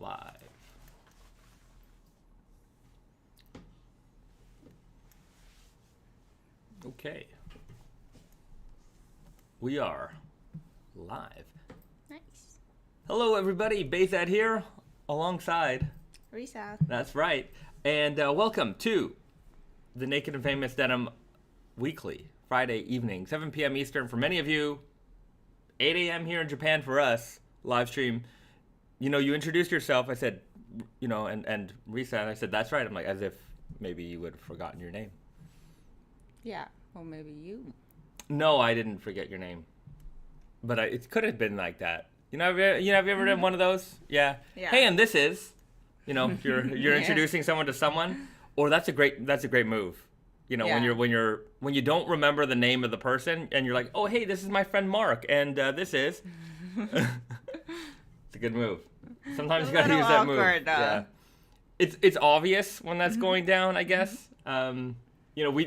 live. Okay. We are live. Nice. Hello, everybody. Bahzad here, alongside Risa. That's right. And welcome to the Naked and Famous Denim Weekly, Friday evening, 7 p.m. Eastern for many of you, 8 a.m. here in Japan for us, live stream. You know, you introduced yourself. I said, you know, and Risa, and I said, that's right. I'm like, as if maybe you would have forgotten your name. Yeah, or maybe you. No, I didn't forget your name. But it could have been like that. You know, have you ever done one of those? Yeah. Hey, and this is, you know, you're Yeah. introducing someone to someone, or that's a great move. You know, when you don't remember the name of the person and you're like, oh, hey, this is my friend Mark, and this is. It's a good move. Sometimes you gotta use that move. Yeah. It's obvious when that's going down, I guess. You know,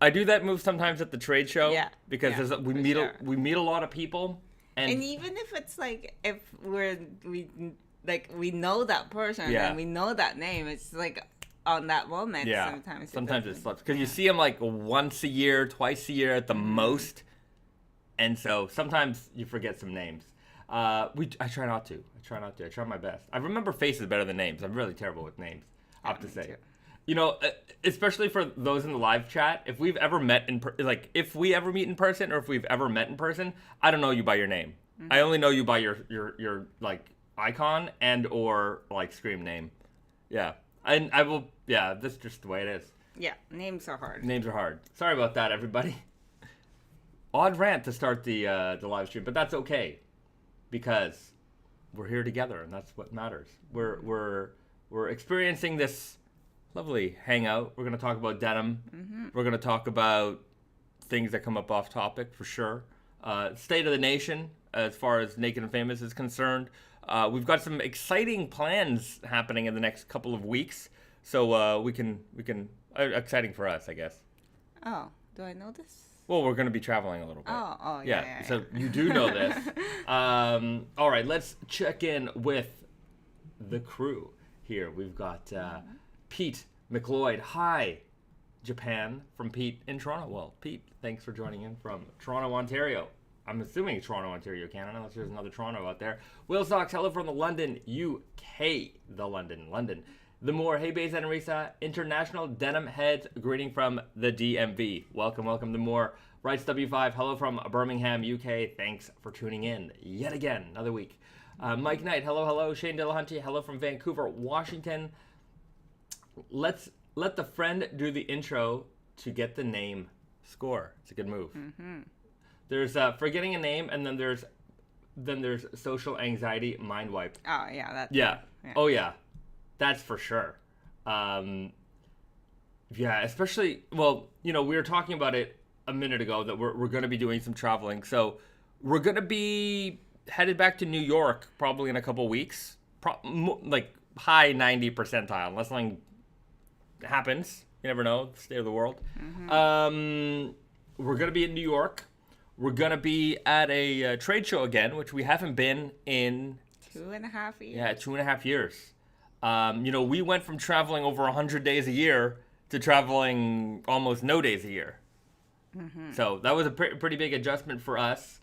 I do that move sometimes at the trade show because we meet a lot of people, and even if it's like if we know that person and we know that name, it's like on that moment. Sometimes it slips because you see them like once a year, twice a year at the most, and so sometimes you forget some names. I try not to. I try my best. I remember faces better than names. I'm really terrible with names, I have to say. Too. You know, especially for those in the live chat, if we've ever met if we ever meet in person, or if we've ever met in person, I don't know you by your name. Mm-hmm. I only know you by your like icon and or like scream name. Yeah, and I will. Yeah, that's just the way it is. Yeah, names are hard. Names are hard. Sorry about that, everybody. Odd rant to start the live stream, but that's okay because we're here together, and that's what matters. We're experiencing this lovely hangout. We're going to talk about denim. Mm-hmm. We're going to talk about things that come up off topic for sure. State of the nation as far as Naked and Famous is concerned. We've got some exciting plans happening in the next couple of weeks. So we can exciting for us, I guess. Oh, do I know this? Well, we're going to be traveling a little bit. Yeah. So you do know this. All right, let's check in with the crew here. We've got Pete McLeod. Hi, Japan, from Pete in Toronto. Well, Pete, thanks for joining in from Toronto, Ontario. I'm assuming Toronto, Ontario, Canada, unless there's another Toronto out there. Will Socks, hello from the London, UK. London. The Moore, hey, Bahzad and Risa, international denim heads, greeting from the DMV. Welcome, the Moore. Writes W5, hello from Birmingham, UK. Thanks for tuning in yet again, another week. Mike Knight, hello. Shane Dillahunty, hello from Vancouver, Washington. Let the friend do the intro to get the name score. It's a good move. Mm-hmm. There's forgetting a name, and then there's social anxiety mind wipe. Oh yeah, yeah. Oh yeah, that's for sure. Yeah, especially, well, you know, we were talking about it a minute ago that we're going to be doing some traveling. So we're going to be headed back to New York probably in a couple weeks, like high 90 percentile, unless something happens. You never know, the state of the world. Mm-hmm. We're going to be in New York. We're going to be at a trade show again, which we haven't been in 2.5 years. Yeah, 2.5 years. You know, we went from traveling over 100 days a year to traveling almost no days a year. Mm-hmm. So that was a pretty big adjustment for us.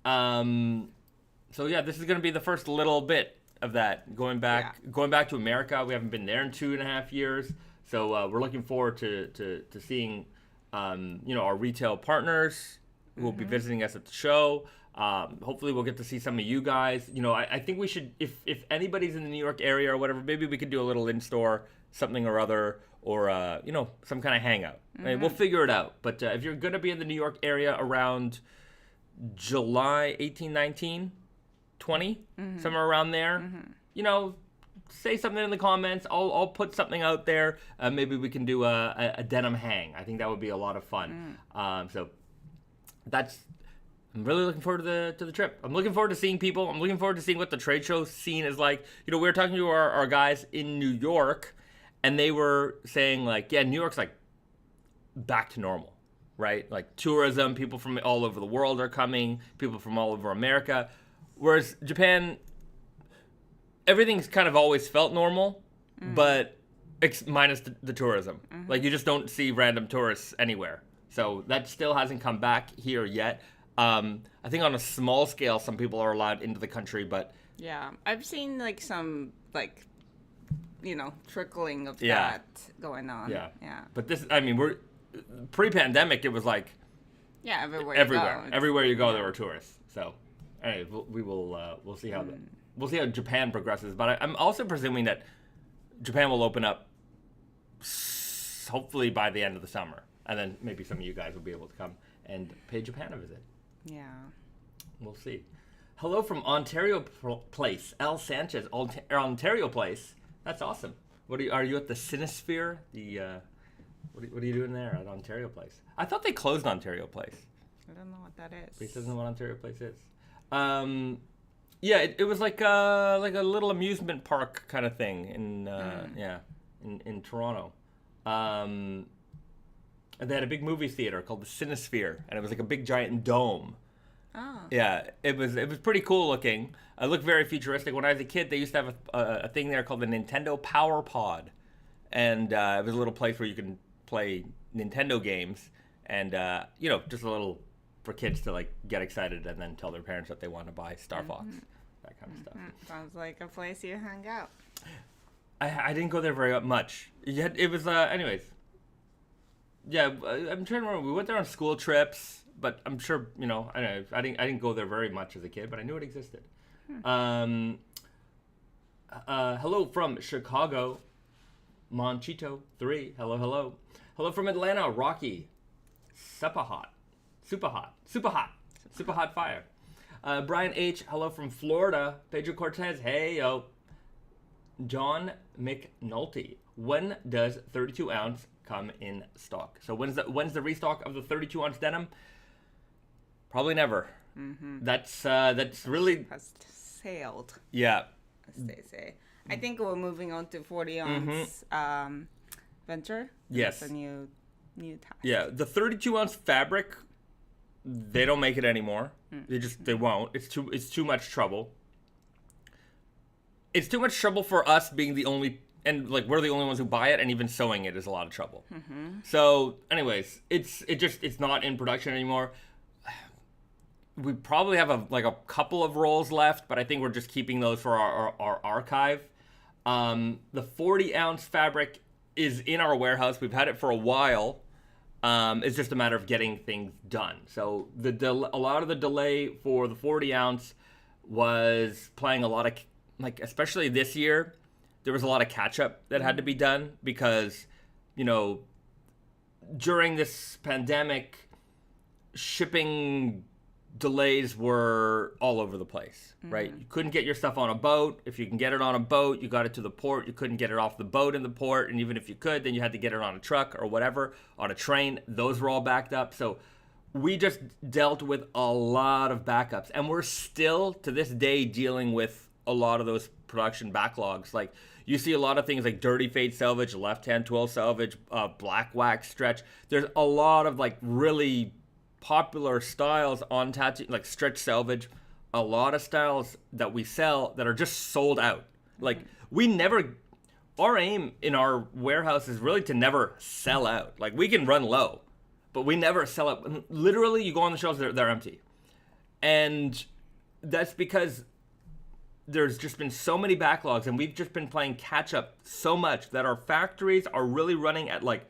So yeah, this is going to be the first little bit of that. Going back to America. We haven't been there in 2.5 years. So we're looking forward to seeing, you know, our retail partners who will be visiting us at the show. Hopefully we'll get to see some of you guys. You know, I think we should, if anybody's in the New York area or whatever, maybe we could do a little in-store something or other, or, you know, some kind of hangout. Mm-hmm. Right? We'll figure it out. But if you're going to be in the New York area around July 18, 19, 20, somewhere around there, you know, say something in the comments. I'll put something out there. Maybe we can do a denim hang. I think that would be a lot of fun. So I'm really looking forward to the trip. I'm looking forward to seeing people. I'm looking forward to seeing what the trade show scene is like. You know, we were talking to our guys in New York, and they were saying, like, yeah, New York's, like, back to normal, right? Like, tourism, people from all over the world are coming, people from all over America. Whereas Japan, everything's kind of always felt normal, but minus the tourism. Like, you just don't see random tourists anywhere. So that still hasn't come back here yet. I think on a small scale, some people are allowed into the country, but... Yeah, I've seen, like, some, like, you know, trickling of that going on. Yeah. But this, I mean, we're... Pre-pandemic, it was like... Yeah, everywhere. Everywhere you go, there were tourists. So, anyway, we'll see how we'll see how Japan progresses. But I'm also presuming that Japan will open up hopefully by the end of the summer, and then maybe some of you guys will be able to come and pay Japan a visit. Yeah, we'll see. Hello from Ontario Place, L. Sanchez, Ontario Place. That's awesome. Are you at the Cinesphere? What are you doing there at Ontario Place? I thought they closed Ontario Place. I don't know what that is. He doesn't know what Ontario Place is. Yeah, it was like a little amusement park kind of thing in Toronto. And they had a big movie theater called the Cinesphere, and it was like a big giant dome. Oh. Yeah, it was pretty cool looking. It looked very futuristic. When I was a kid, they used to have a thing there called the Nintendo Power Pod, and it was a little place where you can play Nintendo games, and just a little for kids to like get excited and then tell their parents that they want to buy Star Fox, that kind of stuff. Sounds like a place you hang out. I didn't go there very much. It was anyways. Yeah, I'm trying to remember. We went there on school trips, but I'm sure I didn't go there very much as a kid, but I knew it existed. Hello from Chicago, Monchito 3. Hello from Atlanta, Rocky, super hot fire. Brian H. Hello from Florida, Pedro Cortez. Hey yo. John McNulty. When does 32 ounce come in stock? So when's the restock of the 32 ounce denim? Probably never. That's really has sailed. Yeah. As they say. I think we're moving on to 40 ounce venture. Yes. That's a new task. Yeah, the 32 ounce fabric, they don't make it anymore. They won't. It's too much trouble. It's too much trouble for us being the only, and like we're the only ones who buy it, and even sewing it is a lot of trouble. So, anyways, it's not in production anymore. We probably have a couple of rolls left, but I think we're just keeping those for our archive. The 40 ounce fabric is in our warehouse. We've had it for a while. It's just a matter of getting things done. So a lot of the delay for the 40 ounce was playing a lot of, like, especially this year, there was a lot of catch up that had to be done because, during this pandemic, shipping delays were all over the place, right? You couldn't get your stuff on a boat. If you can get it on a boat, you got it to the port. You couldn't get it off the boat in the port. And even if you could, then you had to get it on a truck or whatever, on a train. Those were all backed up. So we just dealt with a lot of backups. And we're still, to this day, dealing with a lot of those production backlogs. Like, you see a lot of things like dirty fade selvage, left-hand twill selvage, black wax stretch. There's a lot of, like, really popular styles on tattoo, like stretch selvage, a lot of styles that we sell that are just sold out. Like, our aim in our warehouse is really to never sell out. Like, we can run low, but we never sell out. Literally, you go on the shelves, they're empty. And that's because there's just been so many backlogs, and we've just been playing catch up so much that our factories are really running at like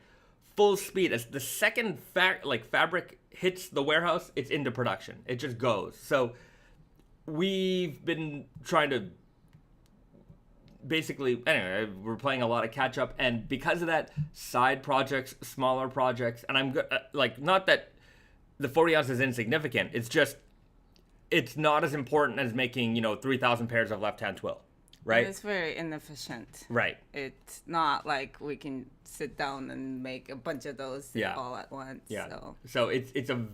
full speed. As the second fabric hits the warehouse, it's into production. It just goes. So we've been trying to anyway, we're playing a lot of catch up, and because of that, side projects, smaller projects, and I'm not that the 40 ounce is insignificant. It's just, it's not as important as making 3,000 pairs of left-hand twill, right? It's very inefficient. Right. It's not like we can sit down and make a bunch of those all at once. Yeah. So it's a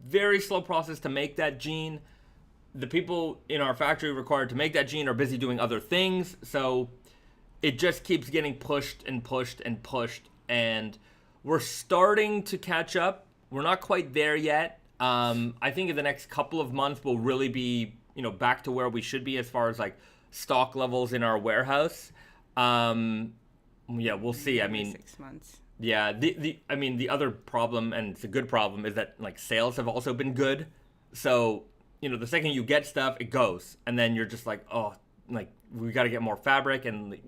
very slow process to make that jean. The people in our factory required to make that jean are busy doing other things. So it just keeps getting pushed and pushed and pushed. And we're starting to catch up. We're not quite there yet. I think in the next couple of months we'll really be, back to where we should be as far as like stock levels in our warehouse. Yeah, we'll see. I mean, 6 months. Yeah, the other problem, and it's a good problem, is that like sales have also been good. So, the second you get stuff, it goes, and then you're just like, oh, like we got to get more fabric, and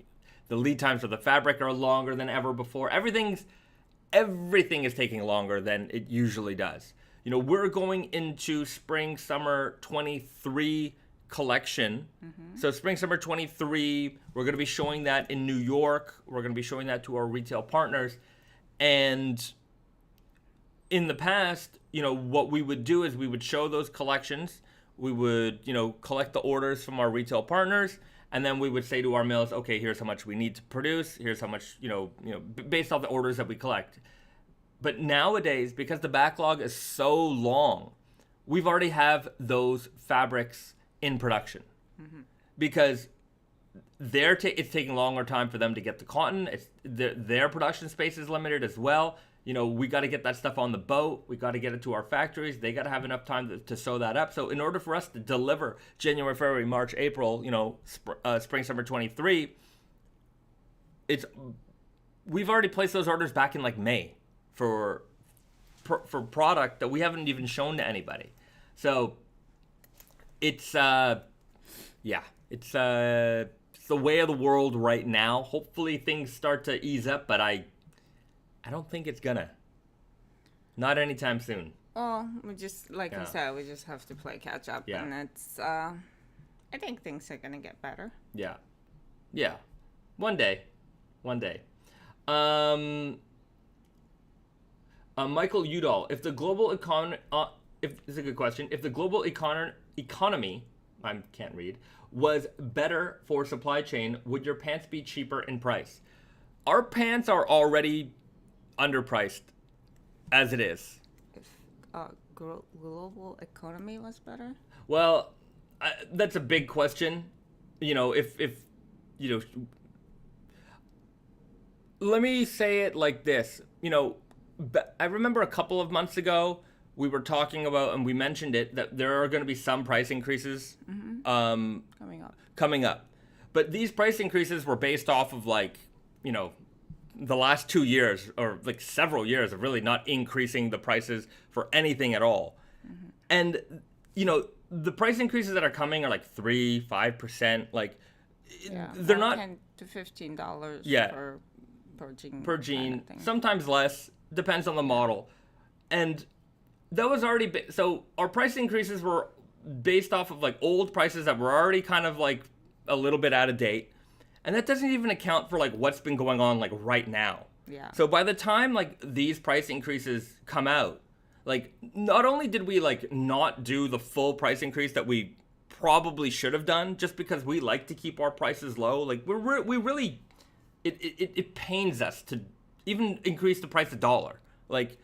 the lead times for the fabric are longer than ever before. Everything is taking longer than it usually does. We're going into spring summer 23 collection. So spring summer 23, we're going to be showing that in New York. We're going to be showing that to our retail partners. And in the past, what we would do is we would show those collections. We would, collect the orders from our retail partners, and then we would say to our mills, okay, here's how much we need to produce. Here's how much, based off the orders that we collect. But nowadays, because the backlog is so long, we've already have those fabrics in production, because it's taking longer time for them to get the cotton. Their production space is limited as well. We got to get that stuff on the boat. We got to get it to our factories. They got to have enough time to sew that up. So in order for us to deliver January, February, March, April, spring, summer 23, we've already placed those orders back in like May for product that we haven't even shown to anybody. So it's the way of the world right now. Hopefully things start to ease up, but I don't think it's gonna. Not anytime soon. Well, we just, like you said, we just have to play catch up. Yeah. And it's, I think things are gonna get better. Yeah. Yeah. One day. Michael Udall, if the global it's a good question. If the global economy, I can't read, was better for supply chain, would your pants be cheaper in price? Our pants are already underpriced as it is. If global economy was better? Well, that's a big question. If let me say it like this. I remember a couple of months ago, we were talking about, and we mentioned it, that there are going to be some price increases coming up. But these price increases were based off of the last 2 years or like several years of really not increasing the prices for anything at all. And, the price increases that are coming are like 3-5%. Like, they're not $10 to $15 per jean. Kind of sometimes less, depends on the model. And that was already so our price increases were based off of like old prices that were already kind of like a little bit out of date, and that doesn't even account for like what's been going on like right now. So by the time like these price increases come out, like not only did we like not do the full price increase that we probably should have done, just because we like to keep our prices low, like we really it pains us to even increase the price $1. Like,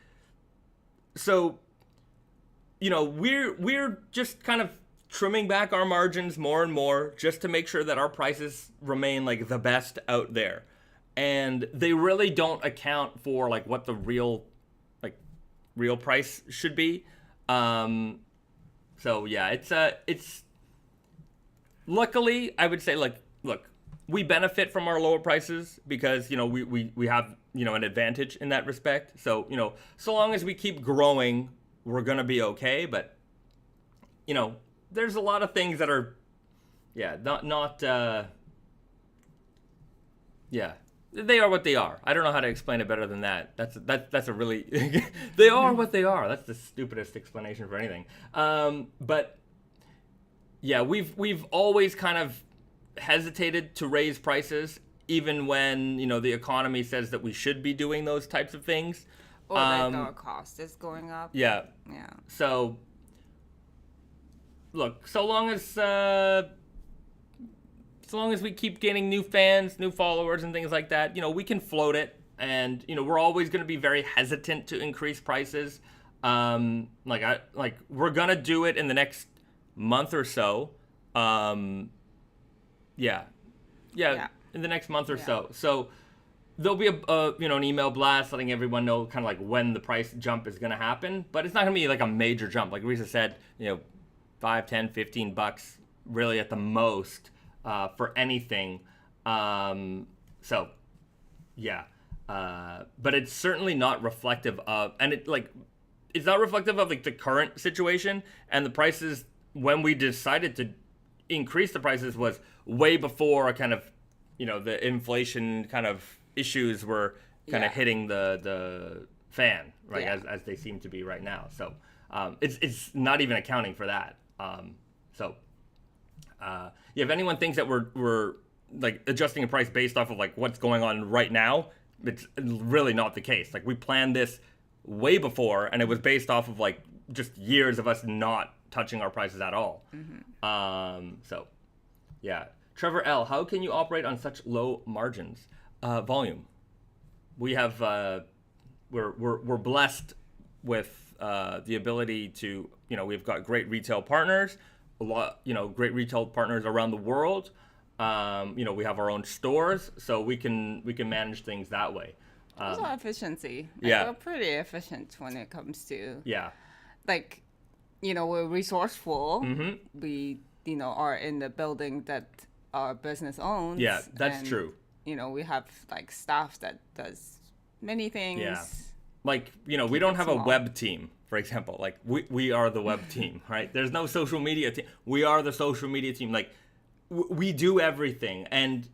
so we're just kind of trimming back our margins more and more just to make sure that our prices remain like the best out there. And they really don't account for like what the real price should be. So yeah, it's luckily, I would say, like, look, we benefit from our lower prices because, we have, an advantage in that respect. So, so long as we keep growing, we're going to be okay. But, there's a lot of things that are, they are what they are. I don't know how to explain it better than that. That's a really, they are what they are. That's the stupidest explanation for anything. But yeah, we've always kind of hesitated to raise prices, even when, the economy says that we should be doing those types of things. Or like our cost is going up. Yeah. So, look, so long as we keep gaining new fans, new followers, and things like that, we can float it. And, we're always going to be very hesitant to increase prices. We're going to do it in the next month or so. In the next month or so. So there'll be an email blast letting everyone know kind of like when the price jump is going to happen, but it's not going to be like a major jump. Like Risa said, $5, $10, $15 really at the most. for anything. So, yeah. But it's certainly not reflective of, and it's not reflective of like the current situation, and the prices when we decided to increase the prices was way before kind of, the inflation kind of issues were kind of hitting the fan, right? As they seem to be right now. So it's not even accounting for that. If anyone thinks that we're like adjusting a price based off of like what's going on right now, it's really not the case. Like we planned this way before, and it was based off of like just years of us not touching our prices at all. Trevor L, how can you operate on such low margins? Volume. We have we're blessed with the ability to, we've got great retail partners, great retail partners around the world. We have our own stores, so we can manage things that way. Also efficiency. We're pretty efficient when it comes to we're resourceful. We are in the building that our business owns. Yeah, that's true. We have like staff that does many things. Yeah. Like, we don't have a web team, for example. Like we are the web team, right? There's no social media team. We are the social media team. Like we do everything. And,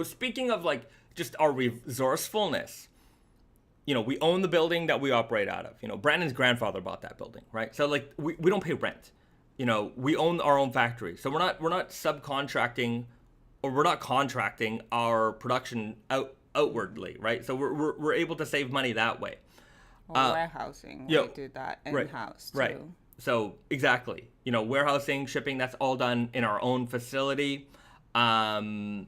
speaking of like just our resourcefulness, we own the building that we operate out of. Brandon's grandfather bought that building, right? So like we don't pay rent. We own our own factory. So we're not subcontracting, or we're not contracting our production outwardly, right? So we're able to save money that way. Or warehousing, we do that in-house too. Right. So exactly, warehousing, shipping, that's all done in our own facility. When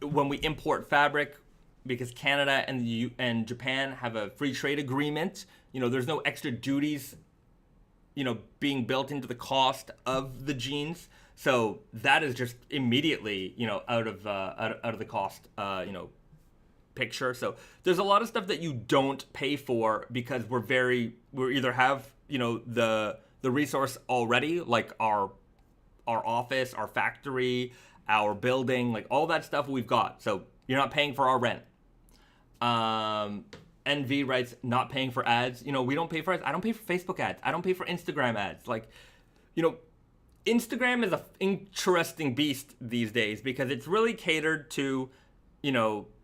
we import fabric, because Canada and Japan have a free trade agreement, there's no extra duties, being built into the cost of the jeans. So that is just immediately, out of the cost, picture. So there's a lot of stuff that you don't pay for because we either have, the resource already, like our office, our factory, our building, like all that stuff we've got. So you're not paying for our rent. NV writes, not paying for ads. We don't pay for ads. I don't pay for Facebook ads. I don't pay for Instagram ads. Like, Instagram is an interesting beast these days because it's really catered to,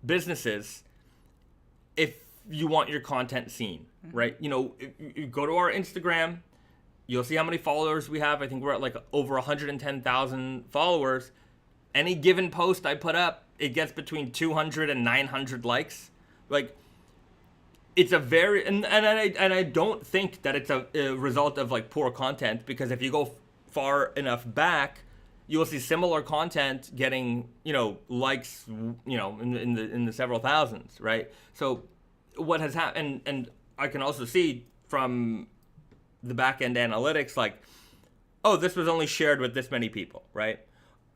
businesses if you want your content seen, right? You go to our Instagram, you'll see how many followers we have. I think we're at like over 110,000 followers. Any given post I put up, it gets between 200 and 900 likes. Like, it's a very, and I don't think that it's a result of like poor content, because if you go far enough back, you'll see similar content getting, likes, in the several thousands, right? So what has happened, and I can also see from the back end analytics, like, oh, this was only shared with this many people, right?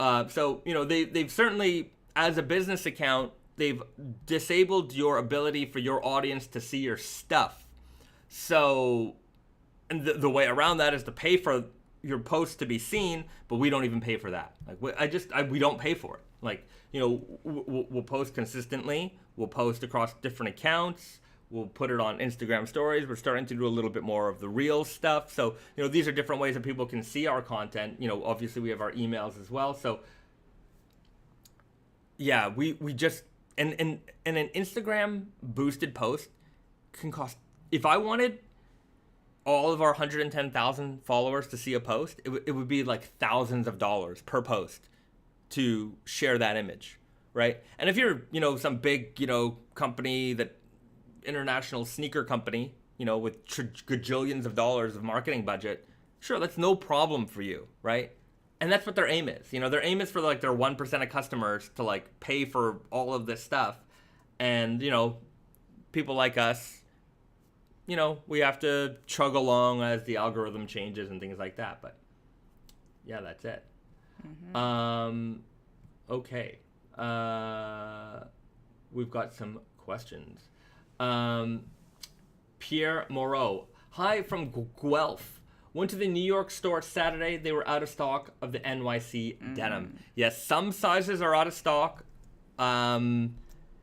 So, they've certainly, as a business account, they've disabled your ability for your audience to see your stuff. So, and the way around that is to pay for your posts to be seen, but we don't even pay for that. Like, we don't pay for it. Like, we'll post consistently. We'll post across different accounts. We'll put it on Instagram stories. We're starting to do a little bit more of the real stuff. So, these are different ways that people can see our content. Obviously we have our emails as well. So, yeah, we just, and an Instagram boosted post can cost, if I wanted all of our 110,000 followers to see a post, it would be like thousands of dollars per post to share that image, right? And if you're, some big, company, that international sneaker company, with gajillions of dollars of marketing budget, sure, that's no problem for you, right? And that's what their aim is. Their aim is for like their 1% of customers to like pay for all of this stuff. And, people like us, we have to chug along as the algorithm changes and things like that. But yeah, that's it. Okay. We've got some questions. Pierre Moreau. Hi from Guelph. Went to the New York store Saturday. They were out of stock of the NYC denim. Yes, some sizes are out of stock.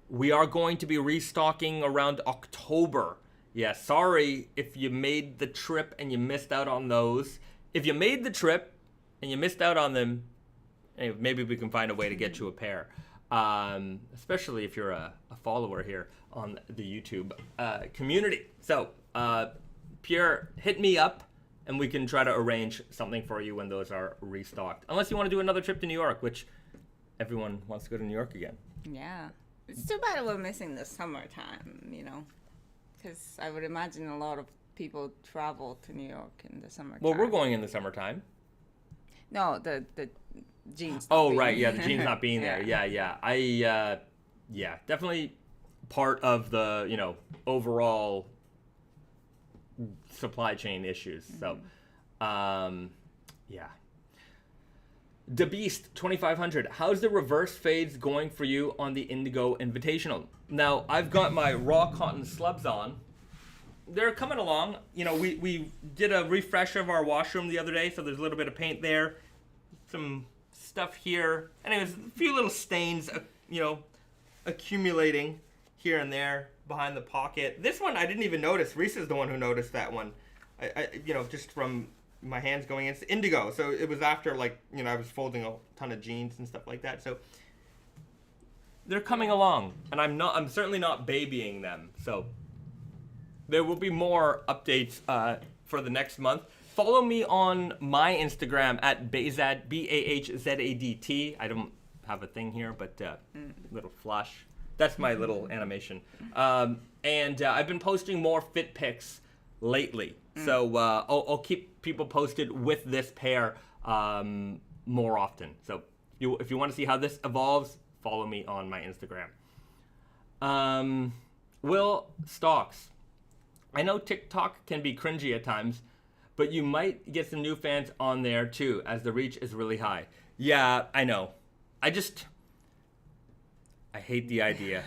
We are going to be restocking around October. Yeah, sorry if you made the trip and you missed out on those. If you made the trip and you missed out on them, maybe we can find a way to get you a pair. Especially if you're a follower here on the YouTube community. So, Pierre, hit me up and we can try to arrange something for you when those are restocked. Unless you want to do another trip to New York, which everyone wants to go to New York again. Yeah. It's too bad we're missing the summertime, you know, because I would imagine a lot of people travel to New York in the summertime. Well, we're going in the summertime. No, the jeans. Oh, right. Yeah, the jeans not being there. Yeah. Definitely part of the, overall supply chain issues. So, yeah. The Beast 2500. How's the reverse fades going for you on the Indigo Invitational? Now, I've got my raw cotton slubs on. They're coming along. We did a refresh of our washroom the other day, so there's a little bit of paint there, some stuff here. Anyways, a few little stains, accumulating here and there behind the pocket. This one I didn't even notice. Reese is the one who noticed that one. I just from my hands going in. It's indigo, so it was after I was folding a ton of jeans and stuff like that. So they're coming along, and I'm certainly not babying them. So there will be more updates for the next month. Follow me on my Instagram at Bahzad, BAHZADT. I don't have a thing here, but little flash. That's my little animation. And I've been posting more fit pics lately. So I'll keep people posted with this pair more often. So if you want to see how this evolves, follow me on my Instagram. Will Stocks. I know TikTok can be cringy at times, but you might get some new fans on there too, as the reach is really high. Yeah, I know. I hate the idea.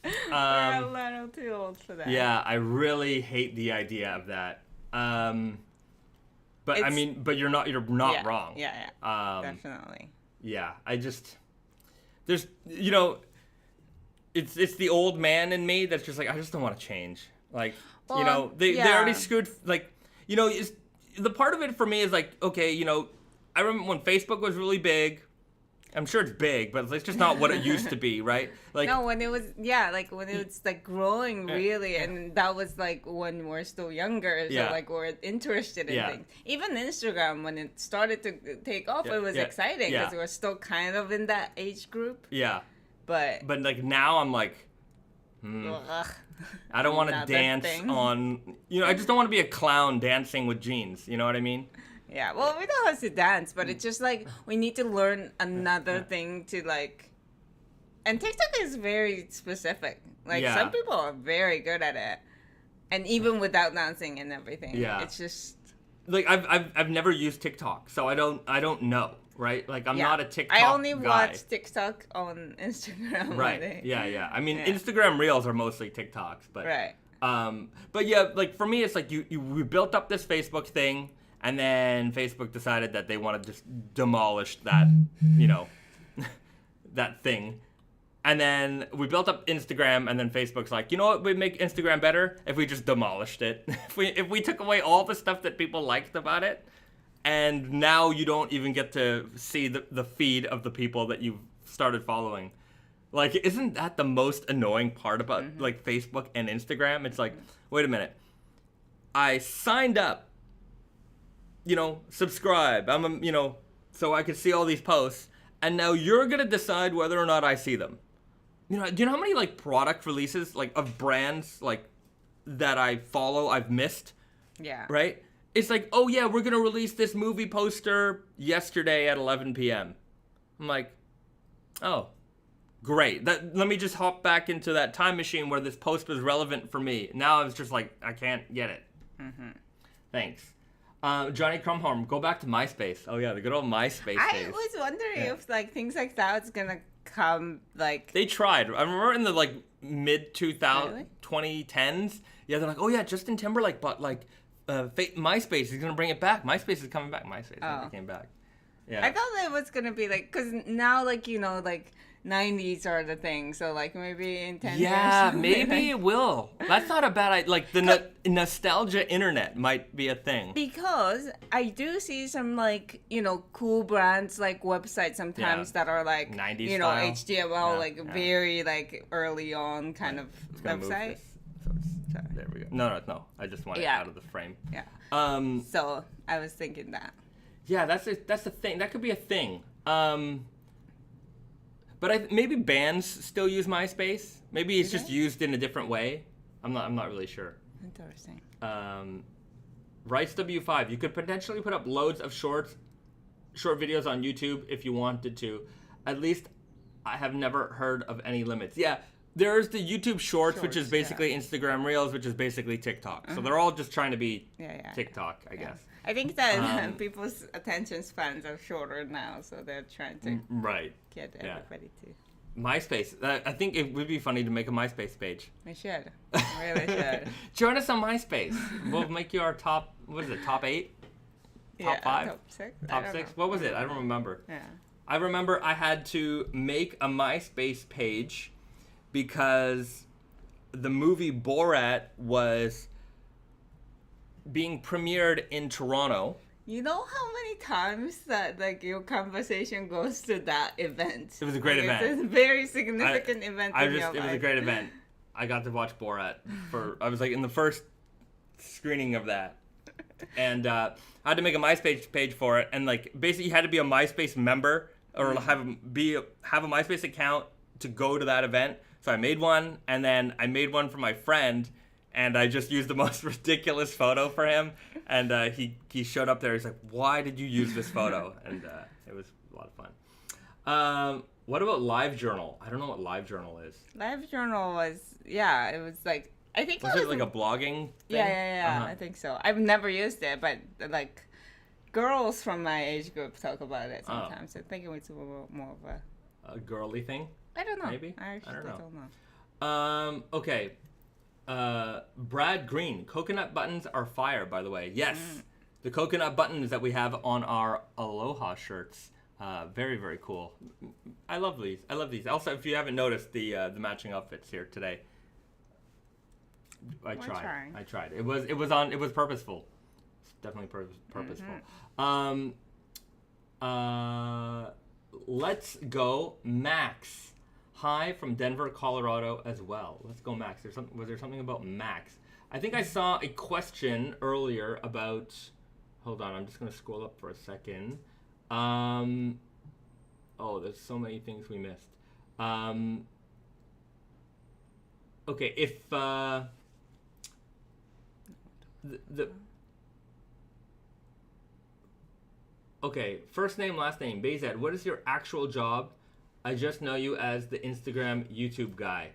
We're a little too old for that. Yeah, I really hate the idea of that. But you're not wrong. Yeah, definitely. Yeah, there's it's the old man in me that's just like, I just don't want to change. Like, they already screwed, it's, the part of it for me is like, okay, I remember when Facebook was really big. I'm sure it's big, but it's just not what it used to be, right? Like, no, when it was, when it was growing really, and that was when we're still younger, so we're interested in things. Even Instagram, when it started to take off, it was exciting because we're still kind of in that age group. Yeah. But now I'm like, I don't want to dance on, I just don't want to be a clown dancing with jeans. You know what I mean? Yeah, well, we don't have to dance, but it's just we need to learn another thing to and TikTok is very specific. Some people are very good at it, and even without dancing and everything. Yeah, it's just I've never used TikTok, so I don't know, right? I'm not a TikTok guy. I only watch TikTok on Instagram. Right. Yeah. I mean, Instagram Reels are mostly TikToks, but right. But yeah, for me, it's we built up this Facebook thing. And then Facebook decided that they want to just demolish that, that thing. And then we built up Instagram, and then Facebook's like, you know what would make Instagram better? If we just demolished it. if we took away all the stuff that people liked about it, and now you don't even get to see the feed of the people that you've started following. Isn't that the most annoying part about, Facebook and Instagram? It's wait a minute. I signed up. Subscribe. So I could see all these posts, and now you're gonna decide whether or not I see them. Do you know how many product releases of brands that I follow I've missed? Yeah. Right? It's oh yeah, we're gonna release this movie poster yesterday at 11 p.m. I'm like, oh, great. Let me just hop back into that time machine where this post was relevant for me. Now it's just I can't get it. Mm-hmm. Thanks. Johnny Crumholm, go back to MySpace. Oh yeah, the good old MySpace days. I was wondering if things like that was gonna come They tried. I remember in the mid 2010s. Yeah, they're oh yeah, Justin Timberlake bought MySpace. He's gonna bring it back. MySpace is coming back. MySpace never came back. Yeah. I thought it was gonna be like, cause now like like 90s are the thing. So like maybe in 10 years. Yeah, maybe it will. That's not a bad idea. Like the nostalgia internet might be a thing. Because I do see some like cool brands like websites sometimes that are like 90s style. HTML very like early on kind of website. There we go. No. I just want it out of the frame. Yeah. So I was thinking that. Yeah, that's a thing. That could be a thing. But maybe bands still use MySpace. Maybe it's just used in a different way. I'm not really sure. Interesting. Rights W5. You could potentially put up loads of short videos on YouTube if you wanted to. At least I have never heard of any limits. Yeah, there's the YouTube Shorts, which is basically Instagram Reels, which is basically TikTok. So they're all just trying to be TikTok, I guess. I think that people's attention spans are shorter now, so they're trying to get everybody to. MySpace. I think it would be funny to make a MySpace page. We should. Really should. Join us on MySpace. We'll make you our top, what is it, top 8? Top 5? Top 6? Top 6? What was it? I don't remember. Yeah. I remember I had to make a MySpace page because the movie Borat was being premiered in Toronto. You know how many times that like your conversation goes to that event? It was a great event. It's a very significant event in your life. It was a great event. I got to watch Borat I was like in the first screening of that. And I had to make a MySpace page for it, and like basically you had to be a MySpace member or have a MySpace account to go to that event. So I made one, and then I made one for my friend, and I just used the most ridiculous photo for him. And he showed up there. He's like, "Why did you use this photo?" And it was a lot of fun. What about LiveJournal? I don't know what LiveJournal is. LiveJournal was it was like I think was it like a blogging thing? Yeah, I think so. I've never used it, but like girls from my age group talk about it sometimes. I think it was more of a girly thing. I don't know. Maybe I don't know. Okay. Brad Green, coconut buttons are fire, by the way. Yes, the coconut buttons that we have on our Aloha shirts. Very, very cool. I love these. Also, if you haven't noticed the matching outfits here today, I tried. It was purposeful. It's definitely purposeful. Let's go, Max. Hi from Denver, Colorado as well. Let's go, Max. Was there something about Max? I think I saw a question earlier about. Hold on, I'm just gonna scroll up for a second. There's so many things we missed. Okay, if okay, first name, last name, Bahzad. What is your actual job? I just know you as the Instagram, YouTube guy.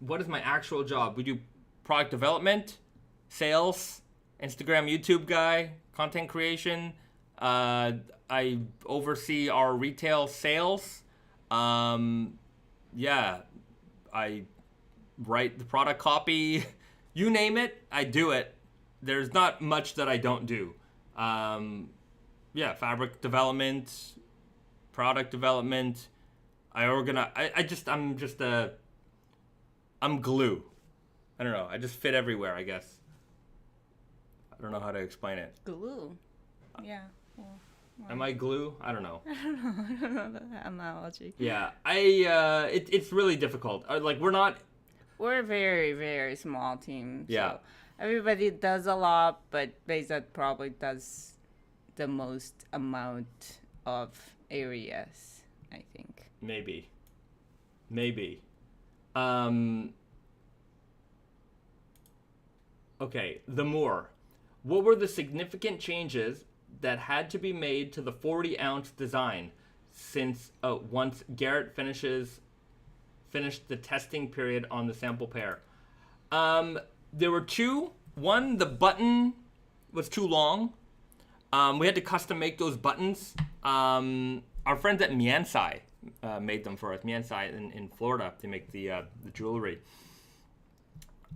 What is my actual job? We do product development, sales, Instagram, YouTube guy, content creation. I oversee our retail sales. I write the product copy. You name it, I do it. There's not much that I don't do. Fabric development, product development. I'm glue. I don't know. I just fit everywhere, I guess. I don't know how to explain it. Glue. Yeah. Well, am I glue? I don't know. I don't know the analogy. Yeah. It's really difficult. We're a very, very small team. Yeah. So everybody does a lot, but Bahzad probably does the most amount of areas, I think. Maybe. Okay, the more. What were the significant changes that had to be made to the 40-ounce design since once Garrett finished the testing period on the sample pair? There were two. One, the button was too long. We had to custom make those buttons. Our friends at Miansai made them for us. Miansai in Florida, they make the jewelry.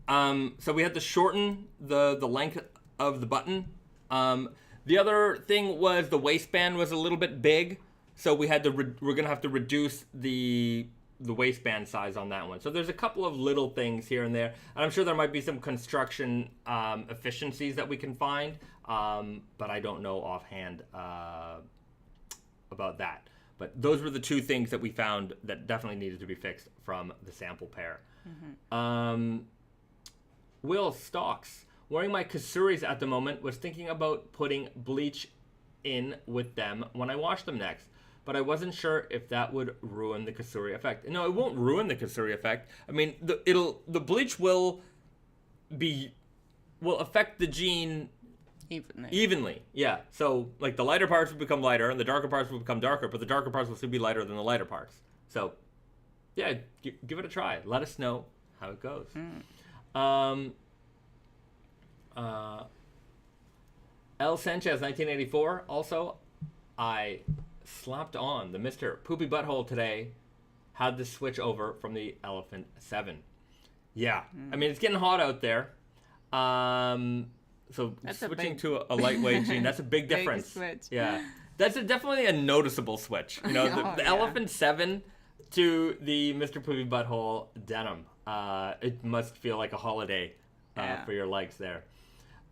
So we had to shorten the length of the button. The other thing was the waistband was a little bit big, so we're gonna have to reduce the waistband size on that one. So there's a couple of little things here and there, and I'm sure there might be some construction efficiencies that we can find, but I don't know offhand about that. But those were the two things that we found that definitely needed to be fixed from the sample pair. Will Stocks. Wearing my Kasuris at the moment, was thinking about putting bleach in with them when I wash them next. But I wasn't sure if that would ruin the Kasuri effect. No, it won't ruin the Kasuri effect. I mean, the bleach will affect the jean evenly. Yeah. So like the lighter parts will become lighter and the darker parts will become darker, but the darker parts will still be lighter than the lighter parts. So yeah, give it a try. Let us know how it goes. L. Sanchez, 1984. Also, I slapped on the Mr. Poopy Butthole today. Had to switch over from the Elephant 7. Yeah. I mean, it's getting hot out there. So that's switching to a lightweight jean, that's a big difference. Big switch. Yeah. That's definitely a noticeable switch. You know, the Elephant 7 to the Mr. Poopy Butthole denim. It must feel like a holiday for your legs there.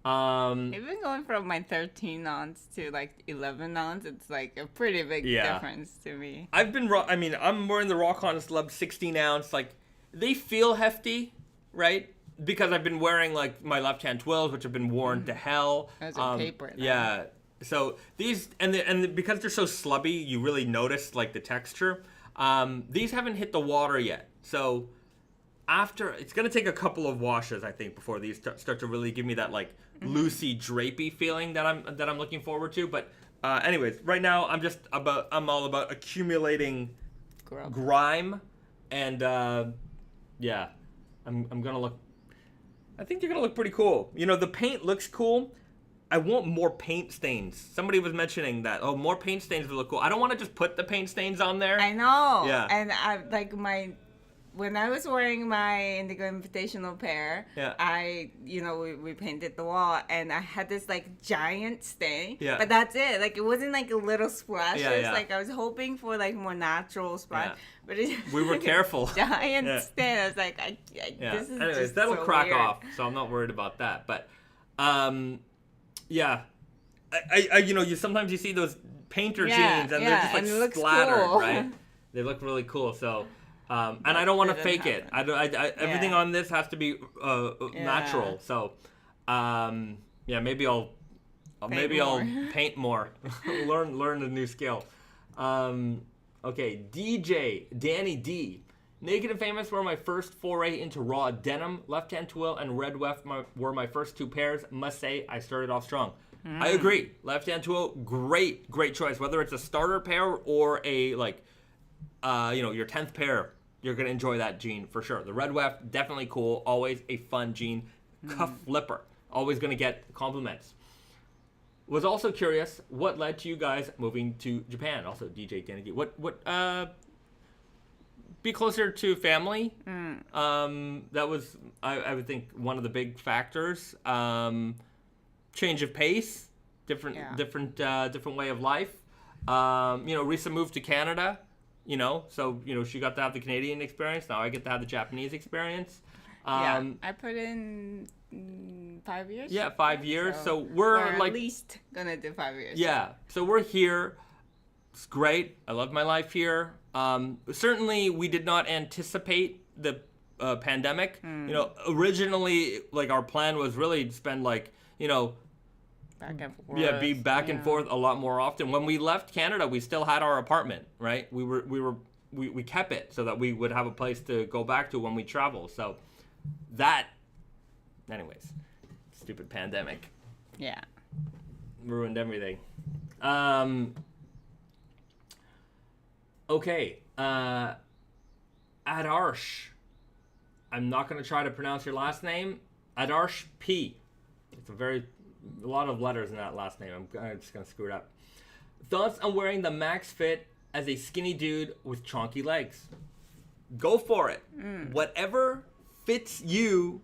Even going from my 13 ounce to like 11 ounce, it's like a pretty big difference to me. I'm wearing the Rock On Slub 16 ounce. Like, they feel hefty, right? Because I've been wearing like my left hand 12s, which have been worn to hell. As a paper. Yeah. So these and because they're so slubby, you really notice like the texture. These haven't hit the water yet, so it's gonna take a couple of washes, I think, before these start to really give me that like loosey drapey feeling that I'm looking forward to. But anyways, right now I'm all about accumulating grime, and yeah, I'm gonna look. I think you're gonna look pretty cool. You know, the paint looks cool. I want more paint stains. Somebody was mentioning that. Oh, more paint stains would look cool. I don't want to just put the paint stains on there. I know. Yeah. And I like when I was wearing my Indigo Invitational pair, we painted the wall, and I had this like giant stain. Yeah. But that's it. Like, it wasn't like a little splash. Yeah, yeah. Like I was hoping for like more natural splash. Yeah. But we were careful. Giant stain. I was like, this is anyways, just that'll so crack weird. off, so I'm not worried about that. But yeah. I sometimes you see those painter jeans and they're just like splattered, cool. Right? They look really cool. So and I don't want to fake it. Everything on this has to be natural. So maybe I'll paint more. learn a new skill. Okay, DJ Danny D. Naked and Famous were my first foray into raw denim. Left hand twill and red weft were my first two pairs. Must say I started off strong. I agree. Left hand twill, great choice. Whether it's a starter pair or a your 10th pair, you're gonna enjoy that jean for sure. The red weft, definitely cool. Always a fun jean. Cuff flipper, always gonna get compliments. Was also curious what led to you guys moving to Japan. Also, DJ Danny D. What be closer to family. That was, I would think, one of the big factors. Change of pace, different way of life. Risa moved to Canada. So she got to have the Canadian experience. Now I get to have the Japanese experience. I put in 5 years. Yeah, 5 years. So we're like at least gonna do 5 years. Yeah. So we're here. It's great. I love my life here. Certainly, we did not anticipate the pandemic. Originally, like, our plan was really to spend back and forth. Yeah, be back and forth a lot more often. When we left Canada, we still had our apartment, right? We kept it so that we would have a place to go back to when we travel. So anyways, stupid pandemic. Yeah. Ruined everything. Okay, Adarsh. I'm not going to try to pronounce your last name. Adarsh P. It's a lot of letters in that last name. I'm just going to screw it up. Thoughts on wearing the max fit as a skinny dude with chonky legs? Go for it. Whatever fits you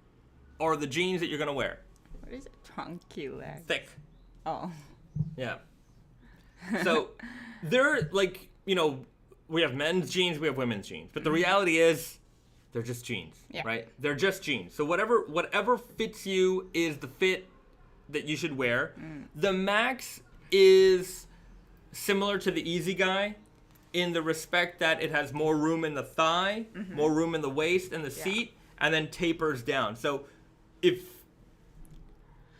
or the jeans that you're gonna wear? What is it? Chunky leg. Thick. Oh. Yeah. So they're like, you know, we have men's jeans, we have women's jeans, but the reality is they're just jeans, right? They're just jeans. So whatever fits you is the fit that you should wear. The Max is similar to the Easy Guy in the respect that it has more room in the thigh, more room in the waist and the seat, and then tapers down. So it's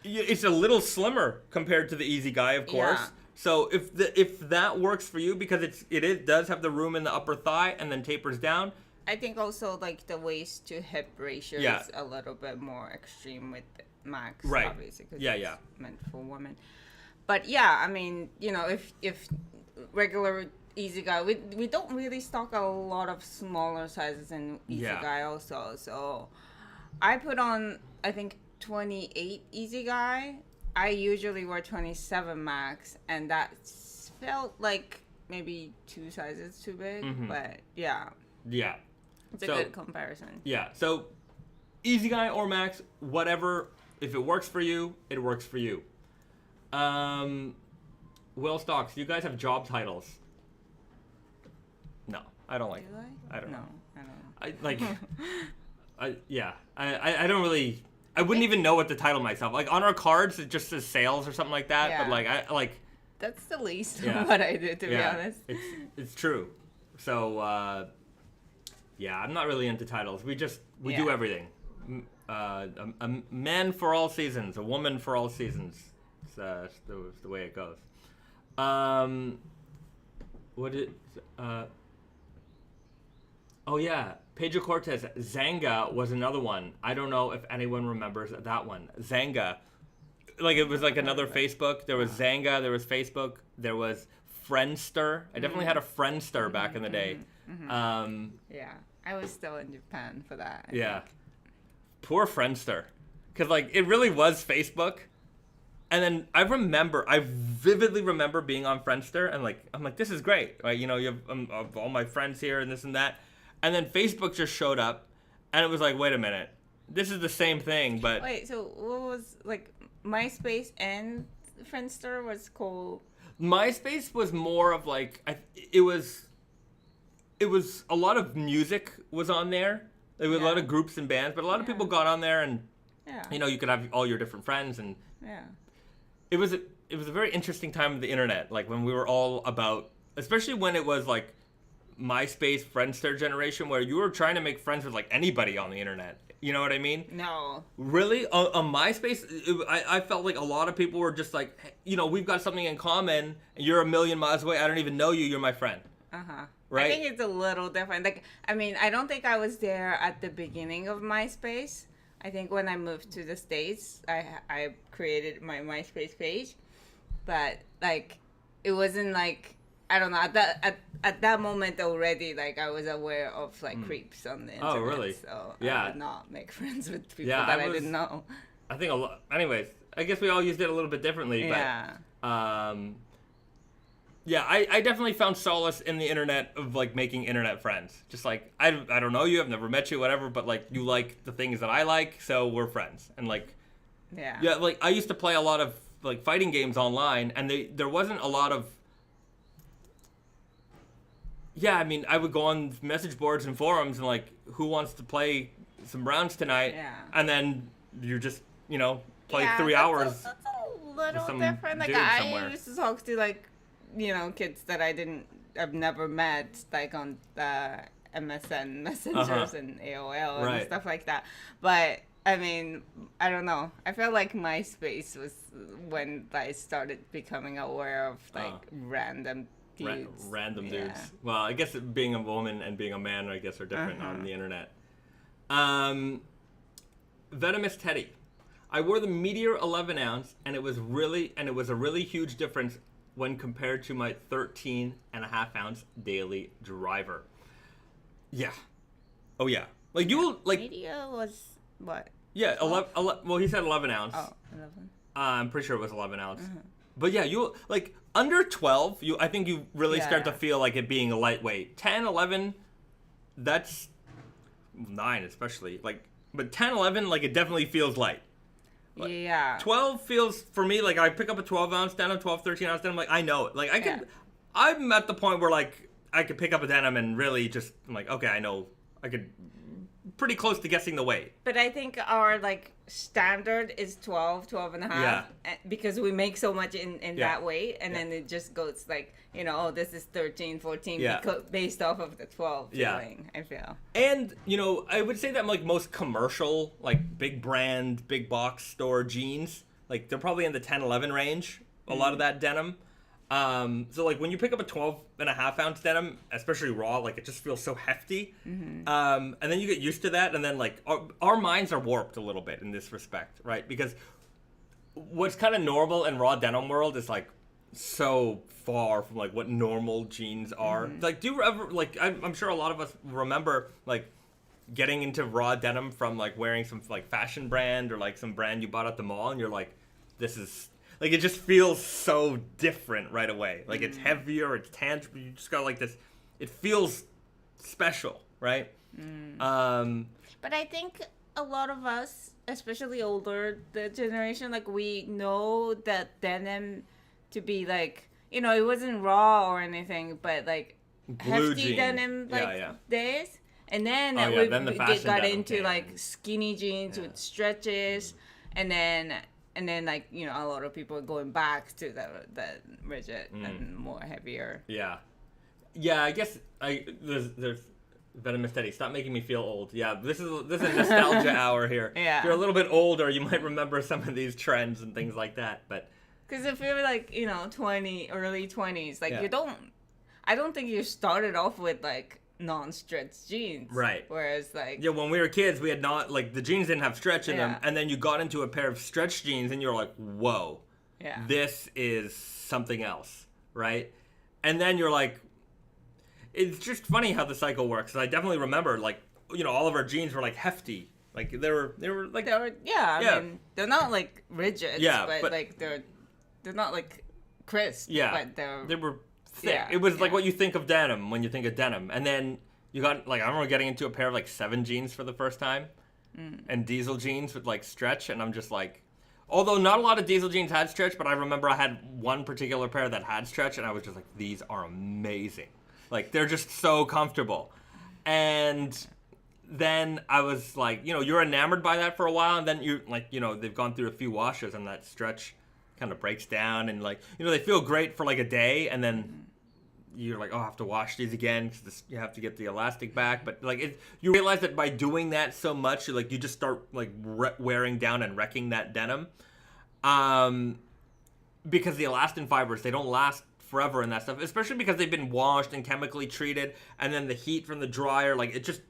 a little slimmer compared to the Easy Guy, of course. Yeah. So if that works for you, because it does have the room in the upper thigh and then tapers down. I think also like the waist to hip ratio is a little bit more extreme with Max, right? Obviously, because it's meant for women. But yeah, I mean, you know, if regular Easy Guy, we don't really stock a lot of smaller sizes in Easy Guy also. So I put on, I think, 28 Easy Guy. I usually wear 27 Max, and that felt like maybe 2 sizes too big. But yeah, it's a good comparison. Yeah, so Easy Guy or Max, whatever. If it works for you, it works for you. Will Stocks, you guys have job titles. No, I don't like. Do I? I don't know. I don't know. I don't really. I wouldn't even know what to title myself. Like on our cards, it just says sales or something like that. Yeah. But like I like. That's the least of what I do, to be honest. It's true. So I'm not really into titles. We do everything. A man for all seasons, a woman for all seasons. It's the way it goes. Pedro Cortez, Zanga was another one. I don't know if anyone remembers that one. Zanga. Like, it was like another Facebook. There was Zanga, there was Facebook, there was Friendster. I definitely had a Friendster back in the day. I was still in Japan for that. Poor Friendster. Because, like, it really was Facebook. And then I vividly remember being on Friendster, and, like, I'm like, this is great. Right? You know, you have all my friends here and this and that. And then Facebook just showed up, and it was like, wait a minute. This is the same thing, but... Wait, so what was, like, MySpace and Friendster was cool? MySpace was more of, like... It was a lot of music was on there. There was a lot of groups and bands, but a lot of people got on there, and, you know, you could have all your different friends, and... It was a very interesting time of the internet, like, when we were all about... Especially when it was, like... MySpace, Friendster generation, where you were trying to make friends with like anybody on the internet. You know what I mean? No. Really? On MySpace, I felt like a lot of people were just like, hey, you know, we've got something in common, and you're a million miles away. I don't even know you. You're my friend. Right? I think it's a little different. Like, I mean, I don't think I was there at the beginning of MySpace. I think when I moved to the States, I created my MySpace page, but like, it wasn't like, I don't know, at that moment already, like, I was aware of, like, creeps on the internet. Oh, really? So I would not make friends with people that I didn't know. I think a lot... Anyways, I guess we all used it a little bit differently, but... I definitely found solace in the internet of, like, making internet friends. Just, like, I don't know you, I've never met you, whatever, but, like, you like the things that I like, so we're friends. And, like... Yeah, like, I used to play a lot of, like, fighting games online, and there wasn't a lot of... Yeah, I mean, I would go on message boards and forums and, like, who wants to play some rounds tonight? Yeah. And then you just, you know, play 3 hours. That's a little different. Like, I used to talk to, like, you know, kids that I've never met, like, on the MSN messengers and AOL and stuff like that. But, I mean, I don't know. I felt like MySpace was when I started becoming aware of, like, random dudes. Random dudes. Well, I guess being a woman and being a man, I guess, are different on the internet. Venomous Teddy. I wore the Meteor 11 ounce, and it was a really huge difference when compared to my 13.5 ounce daily driver. Yeah. Oh yeah. Like you will like. Meteor was what? Yeah, 11. Well, he said 11 ounce. Oh, 11. I'm pretty sure it was 11 ounce. But yeah, you like under 12, I think you really start to feel like it being a lightweight. 10, 11, that's 9 especially. Like But 10, 11, like, it definitely feels light. Like, yeah. 12 feels, for me, like, I pick up a 12-ounce denim, 12, 13-ounce denim, like, I know it. Like, I'm at the point where, like, I could pick up a denim and really just, I'm like, okay, I know, I could, pretty close to guessing the weight. But I think our, like, standard is 12 and a half. Yeah. Because we make so much in Yeah. that weight. And then it just goes, like, you know, oh, this is 13, 14, Yeah. based off of the 12 Yeah. feeling, I feel. And, you know, I would say that, like, most commercial, like, big brand, big box store jeans, like, they're probably in the 10, 11 range, a lot of that denim. So, like, when you pick up a 12 and a half ounce denim, especially raw, like, it just feels so hefty. And then you get used to that, and then, like, our minds are warped a little bit in this respect, right? Because what's kind of normal in raw denim world is, like, so far from, like, what normal jeans are. Like, do you ever, like, I'm sure a lot of us remember, like, getting into raw denim from, like, wearing some, like, fashion brand or, like, some brand you bought at the mall, and you're like, this is, like, it just feels so different right away. Like, it's heavier, it's tangible, you just got, like, this, it feels special, right? But I think a lot of us, especially older, the generation, like, we know that denim to be, like, you know, it wasn't raw or anything, but, like, Blue hefty jean. denim, like, Yeah. days. And then Oh, yeah, then the fashion got denim into, came. like, skinny jeans with stretches. And then, like, you know, a lot of people are going back to the rigid and more heavier. Yeah, I guess there's Venomous Teddy. Stop making me feel old. Yeah, this is nostalgia hour here. Yeah. If you're a little bit older, you might remember some of these trends and things like that. But Because if you're, like, you know, early 20s, like, Yeah. I don't think you started off with, like, non-stretch jeans. Right. Whereas, like... yeah, when we were kids, we had not, like, the jeans didn't have stretch in them, Yeah. and then you got into a pair of stretch jeans, and you're like, whoa, Yeah. this is something else, right? And then you're like, it's just funny how the cycle works. I definitely remember, like, you know, all of our jeans were, like, hefty. Like, they were like... I mean, they're not, like, rigid. Yeah, but, but- like, they're not, like, crisp. Yeah, But they were thick. Yeah, It was like yeah. what you think of denim when you think of denim. And then you got, like, I remember getting into a pair of, like, 7 jeans for the first time. And diesel jeans with, like, stretch. And I'm just like, although not a lot of diesel jeans had stretch, but I remember I had one particular pair that had stretch. And I was just like, these are amazing. Like, they're just so comfortable. And then I was like, you know, you're enamored by that for a while. And then you, like, you know, they've gone through a few washes and that stretch kind of breaks down, and, like, you know, they feel great for, like, a day, and then you're like, oh, I have to wash these again because you have to get the elastic back. But, like, you realize that by doing that so much, you just start, like, wearing down and wrecking that denim, because the elastin fibers, they don't last forever in that stuff, especially because they've been washed and chemically treated, and then the heat from the dryer, like, it just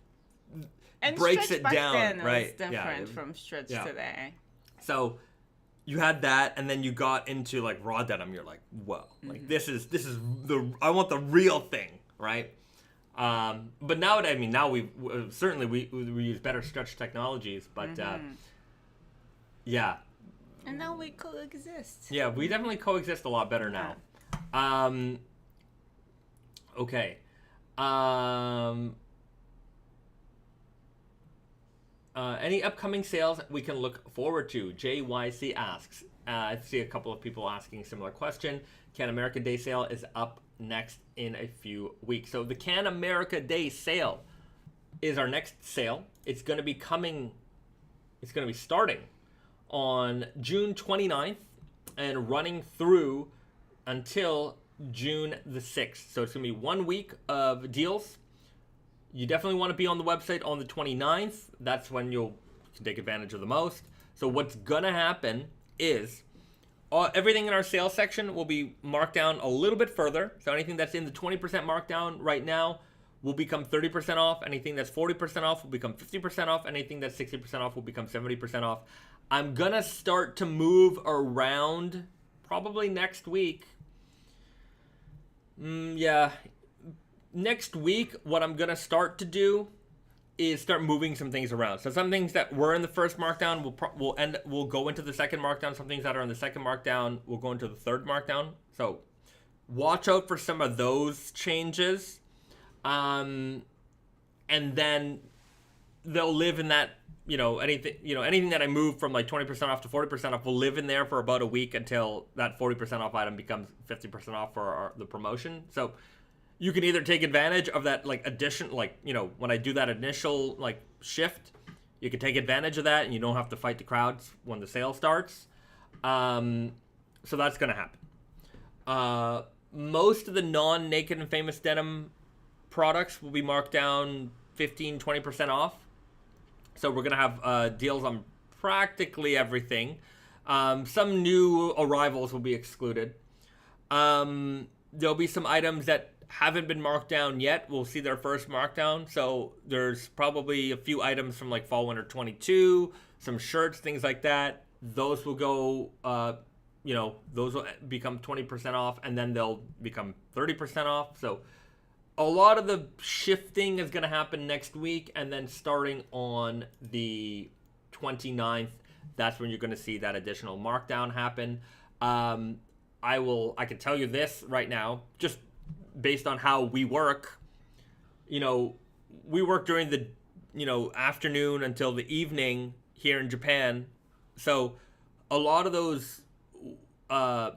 and breaks stretch it back down, then right? was different Yeah. from stretch Yeah. today. So you had that, and then you got into, like, raw denim. You're like, whoa, like, this is I want the real thing, right? But now, I mean, now we certainly we use better stretch technologies, but yeah, And now we coexist. yeah, we definitely coexist a lot better now. Okay. Any upcoming sales we can look forward to? JYC asks. I see a couple of people asking a similar question. CanAmerica Day Sale is up next in a few weeks. So the CanAmerica Day Sale is our next sale. It's going to be starting on June 29th and running through until June the 6th. So it's going to be 1 week of deals. You definitely want to be on the website on the 29th. That's when you can take advantage of the most. So what's going to happen is everything in our sales section will be marked down a little bit further. So anything that's in the 20% markdown right now will become 30% off. Anything that's 40% off will become 50% off. Anything that's 60% off will become 70% off. I'm going to start to move around probably next week. Next week, what I'm going to start to do is start moving some things around. So some things that were in the first markdown will go into the second markdown. Some things that are in the second markdown will go into the third markdown. So watch out for some of those changes. And then they'll live in that, anything that I move from like 20% off to 40% off will live in there for about a week until that 40% off item becomes 50% off for the promotion. So you can either take advantage of that like addition, like, when I do that initial like shift, you can take advantage of that and you don't have to fight the crowds when the sale starts. So that's going to happen. Most of the non-Naked and Famous Denim products will be marked down 15-20% off. So we're going to have deals on practically everything. Some new arrivals will be excluded. There'll be some items that haven't been marked down yet. We'll see their first markdown. So there's probably a few items from like Fall Winter 22, some shirts, things like that. Those will go, those will become 20% off, and then they'll become 30% off. So a lot of the shifting is going to happen next week, and then starting on the 29th, that's when you're going to see that additional markdown happen. I can tell you this right now, just based on how we work. We work during the, afternoon until the evening here in Japan. So a lot of those, the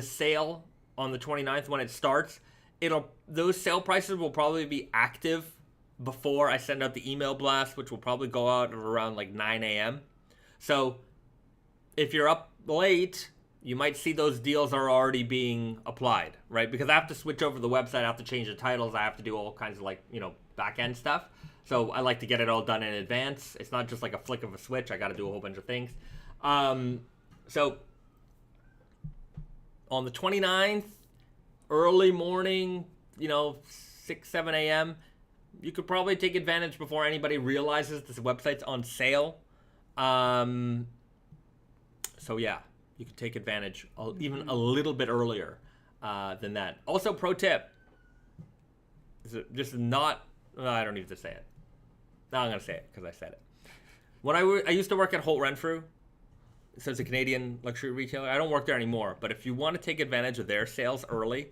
sale on the 29th when it starts, those sale prices will probably be active before I send out the email blast, which will probably go out at around like 9 a.m. So if you're up late, you might see those deals are already being applied, right? Because I have to switch over the website, I have to change the titles, I have to do all kinds of like, back end stuff. So I like to get it all done in advance. It's not just like a flick of a switch. I got to do a whole bunch of things. So on the 29th, early morning, 6, 7 a.m., you could probably take advantage before anybody realizes this website's on sale. So yeah, you could take advantage even a little bit earlier than that. Also, pro tip. This is not... I don't need to say it. No, I'm going to say it because I said it. When I used to work at Holt Renfrew, so it's a Canadian luxury retailer. I don't work there anymore, but if you want to take advantage of their sales early,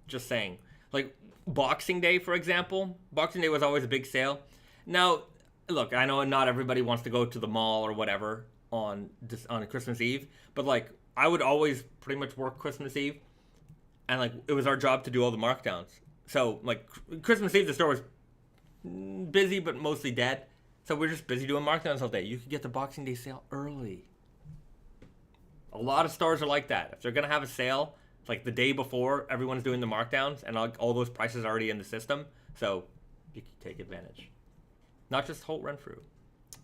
just saying. Like Boxing Day, for example. Boxing Day was always a big sale. Now, look, I know not everybody wants to go to the mall or whatever on Christmas Eve, but like I would always pretty much work Christmas Eve, and like it was our job to do all the markdowns. So like Christmas Eve, the store was busy but mostly dead. So we're just busy doing markdowns all day. You could get the Boxing Day sale early. A lot of stores are like that. If they're gonna have a sale, it's like the day before, everyone's doing the markdowns, and all those prices are already in the system. So you can take advantage. Not just Holt Renfrew,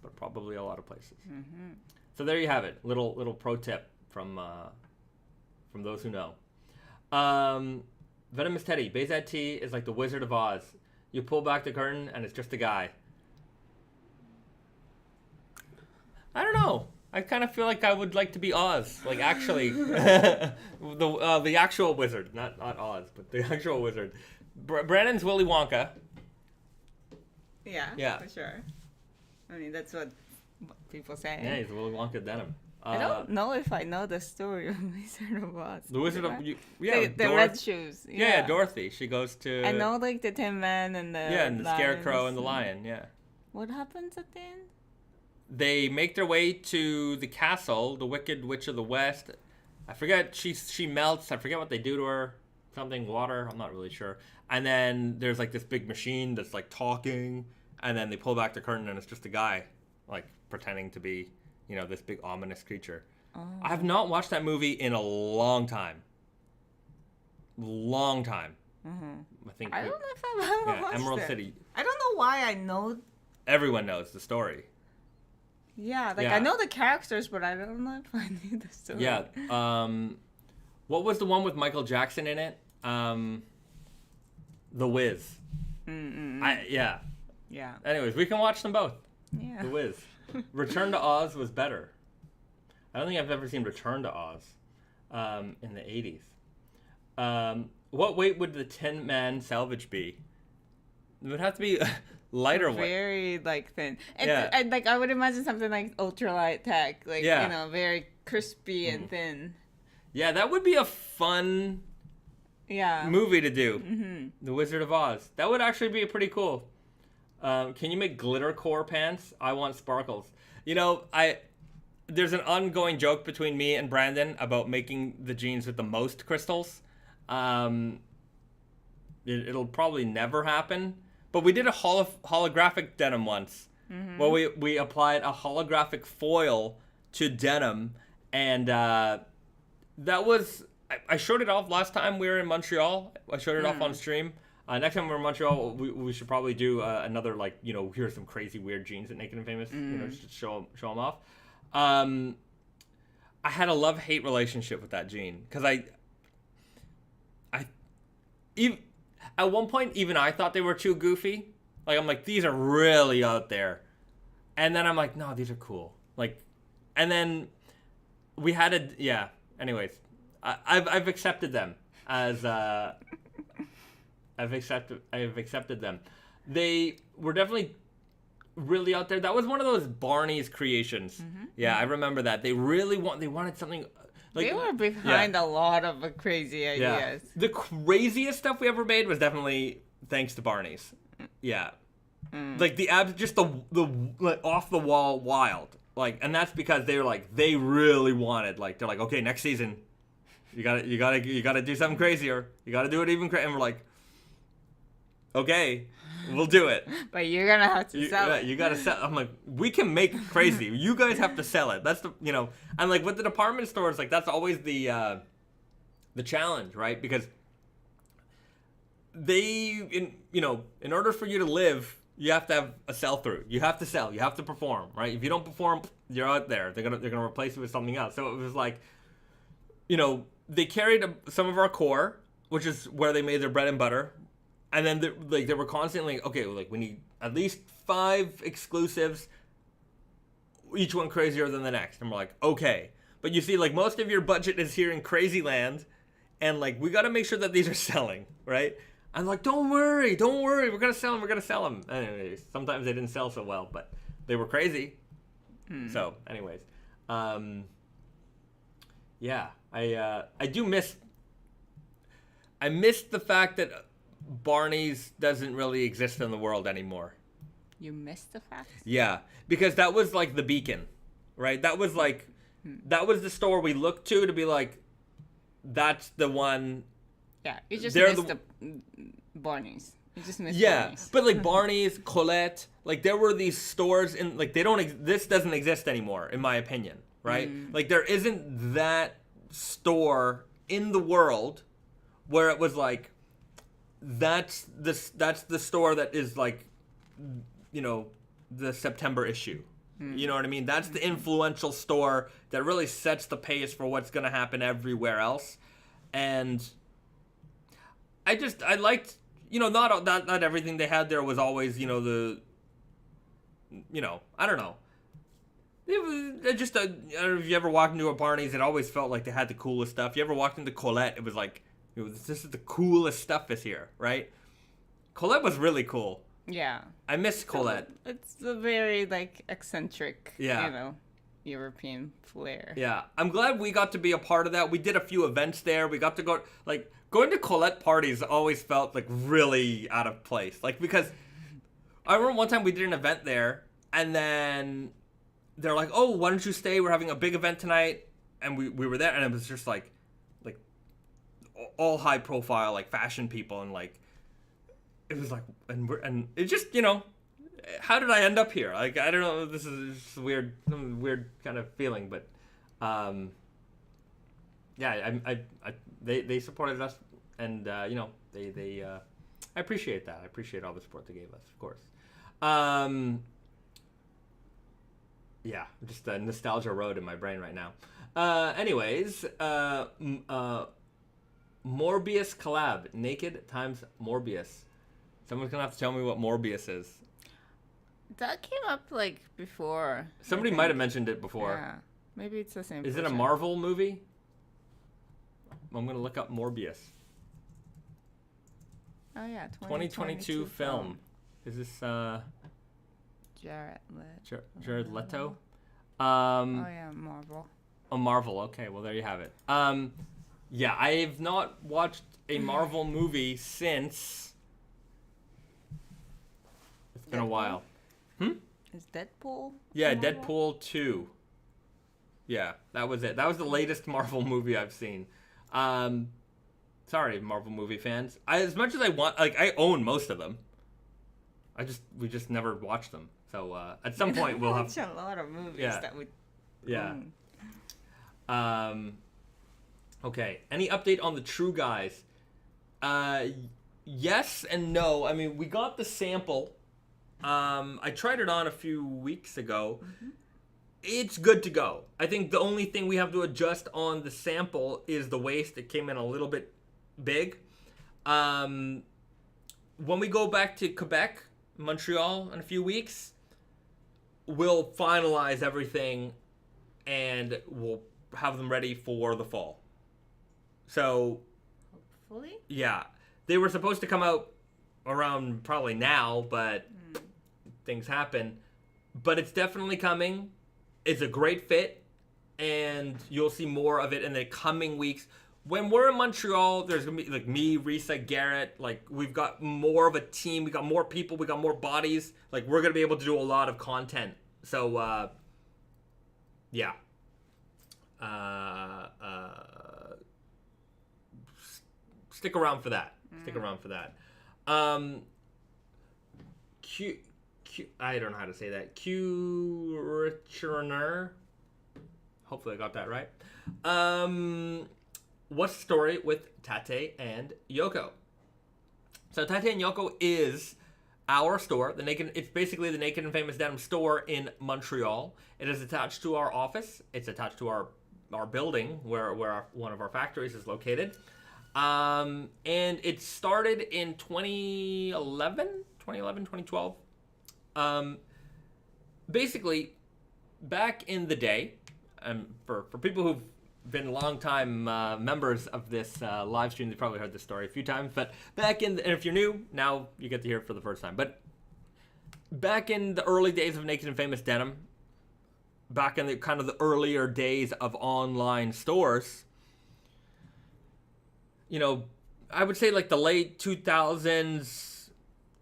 but probably a lot of places. Mm-hmm. So there you have it. Little pro tip from those who know. Venomous Teddy. Bahzad T is like the Wizard of Oz. You pull back the curtain and it's just a guy. I don't know. I kind of feel like I would like to be Oz. Like actually, the actual wizard, not Oz, but the actual wizard. Brandon's Willy Wonka. Yeah, for sure. I mean, that's what people say. Yeah, he's Willy Wonka denim. I don't know if I know the story of Wizard of Oz. The Wizard of... the red shoes. Yeah, Dorothy. She goes to... I know, like, the Tin Man and the... Yeah, and the Scarecrow and the Lion, yeah. What happens at the end? They make their way to the castle, the Wicked Witch of the West. I forget, she melts. I forget what they do to her. Something, water, I'm not really sure. And then there's, like, this big machine that's, like, talking. And then they pull back the curtain and it's just a guy, like, pretending to be... this big ominous creature. Oh. I have not watched that movie in a long time. Mm-hmm. I don't know if I've ever watched Emerald City. I don't know why I know. Everyone knows the story. Yeah, I know the characters, but I don't know if I knew the story. Yeah. What was the one with Michael Jackson in it? The Wiz. Yeah. Anyways, we can watch them both. Yeah. The Wiz. Return to Oz was better. I don't think I've ever seen Return to Oz in the 80s. What weight would the Tin Man Selvedge be? It would have to be lighter weight. Very, thin. And, I would imagine something like ultralight tech. Very crispy and thin. Yeah, that would be a fun movie to do. Mm-hmm. The Wizard of Oz. That would actually be pretty cool. Can you make glitter core pants? I want sparkles. There's an ongoing joke between me and Brandon about making the jeans with the most crystals. It'll probably never happen. But we did a holographic denim once. Mm-hmm. Well, we applied a holographic foil to denim, and that was... I showed it off last time we were in Montreal. I showed it off on stream. Next time we're in Montreal, we should probably do another, here's some crazy weird jeans at Naked and Famous, just to show them off. I had a love-hate relationship with that jean, because at one point, even I thought they were too goofy. Like, I'm like, these are really out there. And then I'm like, no, these are cool. And then we had anyways, I've accepted them as, I've accepted them. They were definitely really out there. That was one of those Barney's creations. Mm-hmm. Yeah, I remember that. They wanted something... they were behind a lot of crazy ideas. Yeah. The craziest stuff we ever made was definitely thanks to Barney's. Yeah. Like the just the off the wall wild. And that's because they really wanted, they're like, okay, next season you gotta do something crazier. You gotta do it even crazier. And we're like, okay, we'll do it. But you're gonna have to sell it. You gotta sell. I'm like, we can make it crazy. You guys have to sell it. That's and with the department stores, that's always the challenge, right? Because in order for you to live, you have to have a sell through. You have to sell. You have to perform, right? If you don't perform, you're out there. They're gonna replace it with something else. So it was they carried some of our core, which is where they made their bread and butter. And then they were constantly, okay, we need at least 5 exclusives, each one crazier than the next. And we're like, okay. But you see, most of your budget is here in Crazy Land, and we got to make sure that these are selling, right? I'm like, don't worry, we're gonna sell them. Anyways, sometimes they didn't sell so well, but they were crazy. So, anyways, yeah, I do miss. I miss the fact that Barney's doesn't really exist in the world anymore. You missed the fact? Yeah, because that was the beacon, right? That was that was the store we looked to be like, that's the one. Yeah, you just missed the Barney's. You just missed Barney's. But Barney's, Colette, there were these stores in they don't. This doesn't exist anymore, in my opinion, right? There isn't that store in the world where it was that's the store that is the September issue. You know what I mean? That's the influential store that really sets the pace for what's going to happen everywhere else. And I liked, not everything they had there was always, I don't know. It was just I don't know if you ever walked into a Barney's, it always felt like they had the coolest stuff. You ever walked into Colette, it was this is the coolest stuff is here, right? Colette was really cool. Yeah. I miss Colette. It's a very, eccentric, European flair. Yeah. I'm glad we got to be a part of that. We did a few events there. We got to go, going to Colette parties always felt, really out of place. Because I remember one time we did an event there, and then they're like, oh, why don't you stay? We're having a big event tonight. And we were there, and it was just, all high profile, fashion people, and, it was and it just, how did I end up here? I don't know. This is just weird kind of feeling, but, yeah, they supported us, and they I appreciate that. I appreciate all the support they gave us, of course. Yeah, just a nostalgia road in my brain right now. Anyways, Morbius collab, Naked times Morbius. Someone's gonna have to tell me what Morbius is. That came up before. Somebody might have mentioned it before. Yeah, maybe it's the same. Is it a Marvel movie? I'm gonna look up Morbius. Oh yeah, 2022 film. Is this Jared Leto? Oh yeah, Marvel. Oh, Marvel. Okay, well there you have it. Yeah, I've not watched a Marvel movie since It's been a while. Is Deadpool? Yeah, Deadpool 2. Yeah, that was it. That was the latest Marvel movie I've seen. Sorry, Marvel movie fans. As much as I want, like, I own most of them. We just never watched them. So at some point we'll have a lot of movies that we. Yeah. Okay. Any update on the True Guys? Yes and no. I mean, we got the sample. I tried it on a few weeks ago. Mm-hmm. It's good to go. I think the only thing we have to adjust on the sample is the waist. It came in a little bit big. When we go back to Quebec, Montreal in a few weeks, we'll finalize everything and we'll have them ready for the fall. So, hopefully? Yeah. They were supposed to come out around probably now, but things happen. But it's definitely coming. It's a great fit, and you'll see more of it in the coming weeks. When we're in Montreal, there's going to be, like, me, Risa, Garrett. Like, we've got more of a team. We got more people. We got more bodies. Like, we're going to be able to do a lot of content. So, yeah. Stick around for that. Stick around for that. I don't know how to say that. Curationer. Hopefully I got that right. What's the story with Tate and Yoko? So Tate and Yoko is our store. It's basically the Naked and Famous Denim store in Montreal. It is attached to our office. It's attached to our building where one of our factories is located. And it started in 2012. Basically, back in the day, for people who've been longtime members of this live stream, they've probably heard this story a few times. But and if you're new, now you get to hear it for the first time. But back in the early days of Naked and Famous Denim, back in the kind of the earlier days of online stores, you know, I would say like the late 2000s,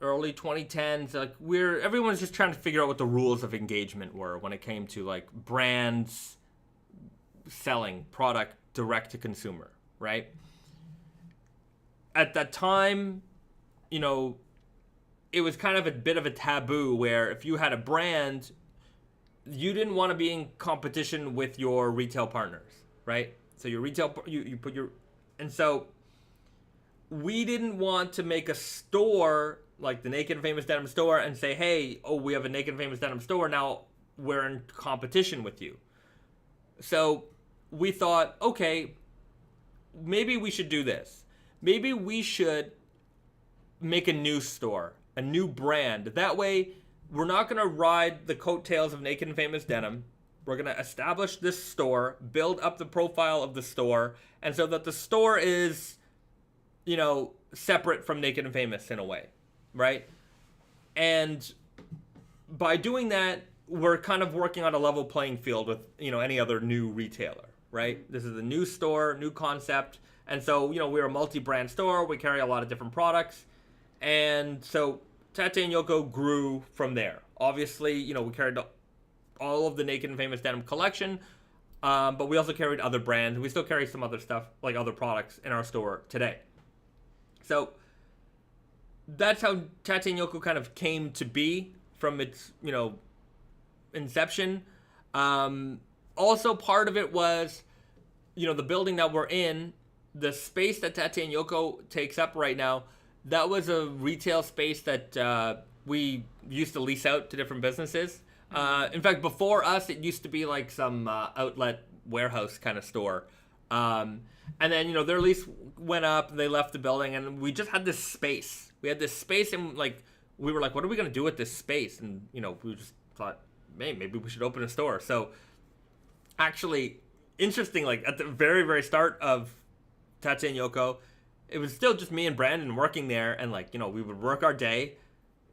early 2010s, like everyone's just trying to figure out what the rules of engagement were when it came to like brands selling product direct to consumer, right? At that time, you know, it was kind of a bit of a taboo where if you had a brand, you didn't want to be in competition with your retail partners, right? So your retail, you put your, and so we didn't want to make a store like the Naked and Famous Denim store and say, hey, we have a Naked and Famous Denim store, now we're in competition with you. So we thought, okay, maybe we should do this. Maybe we should make a new store, a new brand. That way, we're not going to ride the coattails of Naked and Famous Denim. We're going to establish this store, build up the profile of the store, and so that the store is, you know, separate from Naked and Famous in a way, right? And by doing that, we're kind of working on a level playing field with, you know, any other new retailer, right? This is a new store, new concept. And so, you know, we're a multi-brand store. We carry a lot of different products. And so Tate and Yoko grew from there. Obviously, you know, we carried all of the Naked and Famous Denim collection, but we also carried other brands. We still carry some other stuff, like other products in our store today. So that's how Tate and Yoko kind of came to be from its, you know, inception. Also, part of it was, you know, the building that we're in, the space that Tate and Yoko takes up right now, that was a retail space that we used to lease out to different businesses. In fact, before us, it used to be like some outlet warehouse kind of store. And then, you know, their lease went up, and they left the building, and we just had this space. We had this space, and like we were like, what are we going to do with this space? And, you know, we just thought, hey, maybe we should open a store. So actually, interesting, like at the very, very start of Tate and Yoko, it was still just me and Brandon working there, and like, you know, we would work our day,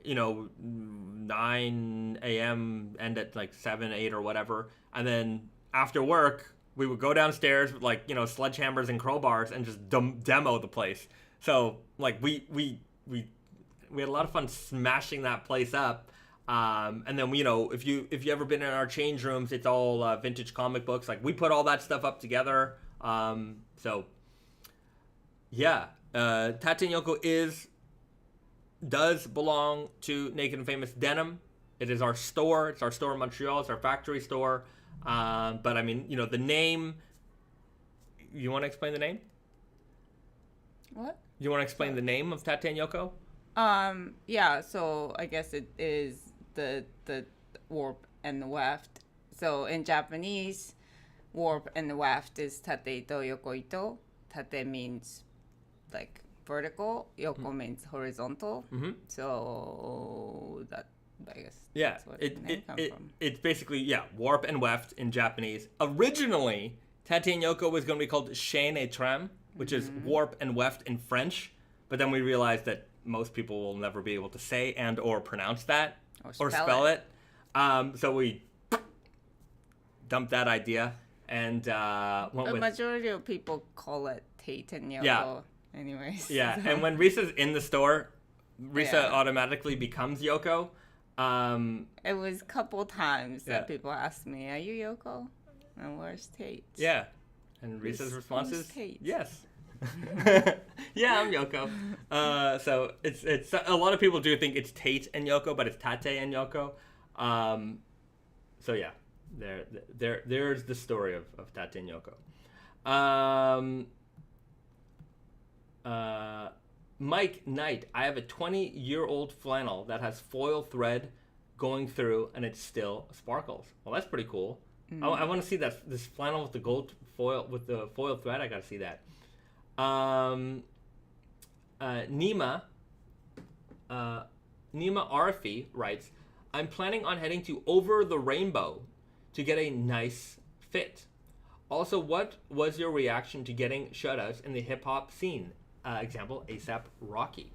you know, 9 a.m., end at like 7, 8 or whatever. And then after work, we would go downstairs with like, you know, sledgehammers and crowbars and just demo the place. So like we We had a lot of fun smashing that place up. And then, you know, if you ever been in our change rooms, it's all vintage comic books. Like, we put all that stuff up together. So, yeah. Tate and Yoko does belong to Naked and Famous Denim. It is our store. It's our store in Montreal. It's our factory store. But, I mean, you know, the name... You want to explain the name? What? You want to explain the name of Tate and Yoko? Yeah, so I guess it is the warp and the weft. So in Japanese, warp and the weft is tate ito yoko ito. Tate means like vertical, yoko means horizontal. Mm-hmm. So that, I guess, yeah, that's what the name comes from. It's basically, yeah, warp and weft in Japanese. Originally, Tate and Yoko was going to be called chaîne et trame, which is warp and weft in French. But then we realized that most people will never be able to say and or pronounce that or spell it. So we dumped that idea and went The with... majority of people call it Tate and Yoko anyways. Yeah, So. and when Risa's in the store, Risa automatically becomes Yoko. It was a couple times that people asked me, "Are you Yoko? And where's Tate?" Yeah. And Risa's response is, Tate? yes. Yeah, I'm Yoko. So it's a lot of people do think it's Tate and Yoko, but it's Tate and Yoko. So yeah, there's the story of Tate and Yoko. Mike Knight, I have a 20-year-old flannel that has foil thread going through, and it still sparkles. Well, that's pretty cool. I want to see this flannel with the gold foil with the foil thread. I gotta see that. Nima Arafi writes, I'm planning on heading to Over the Rainbow to get a nice fit. Also, what was your reaction to getting shutouts in the hip hop scene? Example, ASAP Rocky.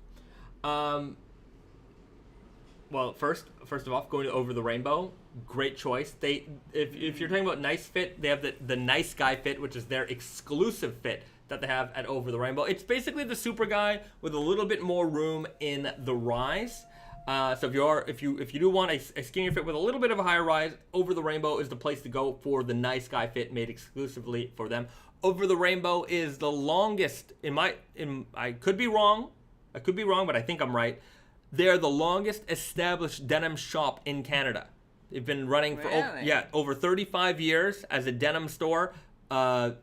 Well, first of all, going to Over the Rainbow, great choice. If you're talking about nice fit, they have the Nice Guy fit, which is their exclusive fit that they have at Over the Rainbow. It's basically the Super Guy with a little bit more room in the rise. So if you do want a skinnier fit with a little bit of a higher rise, Over the Rainbow is the place to go for the Nice Guy fit made exclusively for them. Over the Rainbow is the longest I could be wrong, but I think I'm right. They're the longest established denim shop in Canada. They've been running for over 35 years as a denim store. Joel,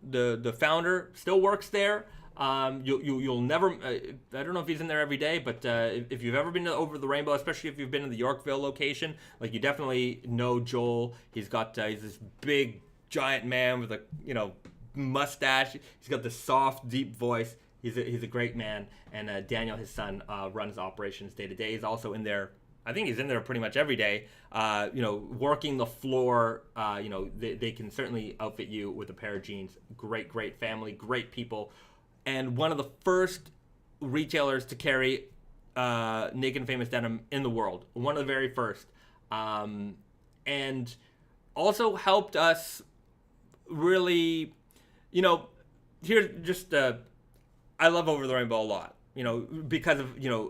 the founder, still works there. You'll never. I don't know if he's in there every day, but if you've ever been to Over the Rainbow, especially if you've been in the Yorkville location, like, you definitely know Joel. He's got he's this big giant man with a mustache. He's got this soft, deep voice. He's a great man, and Daniel, his son, runs operations day to day. He's also in there. I think he's in there pretty much every day, working the floor. They can certainly outfit you with a pair of jeans. Great family, great people, and one of the first retailers to carry Naked and Famous Denim in the world. One of the very first, and also helped us really, here just. I love Over the Rainbow a lot, because of,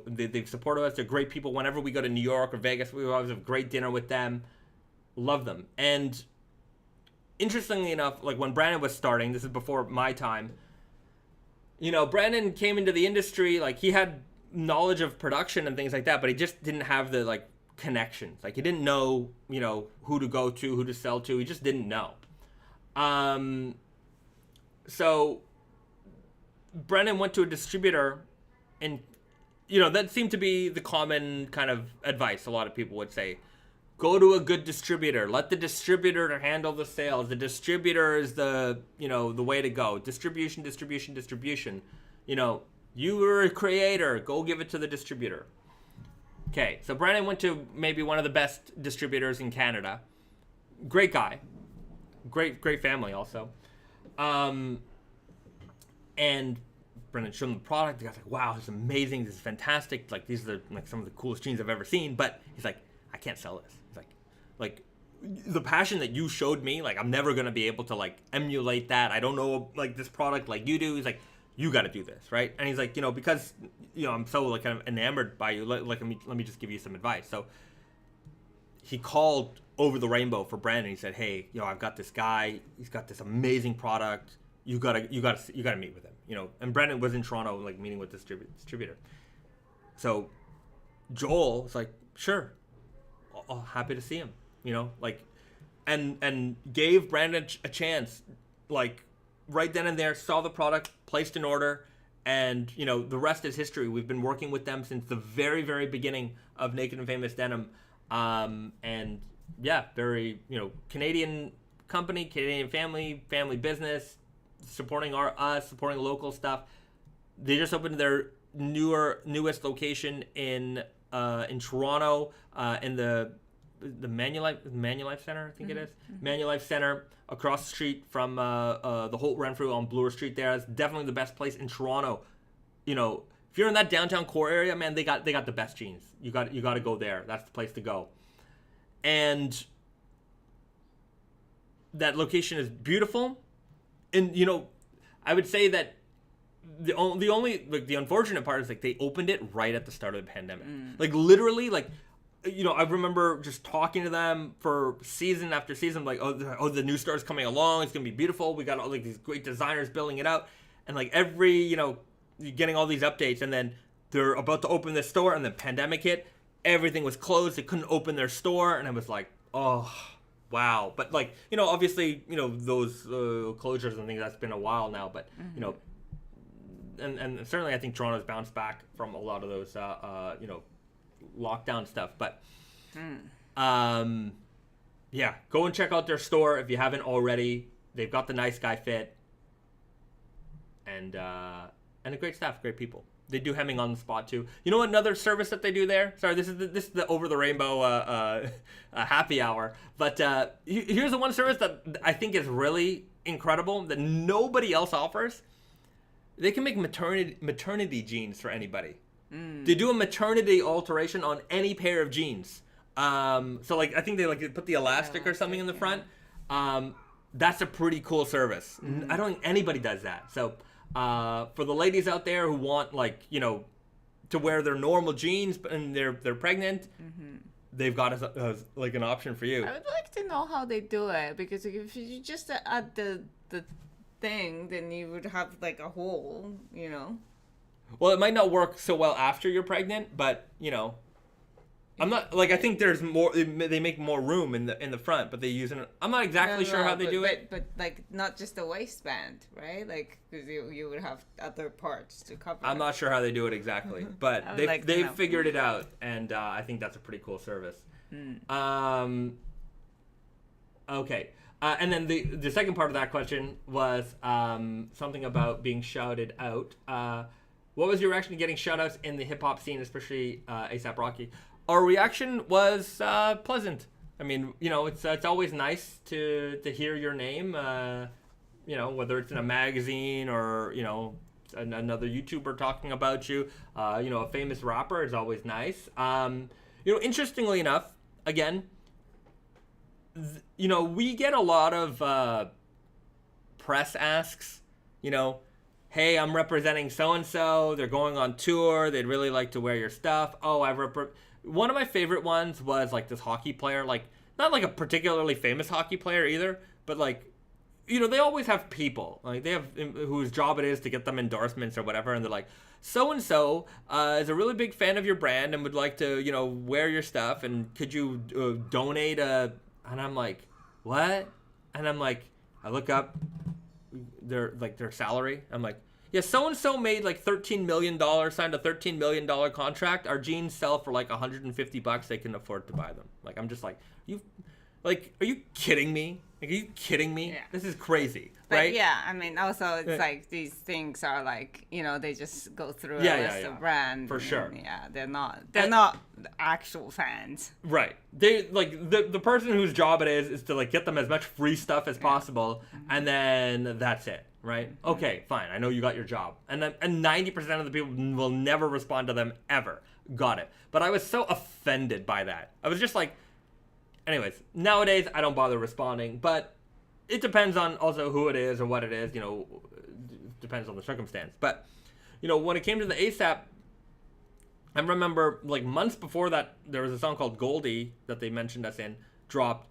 they've supported us. They're great people. Whenever we go to New York or Vegas, we always have great dinner with them. Love them. And interestingly enough, like, when Brandon was starting, this is before my time, Brandon came into the industry, like, he had knowledge of production and things like that, but he just didn't have the, like, connections. Like, he didn't know, who to go to, who to sell to. He just didn't know. So Brennan went to a distributor, and that seemed to be the common kind of advice a lot of people would say. Go to a good distributor. Let the distributor handle the sales. The distributor is the way to go. Distribution. You were a creator. Go give it to the distributor. Okay, so Brennan went to maybe one of the best distributors in Canada. Great guy. Great family also. And Brendan showed him the product. The guy's like, wow, this is amazing. This is fantastic. Like, these are like some of the coolest jeans I've ever seen. But he's like, I can't sell this. He's like the passion that you showed me, like, I'm never going to be able to, like, emulate that. I don't know, like, this product like you do. He's like, you got to do this, right? And he's like, because, I'm so like kind of enamored by you, like let me just give you some advice. So he called over the rainbow for Brandon. He said, hey, I've got this guy. He's got this amazing product. You gotta meet with him, And Brandon was in Toronto, like meeting with this distributor. So Joel was like, sure, I'll happy to see him, and gave Brandon a chance, like right then and there, saw the product, placed an order, and the rest is history. We've been working with them since the very, very beginning of Naked and Famous Denim, and yeah, very Canadian company, Canadian family business, supporting us, supporting local stuff. They just opened their newest location in Toronto, in the Manulife Center, I think it is. Manulife Center, across the street from the Holt Renfrew on Bloor Street. There, it's definitely the best place in Toronto. If you're in that downtown core area, man, they got the best jeans. You got to go there. That's the place to go. And that location is beautiful. And I would say that the only like the unfortunate part is like they opened it right at the start of the pandemic. Like literally, like I remember just talking to them for season after season, like the new store's coming along, it's gonna be beautiful. We got all like these great designers building it out, and like every you're getting all these updates, and then they're about to open this store, and the pandemic hit. Everything was closed. They couldn't open their store, and I was like, oh. Wow. But like, obviously, those closures and things, that's been a while now, but and certainly I think Toronto's bounced back from a lot of those lockdown stuff, but yeah, go and check out their store if you haven't already. They've got the nice guy fit, and a great staff, great people. They do hemming on the spot too. You know another service that they do there? Sorry, this is the over the rainbow happy hour. But here's the one service that I think is really incredible that nobody else offers. They can make maternity jeans for anybody. They do a maternity alteration on any pair of jeans. So like I think they like put the elastic or something in the front. That's a pretty cool service. I don't think anybody does that. So. For the ladies out there who want to wear their normal jeans and they're pregnant, they've got like an option for you. I would like to know how they do it, because if you just add the thing, then you would have like a hole, Well, it might not work so well after you're pregnant, but I'm not like I think there's more. They make more room in the front, but they use it. I'm not exactly sure how they do it. But like not just the waistband, right? Like because you would have other parts to cover. I'm not sure how they do it exactly, but they've figured it out, and I think that's a pretty cool service. Okay, and then the second part of that question was something about being shouted out. What was your reaction to getting shout outs in the hip hop scene, especially A$AP Rocky? Our reaction was pleasant. I mean, it's always nice to hear your name, whether it's in a magazine or, another YouTuber talking about you, a famous rapper is always nice. Interestingly enough, again, we get a lot of press asks, hey, I'm representing so-and-so, they're going on tour, they'd really like to wear your stuff. Oh, one of my favorite ones was like this hockey player, like not like a particularly famous hockey player either, but like, they always have people like they have whose job it is to get them endorsements or whatever. And they're like, so-and-so is a really big fan of your brand and would like to, wear your stuff. And could you donate and I'm like, what? And I'm like, I look up their salary. I'm like, yeah, so-and-so made like $13 million, signed a $13 million contract. Our jeans sell for like $150. They can afford to buy them. Like, I'm just like, are you kidding me? Like, are you kidding me? Yeah. This is crazy, right? But yeah, I mean, also it's like these things are like, they just go through a list of brands. For sure. Yeah, they're not actual fans. Right. They like the person whose job it is to like get them as much free stuff as possible, and then that's it. Right? Okay, fine. I know you got your job. And 90% of the people will never respond to them ever. Got it. But I was so offended by that. I was just like, anyways, nowadays I don't bother responding, but it depends on also who it is or what it is, depends on the circumstance. But, when it came to the ASAP, I remember like months before that, there was a song called Goldie that they mentioned us in, dropped.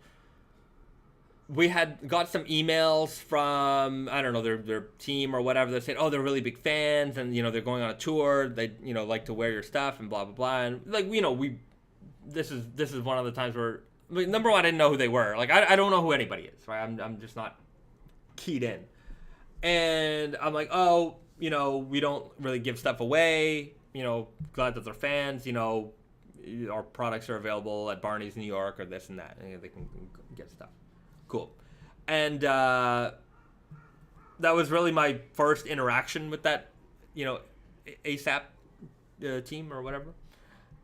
We had got some emails from, I don't know, their team or whatever. They said, oh, they're really big fans, and, they're going on a tour. They, like to wear your stuff and blah, blah, blah. And like, this is one of the times where, number one, I didn't know who they were. Like, I don't know who anybody is, right? I'm just not keyed in. And I'm like, oh, we don't really give stuff away. Glad that they're fans. Our products are available at Barney's New York or this and that. And they can get stuff. Cool. And that was really my first interaction with that, ASAP team or whatever.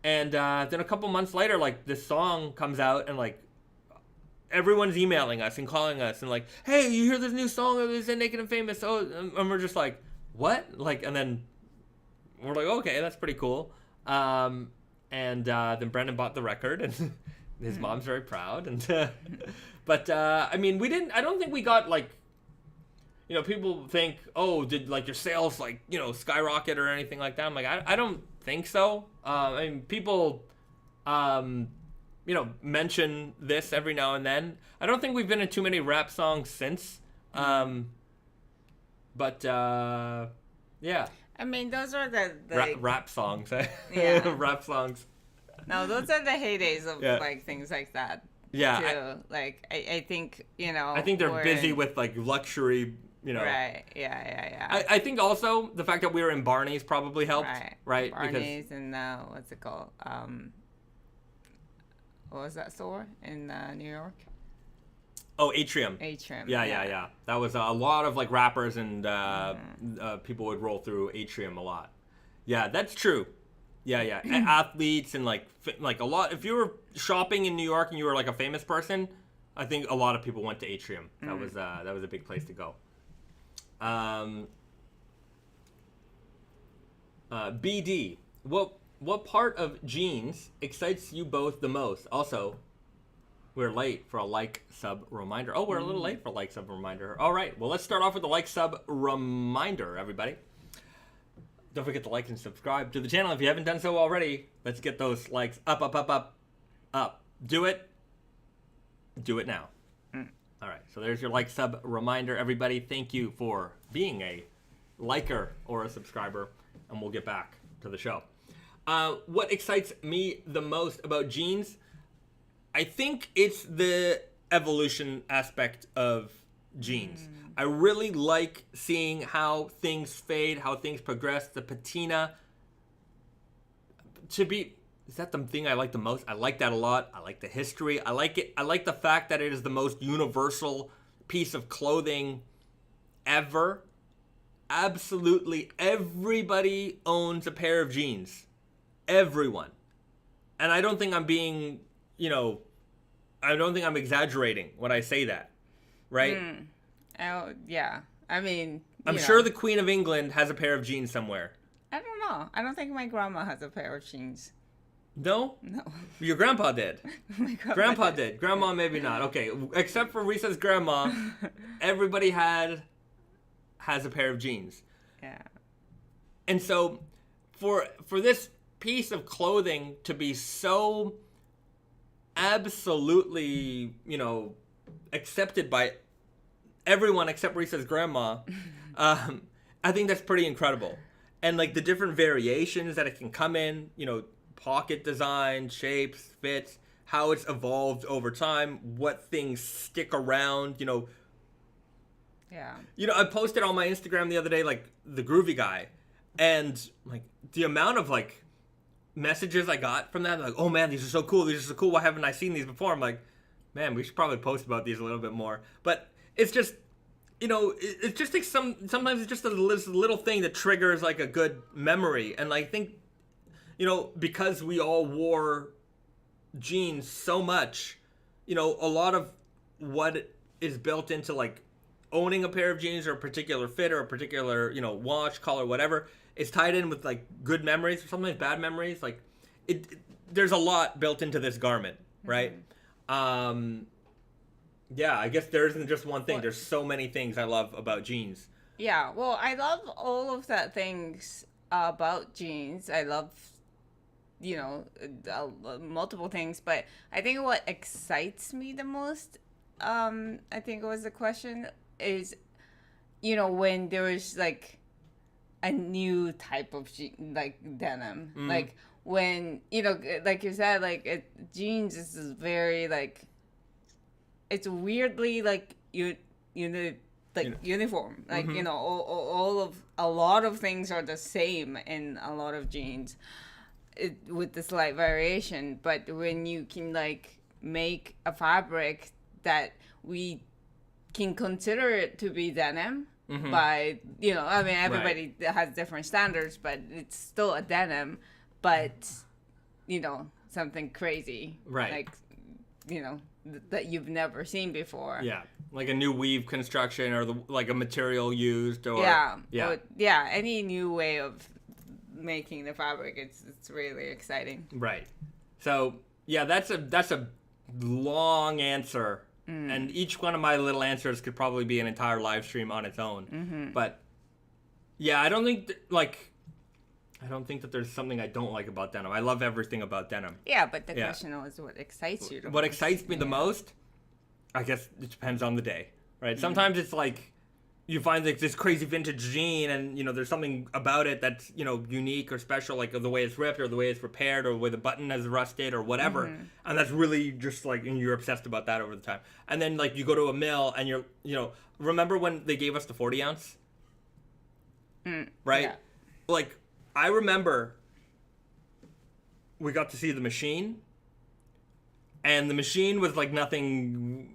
And then a couple months later, like, this song comes out and, like, everyone's emailing us and calling us and like, hey, you hear this new song? It was in Naked and Famous. Oh, and we're just like, what? Like, and then we're like, okay, that's pretty cool. And then Brendan bought the record, and his mom's very proud. And but I mean, I don't think we got like, people think, oh, did like your sales like skyrocket or anything like that? I'm like, I don't think so. I mean, people mention this every now and then. I don't think we've been in too many rap songs since. But yeah. I mean, those are the rap songs. Yeah. Rap songs. No, those are the heydays of like things like that. Yeah. I think, I think they're busy with like luxury, Right. Yeah. I think also the fact that we were in Barney's probably helped. Right. Barney's and what's it called? What was that store in New York? Oh, Atrium. Yeah. That was a lot of like rappers and people would roll through Atrium a lot. Yeah, that's true. Yeah. Athletes and like a lot. If you were shopping in New York and you were like a famous person, I think a lot of people went to Atrium. That was a big place to go. BD, what part of jeans excites you both the most? Also, we're late for a like sub reminder. Oh, we're a little late for a like sub reminder. All right, well, let's start off with the like sub reminder, everybody. Don't forget to like and subscribe to the channel if you haven't done so already. Let's get those likes up. Do it now. All right, so there's your like sub reminder, everybody. Thank you for being a liker or a subscriber, and we'll get back to the show. What excites me the most about jeans? I think it's the evolution aspect of jeans. I really like seeing how things fade, how things progress. The patina. Is that the thing I like the most? I like that a lot. I like the history. I like it. I like the fact that it is the most universal piece of clothing ever. Absolutely everybody owns a pair of jeans. Everyone. And I don't think I'm being, I don't think I'm exaggerating when I say that. Right? Oh, yeah. I mean, I'm sure the Queen of England has a pair of jeans somewhere. I don't know. I don't think my grandma has a pair of jeans. No? No. Your grandpa did. My Grandpa did. Grandma maybe not. Okay, except for Risa's grandma, everybody has a pair of jeans. Yeah. And so for this piece of clothing to be so absolutely, accepted by everyone except Risa's grandma, I think that's pretty incredible. And like the different variations that it can come in, pocket design, shapes, fits, how it's evolved over time, what things stick around, Yeah. I posted on my Instagram the other day, like, the Groovy Guy, and, like, the amount of, like, messages I got from that, like, oh, man, these are so cool, why haven't I seen these before? I'm like, man, we should probably post about these a little bit more. But it's just, it's just like sometimes it's just a little thing that triggers, like, a good memory, and I think, because we all wore jeans so much, a lot of what is built into, like, owning a pair of jeans or a particular fit or a particular, wash, color, whatever, is tied in with, like, good memories, sometimes bad memories. Like, there's a lot built into this garment, right? Yeah, I guess there isn't just one thing. There's so many things I love about jeans. Yeah, well, I love all of the things about jeans. I love, multiple things, but I think what excites me the most, I think was the question, is, when there is like a new type of like denim, like when like you said, like jeans is very like it's weirdly like uniform, like all of a lot of things are the same in a lot of jeans, with the slight variation. But when you can like make a fabric that we can consider it to be denim, by I mean, everybody has different standards, but it's still a denim, but something crazy, right? Like that you've never seen before. Yeah, like a new weave construction, or like a material used, or any new way of making the fabric. It's really exciting. Right. So yeah, that's a long answer, and each one of my little answers could probably be an entire live stream on its own. But yeah, I don't think that there's something I don't like about denim. I love everything about denim. Yeah, but the question is, what excites you the most? What excites me the most, I guess it depends on the day, right? Sometimes it's like you find like this crazy vintage jean, and there's something about it that's unique or special, like the way it's ripped or the way it's repaired or the way the button has rusted or whatever, and that's really just like, and you're obsessed about that over the time. And then like you go to a mill and you're remember when they gave us the 40 ounce, right? Yeah. Like, I remember we got to see the machine, and the machine was like nothing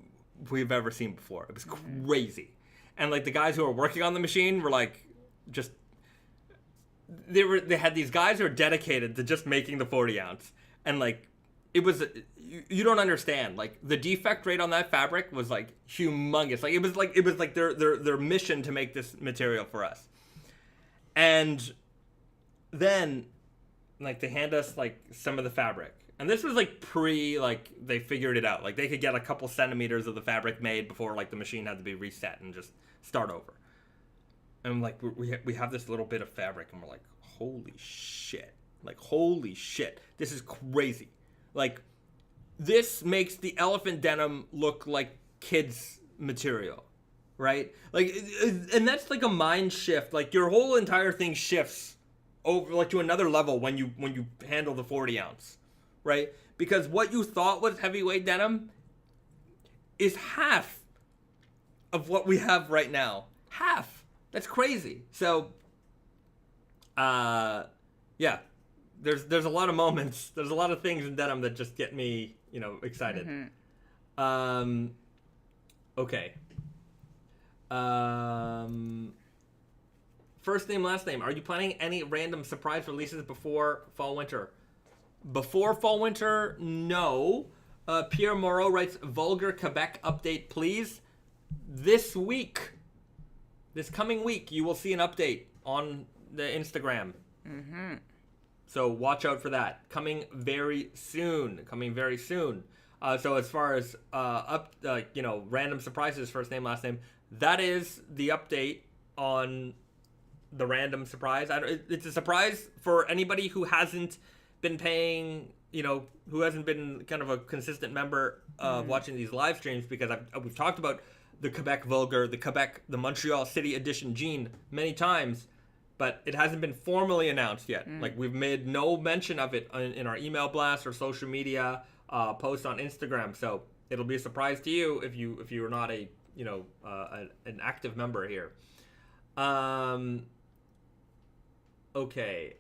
we've ever seen before. It was crazy. And like the guys who were working on the machine were like, just, they had these guys who were dedicated to just making the 40 ounce. And like, it was, you don't understand. Like, the defect rate on that fabric was like humongous. Like, it was like their mission to make this material for us. And then like they hand us like some of the fabric, and this was like like they figured it out, like they could get a couple centimeters of the fabric made before like the machine had to be reset and just start over. And like we have this little bit of fabric, and we're like, holy shit, this is crazy. Like, this makes the elephant denim look like kids material, right? Like, and that's like a mind shift. Like, your whole entire thing shifts over like to another level when you handle the 40 ounce, right? Because what you thought was heavyweight denim is half of what we have right now. Half. That's crazy. So yeah, there's a lot of moments, there's a lot of things in denim that just get me excited. Okay. First name, last name. Are you planning any random surprise releases before fall, winter? Before fall, winter, no. Pierre Moreau writes, Vulgar Quebec update, please. This coming week, you will see an update on the Instagram. So watch out for that. Coming very soon. So as far as random surprises, first name, last name, that is the update on the random surprise. It's a surprise for anybody who hasn't been paying, who hasn't been kind of a consistent member of watching these live streams, because we've talked about the Quebec Vulgar, the Montreal City Edition jean many times, but it hasn't been formally announced yet. Like, we've made no mention of it in our email blast or social media posts on Instagram. So it'll be a surprise to you if you're not an active member here. Okay.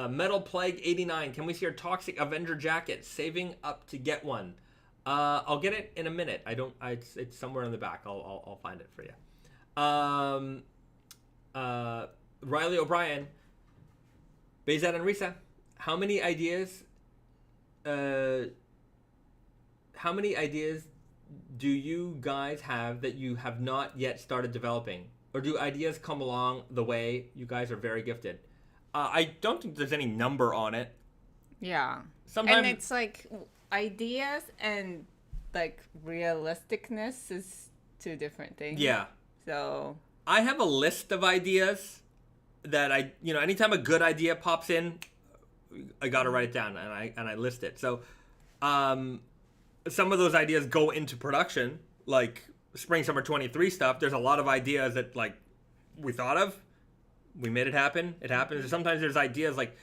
Metal Plague 89. Can we see your Toxic Avenger jacket? Saving up to get one. I'll get it in a minute. It's somewhere in the back. I'll find it for you. Riley O'Brien, Bahzad and Risa, how many ideas do you guys have that you have not yet started developing? Or do ideas come along the way? You guys are very gifted. I don't think there's any number on it. Yeah. Sometimes, and it's like ideas and like realisticness is two different things. Yeah. So I have a list of ideas that anytime a good idea pops in, I got to write it down and I list it. So, some of those ideas go into production, like spring summer 23 stuff. There's a lot of ideas that like we thought of, we made it happen. It happens. Sometimes there's ideas like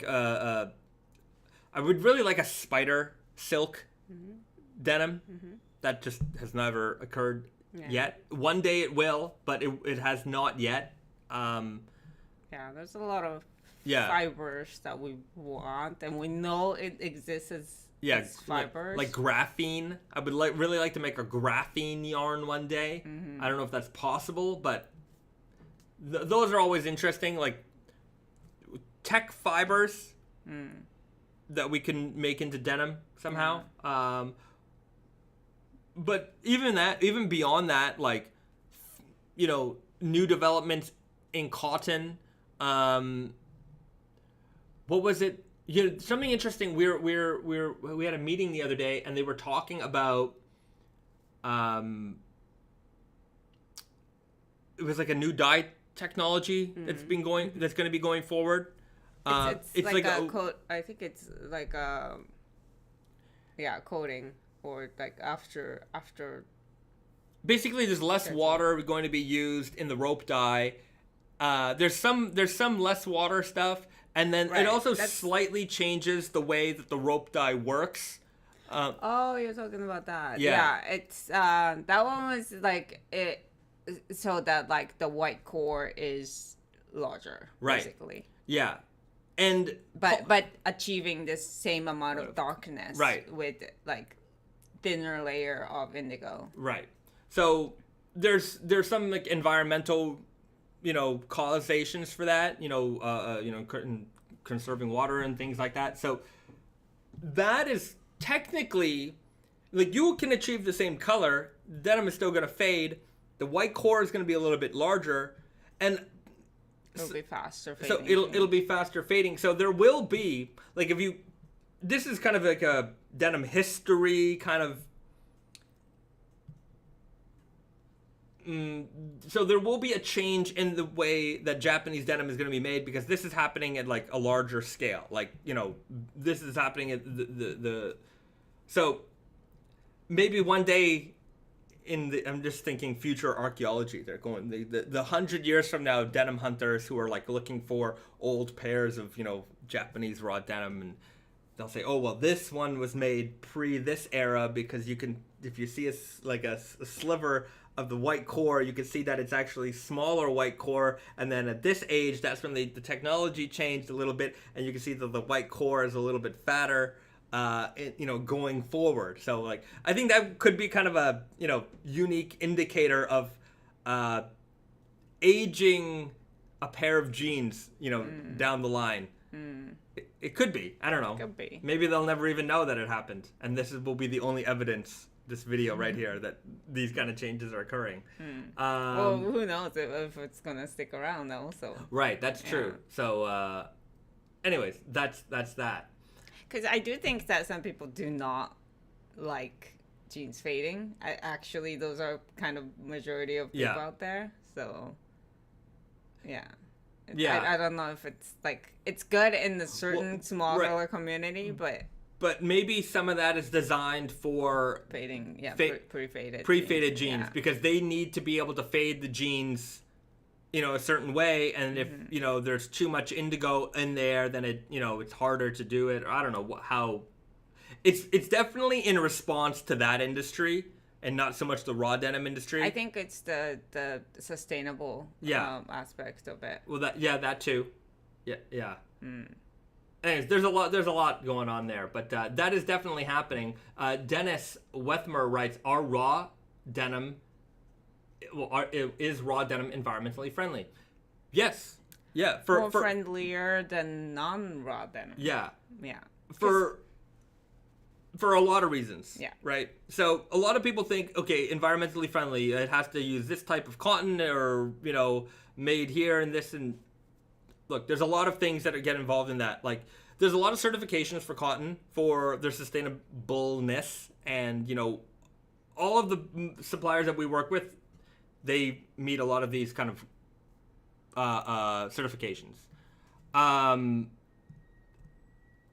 I would really like a spider silk denim. That just has never occurred yet. One day it will, but it has not yet. There's a lot of fibers that we want, and we know it exists as fibers. Like graphene. I would really like to make a graphene yarn one day. I don't know if that's possible, but those are always interesting. Like tech fibers that we can make into denim somehow. But even beyond that, like, new developments in cotton. What was it? Something interesting. We had a meeting the other day, and they were talking about. It was like a new dye technology that's going to be going forward. It's like a coat. I think it's like coating or like after. Basically, there's less water going to be used in the rope dye. There's some less water stuff, and then it also slightly changes the way that the rope dye works. You're talking about that. Yeah, it's that one was like it, so that like the white core is larger, basically. Yeah, and but achieving the same amount of darkness, with like thinner layer of indigo. Right. So there's some like environmental, causations for that, conserving water and things like that. So that is technically, like, you can achieve the same color. Denim is still going to fade. The white core is going to be a little bit larger, and it'll be faster fading. So it'll be faster fading. So there will be, like, this is kind of like a denim history kind of. So there will be a change in the way that Japanese denim is going to be made, because this is happening at like a larger scale. Like, this is happening at so maybe one day I'm just thinking future archaeology. They're going the 100 years from now, denim hunters who are like looking for old pairs of, Japanese raw denim, and they'll say, oh, well, this one was made pre this era, because you can, if you see a sliver of the white core, you can see that it's actually smaller white core, and then at this age, that's when the technology changed a little bit, and you can see that the white core is a little bit fatter, going forward. So, like, I think that could be kind of a, unique indicator of aging a pair of jeans, down the line. It could be. I don't know. Could be. Maybe they'll never even know that it happened, and will be the only evidence. This video right here that these kind of changes are occurring. Well, who knows if it's gonna stick around also. Right, that's true. So, anyways, that's that. Because I do think that some people do not like jeans fading. Actually, those are kind of majority of people out there. So, yeah. I don't know if it's like it's good in the certain small color community, but maybe some of that is designed for fading, pre-faded jeans, because they need to be able to fade the jeans, a certain way, and if there's too much indigo in there, then it's harder to do it. Or I don't know how. It's definitely in response to that industry, and not so much the raw denim industry. I think it's the sustainable aspect of it. Well, that too. Yeah. Anyways, there's a lot going on there, but that is definitely happening. Dennis Wethmer writes, "Are raw denim is raw denim environmentally friendly?" Yes. Yeah. More friendlier than non-raw denim. Yeah. Yeah. For a lot of reasons. Yeah. Right. So a lot of people think, okay, environmentally friendly, it has to use this type of cotton, or made here and this and. Look, there's a lot of things that get involved in that. Like, there's a lot of certifications for cotton for their sustainableness and, all of the suppliers that we work with, they meet a lot of these kind of certifications.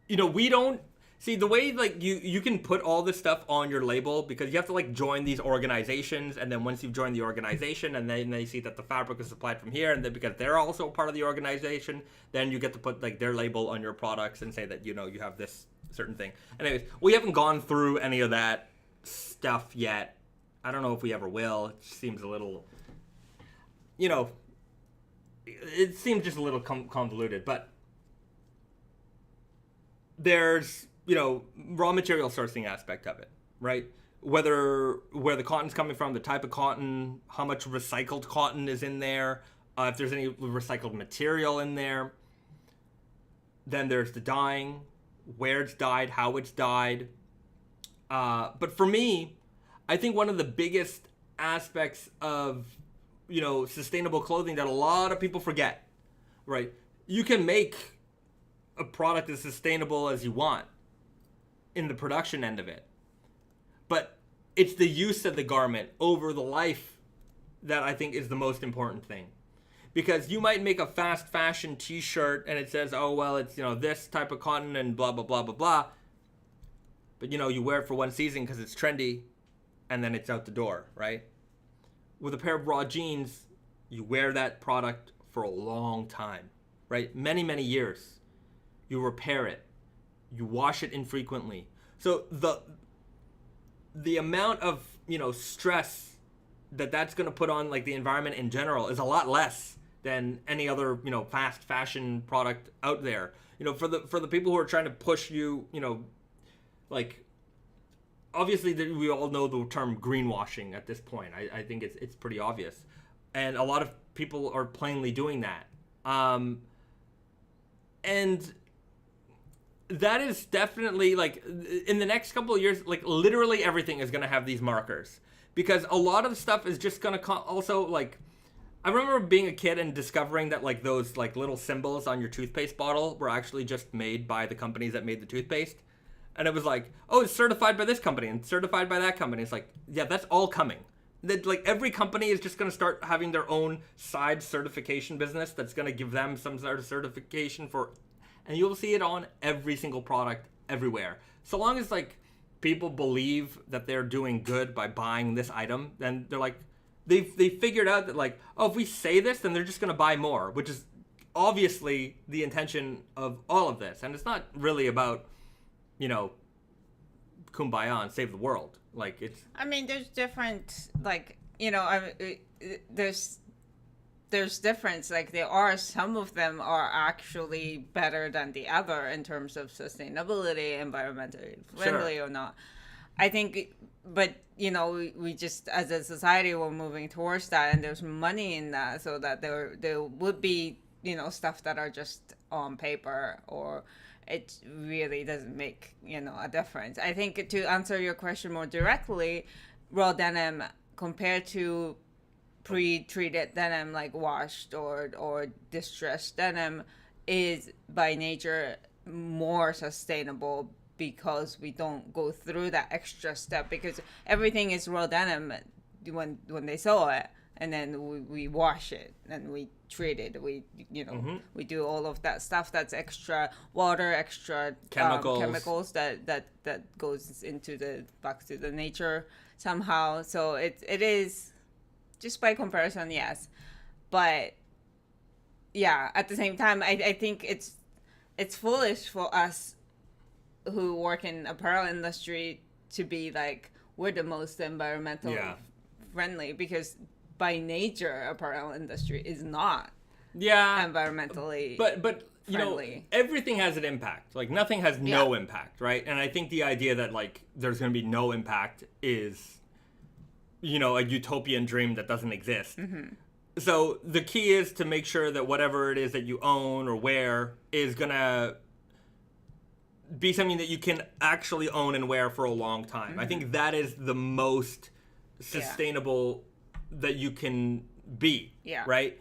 We don't see the way like you can put all this stuff on your label because you have to like join these organizations, and then once you've joined the organization and then they see that the fabric is supplied from here, and then because they're also part of the organization, then you get to put like their label on your products and say that you have this certain thing. Anyways, we haven't gone through any of that stuff yet. I don't know if we ever will. It seems a little, it seems just a little convoluted, but there's raw material sourcing aspect of it, right? Where the cotton's coming from, the type of cotton, how much recycled cotton is in there, if there's any recycled material in there. Then there's the dyeing, where it's dyed, how it's dyed. But for me, I think one of the biggest aspects of sustainable clothing that a lot of people forget, right? You can make a product as sustainable as you want in the production end of it, but it's the use of the garment over the life that I think is the most important thing. Because you might make a fast fashion t-shirt and it says, oh well, it's this type of cotton and blah blah blah blah blah, but you wear it for one season because it's trendy and then it's out the door, right? With a pair of raw jeans, you wear that product for a long time, right? Many, many years. You repair it. You wash it infrequently. So the amount of, stress that's going to put on like the environment in general is a lot less than any other, fast fashion product out there. For the people who are trying to push you, like obviously we all know the term greenwashing at this point. I think it's pretty obvious. And a lot of people are plainly doing that. And that is definitely like in the next couple of years, like literally everything is going to have these markers, because a lot of the stuff is just going to also like, I remember being a kid and discovering that like those like little symbols on your toothpaste bottle were actually just made by the companies that made the toothpaste. And it was like, oh, it's certified by this company and certified by that company. It's like, yeah, that's all coming. That like every company is just going to start having their own side certification business that's going to give them some sort of certification for, and you'll see it on every single product everywhere. So long as like people believe that they're doing good by buying this item, then they're like, they figured out that like, oh, if we say this, then they're just going to buy more, which is obviously the intention of all of this. And it's not really about, kumbaya and save the world. Like it's, I mean, there's different, like, there's difference. Like there are, some of them are actually better than the other in terms of sustainability, environmentally friendly or not. I think, but we just, as a society, we're moving towards that, and there's money in that, so that there would be, stuff that are just on paper, or it really doesn't make, a difference. I think to answer your question more directly, raw denim compared to pre-treated denim, like washed or distressed denim, is by nature more sustainable, because we don't go through that extra step, because everything is raw denim when they sew it, and then we wash it and we treat it, we we do all of that stuff that's extra water, extra chemicals that goes into back to the nature somehow. So it is, just by comparison, yes, but yeah, at the same time, I think it's foolish for us who work in apparel industry to be like, we're the most environmental friendly, because by nature apparel industry is not environmentally but friendly. Everything has an impact. Like nothing has no impact, right? And I think the idea that like there's going to be no impact is a utopian dream that doesn't exist. So the key is to make sure that whatever it is that you own or wear is going to be something that you can actually own and wear for a long time. I think that is the most sustainable that you can be, right?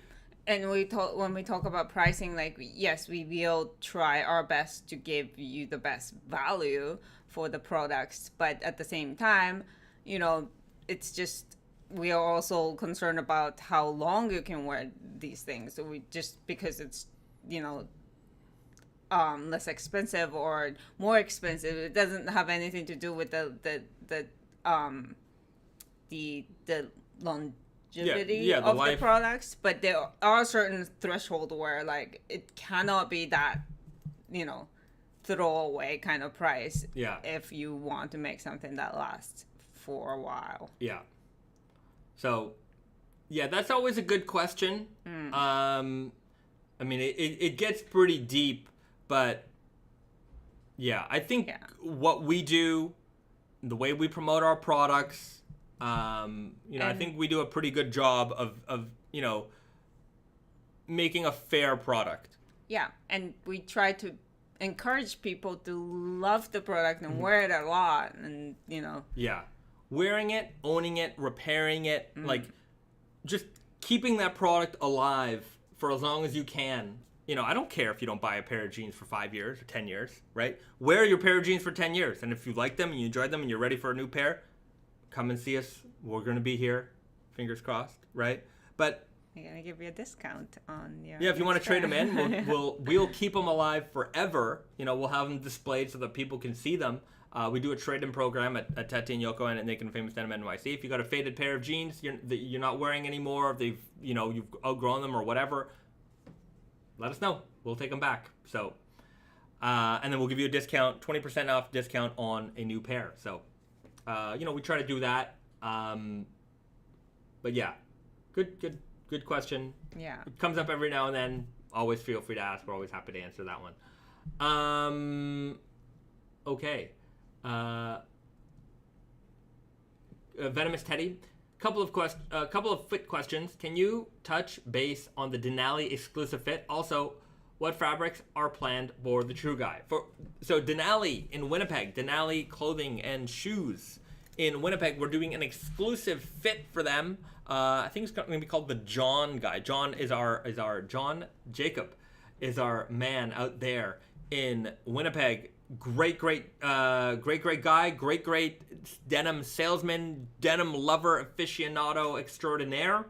And when we talk about pricing, like, yes, we will try our best to give you the best value for the products, but at the same time, it's just we are also concerned about how long you can wear these things. So we just because it's less expensive or more expensive, it doesn't have anything to do with the longevity the of life. the products. But there are certain threshold where like it cannot be that throwaway kind of price if you want to make something that lasts for a while. Yeah. So, yeah, that's always a good question. I mean, it gets pretty deep, but yeah, I think what we do, the way we promote our products, I think we do a pretty good job of making a fair product. Yeah, and we try to encourage people to love the product and wear it a lot, and Yeah. Wearing it, owning it, repairing it, like just keeping that product alive for as long as you can. I don't care if you don't buy a pair of jeans for 5 years or 10 years, right? Wear your pair of jeans for 10 years. And if you like them and you enjoy them and you're ready for a new pair, come and see us. We're going to be here. Fingers crossed, right? But we're going to give you a discount on your if you want to trade them in, we'll keep them alive forever. We'll have them displayed so that people can see them. We do a trade-in program at Tate and Yoko and at Naked Famous Denim NYC. If you got a faded pair of jeans you're not wearing anymore, if you've outgrown them or whatever, let us know. We'll take them back. So, and then we'll give you a discount, 20% off discount on a new pair. So, we try to do that. But yeah, good question. Yeah, it comes up every now and then. Always feel free to ask. We're always happy to answer that one. Okay. Venomous Teddy, couple of fit questions. Can you touch base on the Denali exclusive fit? Also, what fabrics are planned for the True Guy? So Denali in Winnipeg, Denali clothing and shoes in Winnipeg. We're doing an exclusive fit for them. I think it's going to be called the John Guy. John John Jacob is our man out there in Winnipeg. Great guy, great denim salesman, denim lover, aficionado extraordinaire.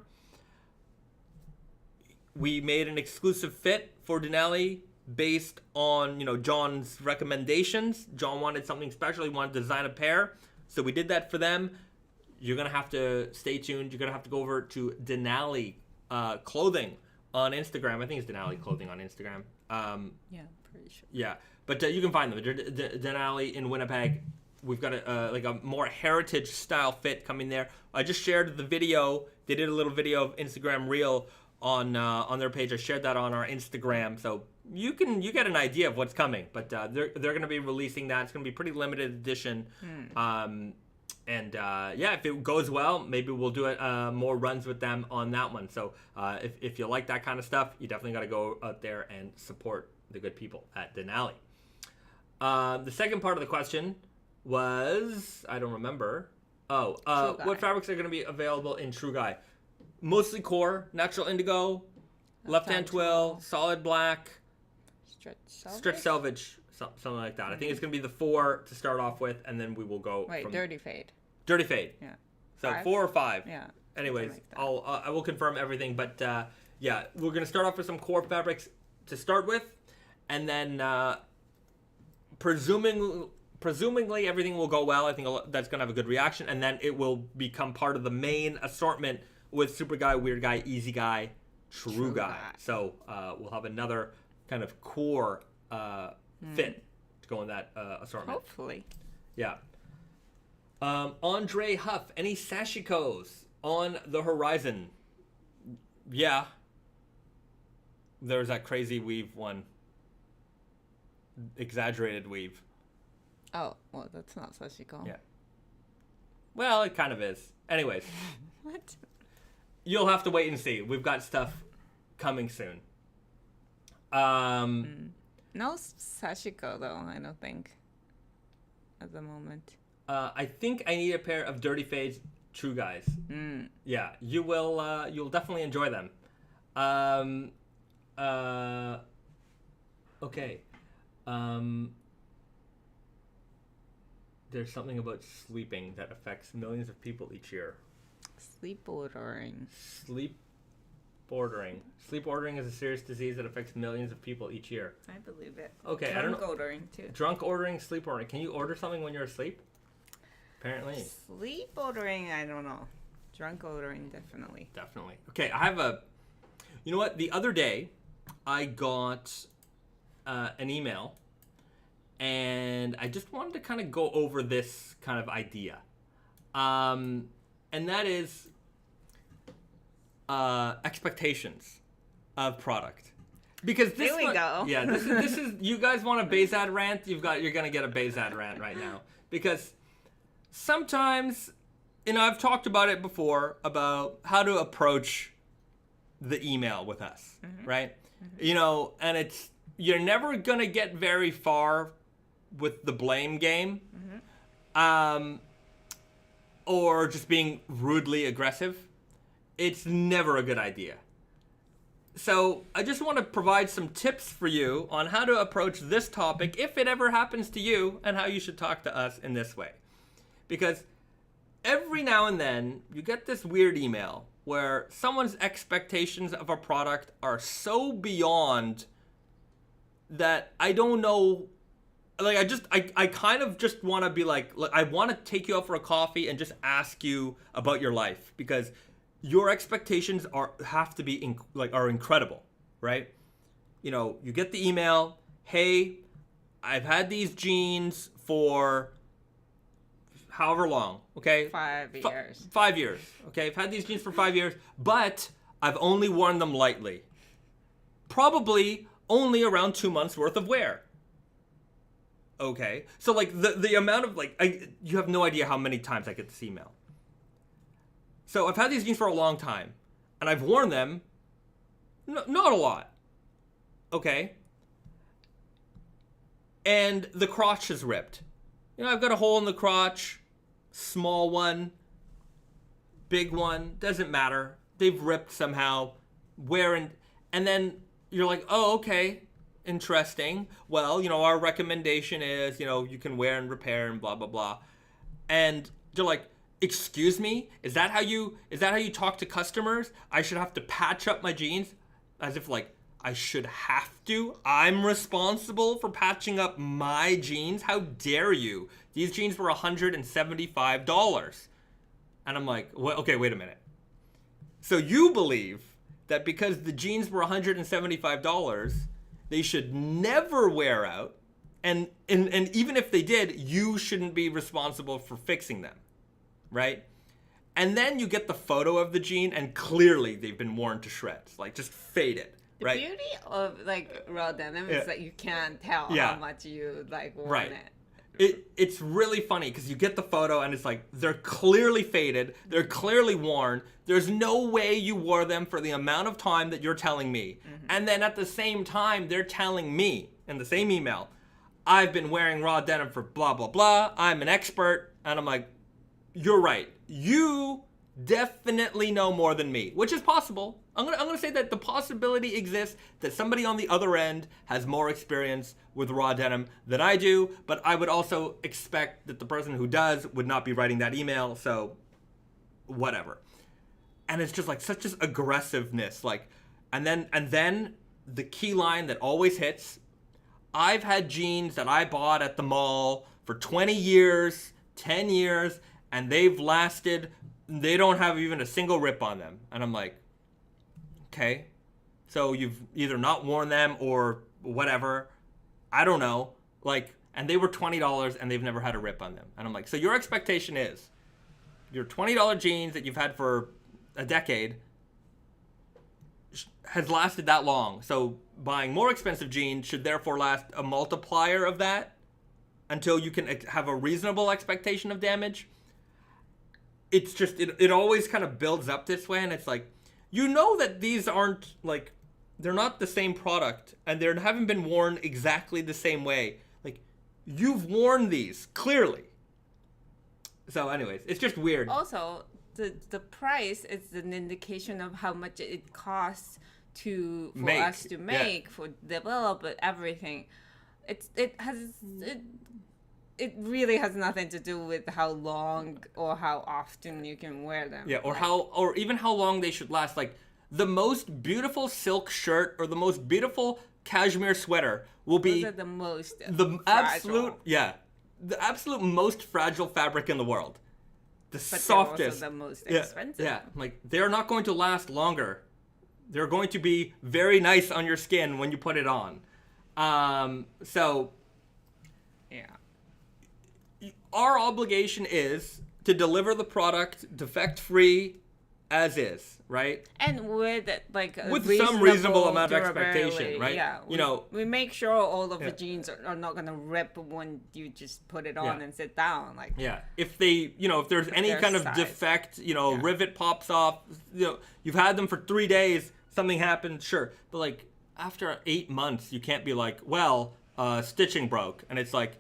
We made an exclusive fit for Denali based on, John's recommendations. John wanted something special. He wanted to design a pair. So we did that for them. You're going to have to stay tuned. You're going to have to go over to Denali Clothing on Instagram. I think it's Denali Clothing on Instagram. Yeah, pretty sure. Yeah. But you can find them. Denali in Winnipeg. We've got a more heritage style fit coming there. I just shared the video. They did a little video of Instagram Reel on their page. I shared that on our Instagram, so you get an idea of what's coming. But they're going to be releasing that. It's going to be pretty limited edition. If it goes well, maybe we'll do more runs with them on that one. So if you like that kind of stuff, you definitely got to go out there and support the good people at Denali. The second part of the question was, I don't remember. What fabrics are going to be available in True Guy? Mostly core, natural indigo, left-hand twill, solid black, stretch selvage, something like that. I think it's going to be the 4 to start off with, and then we will go. Dirty fade. Dirty fade. Yeah. So 4 or 5. Yeah. Anyways, I will confirm everything, but we're going to start off with some core fabrics to start with, and then presumably everything will go well. I think that's going to have a good reaction, and then it will become part of the main assortment with Super Guy, Weird Guy, Easy Guy, True Guy. So we'll have another kind of core fit to go in that assortment. Hopefully. Yeah. Andre Huff, any sashikos on the horizon? Yeah. There's that crazy weave one. Exaggerated weave. Oh, well, that's not sashiko. Yeah. Well, it kind of is. Anyways. What? You'll have to wait and see. We've got stuff coming soon. No sashiko, though, I don't think. At the moment. I think I need a pair of Dirty Fades True Guys. Yeah, you will. You'll definitely enjoy them. Okay. There's something about sleeping that affects millions of people each year. Sleep ordering. Sleep ordering. Sleep ordering is a serious disease that affects millions of people each year. I believe it. Okay, Drunk I don't know. ordering too. Drunk ordering, sleep ordering. Can you order something when you're asleep? Apparently. Sleep ordering, I don't know. Drunk ordering, definitely. Definitely. Okay, I have a... You know what? The other day, I got an email, and I just wanted to kind of go over this kind of idea. And that is expectations of product. Because this Here we go. Yeah, this is you guys want a Bahzad rant? You're gonna get a Bahzad rant right now. Because sometimes, I've talked about it before about how to approach the email with us, right? And you're never gonna get very far with the blame game, or just being rudely aggressive. It's never a good idea. So I just want to provide some tips for you on how to approach this topic if it ever happens to you, and how you should talk to us in this way. Because every now and then you get this weird email where someone's expectations of a product are so beyond that I don't know. Like, I kind of just want to be like, look, I want to take you out for a coffee and just ask you about your life, because your expectations have to be are incredible, right? You get the email, hey, I've had these jeans for however long, okay? 5 years. 5 years, okay? I've had these jeans for 5 years, but I've only worn them lightly. Probably only around 2 months worth of wear. Okay, so like the amount of you have no idea how many times I get this email. So I've had these jeans for a long time, and I've worn them not a lot. Okay, and the crotch is ripped. I've got a hole in the crotch, small one, big one, doesn't matter. They've ripped somehow, and then you're like, oh, okay. Interesting. Well, our recommendation is, you can wear and repair and blah, blah, blah. And you're like, excuse me? Is that how you talk to customers? I should have to patch up my jeans? As if I should have to? I'm responsible for patching up my jeans? How dare you? These jeans were $175. And I'm like, okay, wait a minute. So you believe that because the jeans were $175, they should never wear out, and even if they did, you shouldn't be responsible for fixing them, right? And then you get the photo of the jean, and clearly they've been worn to shreds, just faded, right? The beauty of raw denim is that you can't tell how much you worn it. It's really funny because you get the photo and it's they're clearly faded, they're clearly worn. There's no way you wore them for the amount of time that you're telling me. And then at the same time, they're telling me in the same email, I've been wearing raw denim for blah, blah, blah. I'm an expert. And I'm like, you're right. You definitely know more than me, which is possible. I'm gonna say that the possibility exists that somebody on the other end has more experience with raw denim than I do, but I would also expect that the person who does would not be writing that email, so whatever. And it's just such this aggressiveness, and then the key line that always hits, I've had jeans that I bought at the mall for 20 years, 10 years, and they've lasted, they don't have even a single rip on them. And I'm like, okay, so you've either not worn them or whatever, I don't know, and they were $20 and they've never had a rip on them. And I'm like, so your expectation is your $20 jeans that you've had for a decade has lasted that long, so buying more expensive jeans should therefore last a multiplier of that until you can have a reasonable expectation of damage. It's just, it always kind of builds up this way, and it's that these aren't, they're not the same product, and they haven't been worn exactly the same way. You've worn these, clearly. So anyways, it's just weird. Also, the price is an indication of how much it costs for us to make, for develop everything. It's it really has nothing to do with how long or how often you can wear them. Yeah, or even how long they should last. Like the most beautiful silk shirt or the most beautiful cashmere sweater will be Those are the most the absolute most fragile fabric in the world. The softest. They're also the most expensive. Yeah, like they're not going to last longer. They're going to be very nice on your skin when you put it on. So yeah. Our obligation is to deliver the product defect-free as is, right? And with some reasonable amount of expectation, right? Yeah, we make sure all of the jeans are not gonna rip when you just put it on and sit down. Like if they, if there's any kind of defect, rivet pops off, you've had them for 3 days, something happens, sure, but like after 8 months, you can't be like, well, stitching broke, and it's like,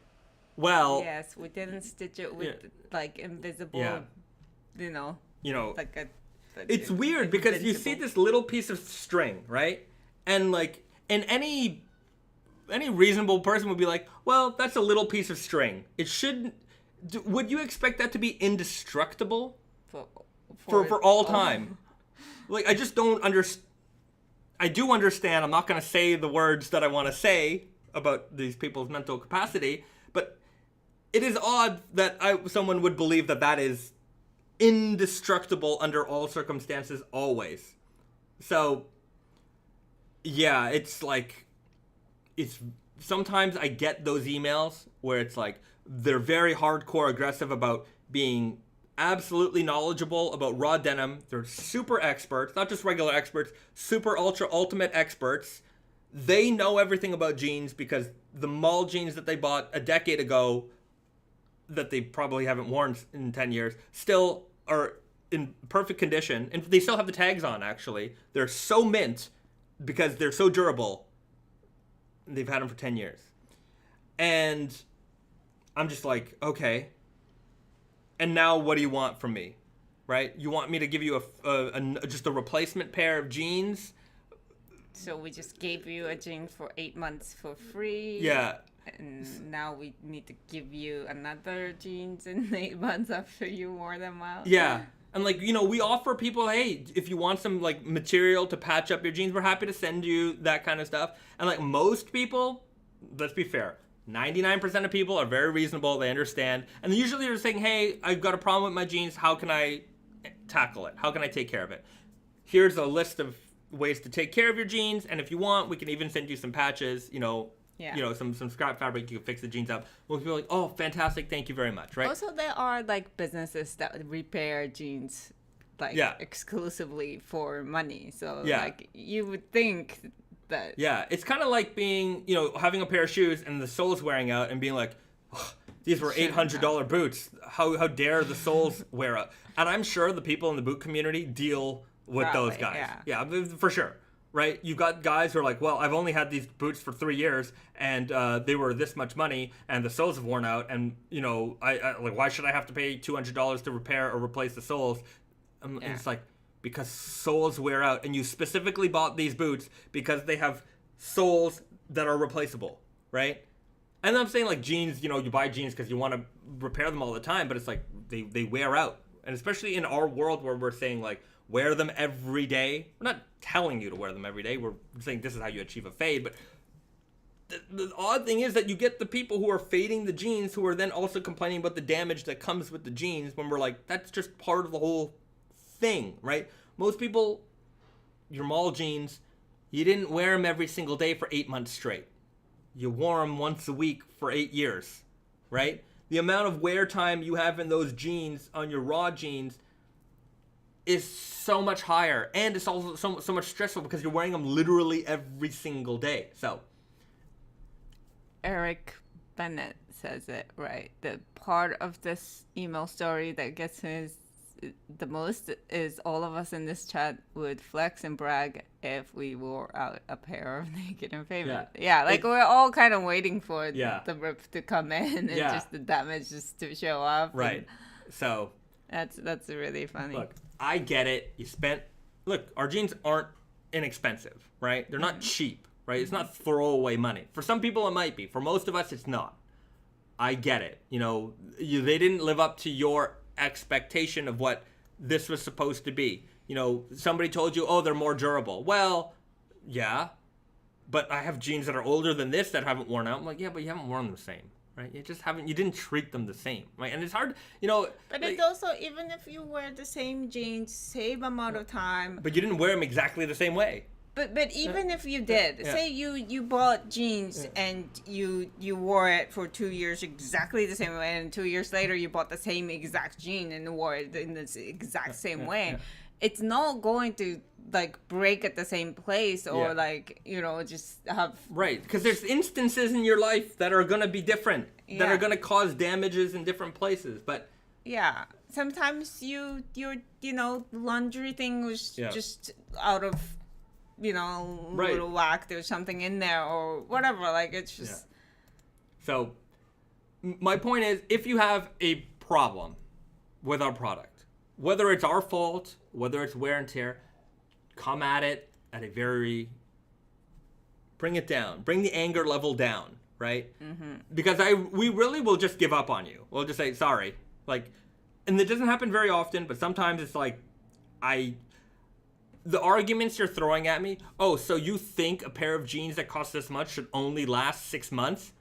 well, yes, we didn't stitch it with like invisible, like a. It's weird because you see this little piece of string, right? And like, and any reasonable person would be like, well, that's a little piece of string. It shouldn't. Would you expect that to be indestructible for all time? Like, I just don't understand. I do understand. I'm not going to say the words that I want to say about these people's mental capacity, but it is odd that someone would believe that is indestructible under all circumstances always. So yeah, it's like, sometimes I get those emails where it's like they're very hardcore aggressive about being absolutely knowledgeable about raw denim. They're super experts, not just regular experts, super ultra ultimate experts. They know everything about jeans because the mall jeans that they bought a decade ago that they probably haven't worn in 10 years still are in perfect condition, and they still have the tags on. Actually, they're so mint because they're so durable. They've had them for 10 years, and I'm just like, okay, and now what do you want from me, right? You want me to give you just a replacement pair of jeans? So we just gave you a jean for 8 months for free. Yeah. And now we need to give you another jeans in 8 months after you wore them out. Yeah. And like, we offer people, hey, if you want some like material to patch up your jeans, we're happy to send you that kind of stuff. And like most people, let's be fair, 99% of people are very reasonable. They understand. And usually they're saying, hey, I've got a problem with my jeans. How can I tackle it? How can I take care of it? Here's a list of ways to take care of your jeans. And if you want, we can even send you some patches, some scrap fabric, you can fix the jeans up. We'll be like, oh, fantastic, thank you very much, right? Also, there are like businesses that repair jeans exclusively for money. So like you would think that. Yeah, it's kind of like being, having a pair of shoes and the sole's wearing out and being like, oh, these were $800 boots. How dare the soles wear out? And I'm sure the people in the boot community deal with those guys. Yeah, for sure. Right? You got guys who are like, well, I've only had these boots for 3 years, and they were this much money, and the soles have worn out, and I like, why should I have to pay $200 to repair or replace the soles? It's like, because soles wear out, and you specifically bought these boots because they have soles that are replaceable, right? And I'm saying like jeans, you buy jeans because you want to repair them all the time, but it's like they wear out, and especially in our world where we're saying like, wear them every day. We're not telling you to wear them every day. We're saying this is how you achieve a fade. But the odd thing is that you get the people who are fading the jeans who are then also complaining about the damage that comes with the jeans when we're like, that's just part of the whole thing, right? Most people, your mall jeans, you didn't wear them every single day for 8 months straight. You wore them once a week for 8 years, right? The amount of wear time you have in those jeans on your raw jeans is so much higher, and it's also so much stressful because you're wearing them literally every single day. So Eric Bennett says it right. The part of this email story that gets me the most is all of us in this chat would flex and brag if we wore out a pair of Naked and Famous. Yeah, like we're all kind of waiting for the rip to come in and just the damage just to show up. Right. So that's really funny. Look, I get it. Look, our jeans aren't inexpensive, right? They're not cheap, right? It's not throwaway money. For some people, it might be. For most of us, it's not. I get it. They didn't live up to your expectation of what this was supposed to be. Somebody told you, oh, they're more durable. Well, yeah, but I have jeans that are older than this that haven't worn out. I'm like, yeah, but you haven't worn them the same, right? You didn't treat them the same, right? And it's hard, But it's also, even if you wear the same jeans, same amount of time. But you didn't wear them exactly the same way. But even if you did, say you bought jeans and you wore it for 2 years exactly the same way, and 2 years later you bought the same exact jean and wore it in the exact same way, it's not going to break at the same place or just have right, because there's instances in your life that are going to be different, that are going to cause damages in different places. But sometimes your laundry thing was just out of little whack. There's something in there or whatever. It's just. So, my point is, if you have a problem with our product, whether it's our fault, whether it's wear and tear, come at it at a bring it down, bring the anger level down, right? Mm-hmm. Because we really will just give up on you. We'll just say sorry, and it doesn't happen very often, but sometimes it's the arguments you're throwing at me, oh, so you think a pair of jeans that cost this much should only last 6 months?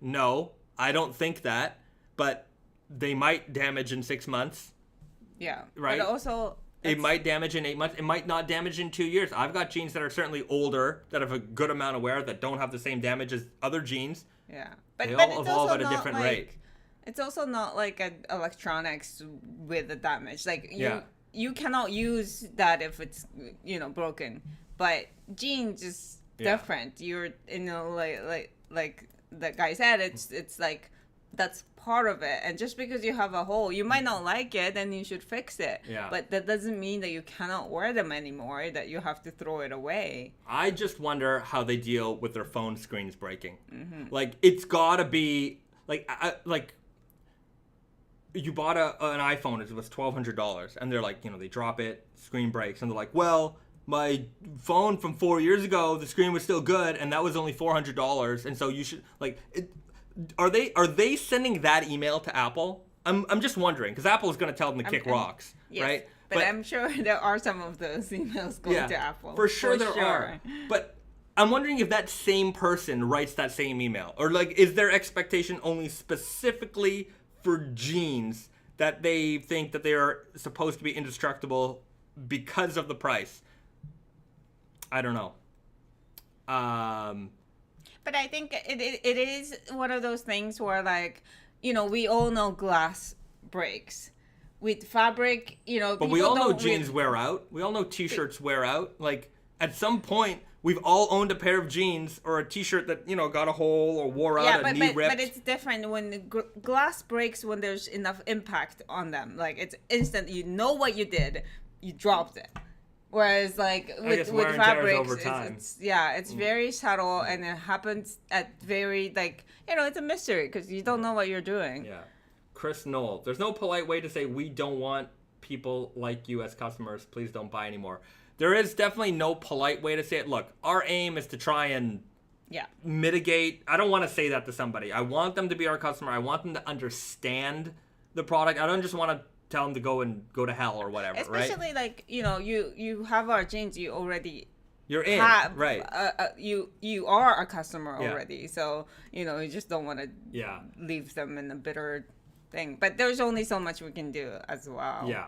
No, I don't think that, but they might damage in 6 months. Yeah. Right? But also, it might damage in 8 months. It might not damage in 2 years. I've got jeans that are certainly older, that have a good amount of wear, that don't have the same damage as other jeans. Yeah. They all evolve at a different rate. It's also not like electronics with the damage. You cannot use that if it's broken, but jeans is different. You're like the guy said, it's that's part of it. And just because you have a hole, you might not like it, then you should fix it. Yeah. But that doesn't mean that you cannot wear them anymore, that you have to throw it away. I just wonder how they deal with their phone screens breaking. Mm-hmm. It's gotta be you bought an iPhone, it was $1,200, and they're they drop it, screen breaks, and they're like, well, my phone from 4 years ago, the screen was still good, and that was only $400, and so you should, are they sending that email to Apple? I'm just wondering, because Apple is going to tell them to kick rocks, yes, right? But I'm sure there are some of those emails going to Apple. For sure there are. But I'm wondering if that same person writes that same email, or is their expectation only specifically for jeans that they think that they are supposed to be indestructible because of the price? I don't know. But I think it is one of those things where we all know glass breaks. With fabric, But we all know jeans wear out. We all know t-shirts wear out. At some point, we've all owned a pair of jeans or a t-shirt that, got a hole or wore out, a knee ripped. But it's different when the glass breaks when there's enough impact on them. It's instant. You know what you did. You dropped it. Whereas, with fabrics, it's very subtle, and it happens at very, it's a mystery because you don't know what you're doing. Yeah. Chris Knoll, there's no polite way to say we don't want people like you as customers. Please don't buy anymore. There is definitely no polite way to say it. Look, our aim is to try and mitigate. I don't want to say that to somebody. I want them to be our customer. I want them to understand the product. I don't just want to tell them to go to hell or whatever. Especially right? You have our jeans. You already. You're in, right? You are a customer already, so you just don't want to leave them in a bitter thing. But there's only so much we can do as well. Yeah.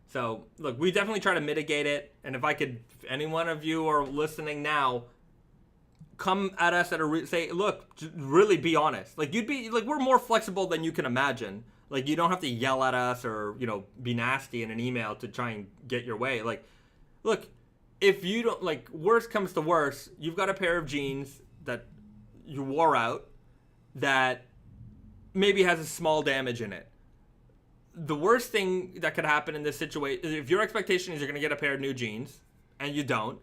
So, look, we definitely try to mitigate it. And if any one of you are listening now, come at us say, look, really be honest. You'd be, we're more flexible than you can imagine. You don't have to yell at us or, be nasty in an email to try and get your way. Look, if you don't, worst comes to worst, you've got a pair of jeans that you wore out that maybe has a small damage in it. The worst thing that could happen in this situation is if your expectation is you're going to get a pair of new jeans and you don't,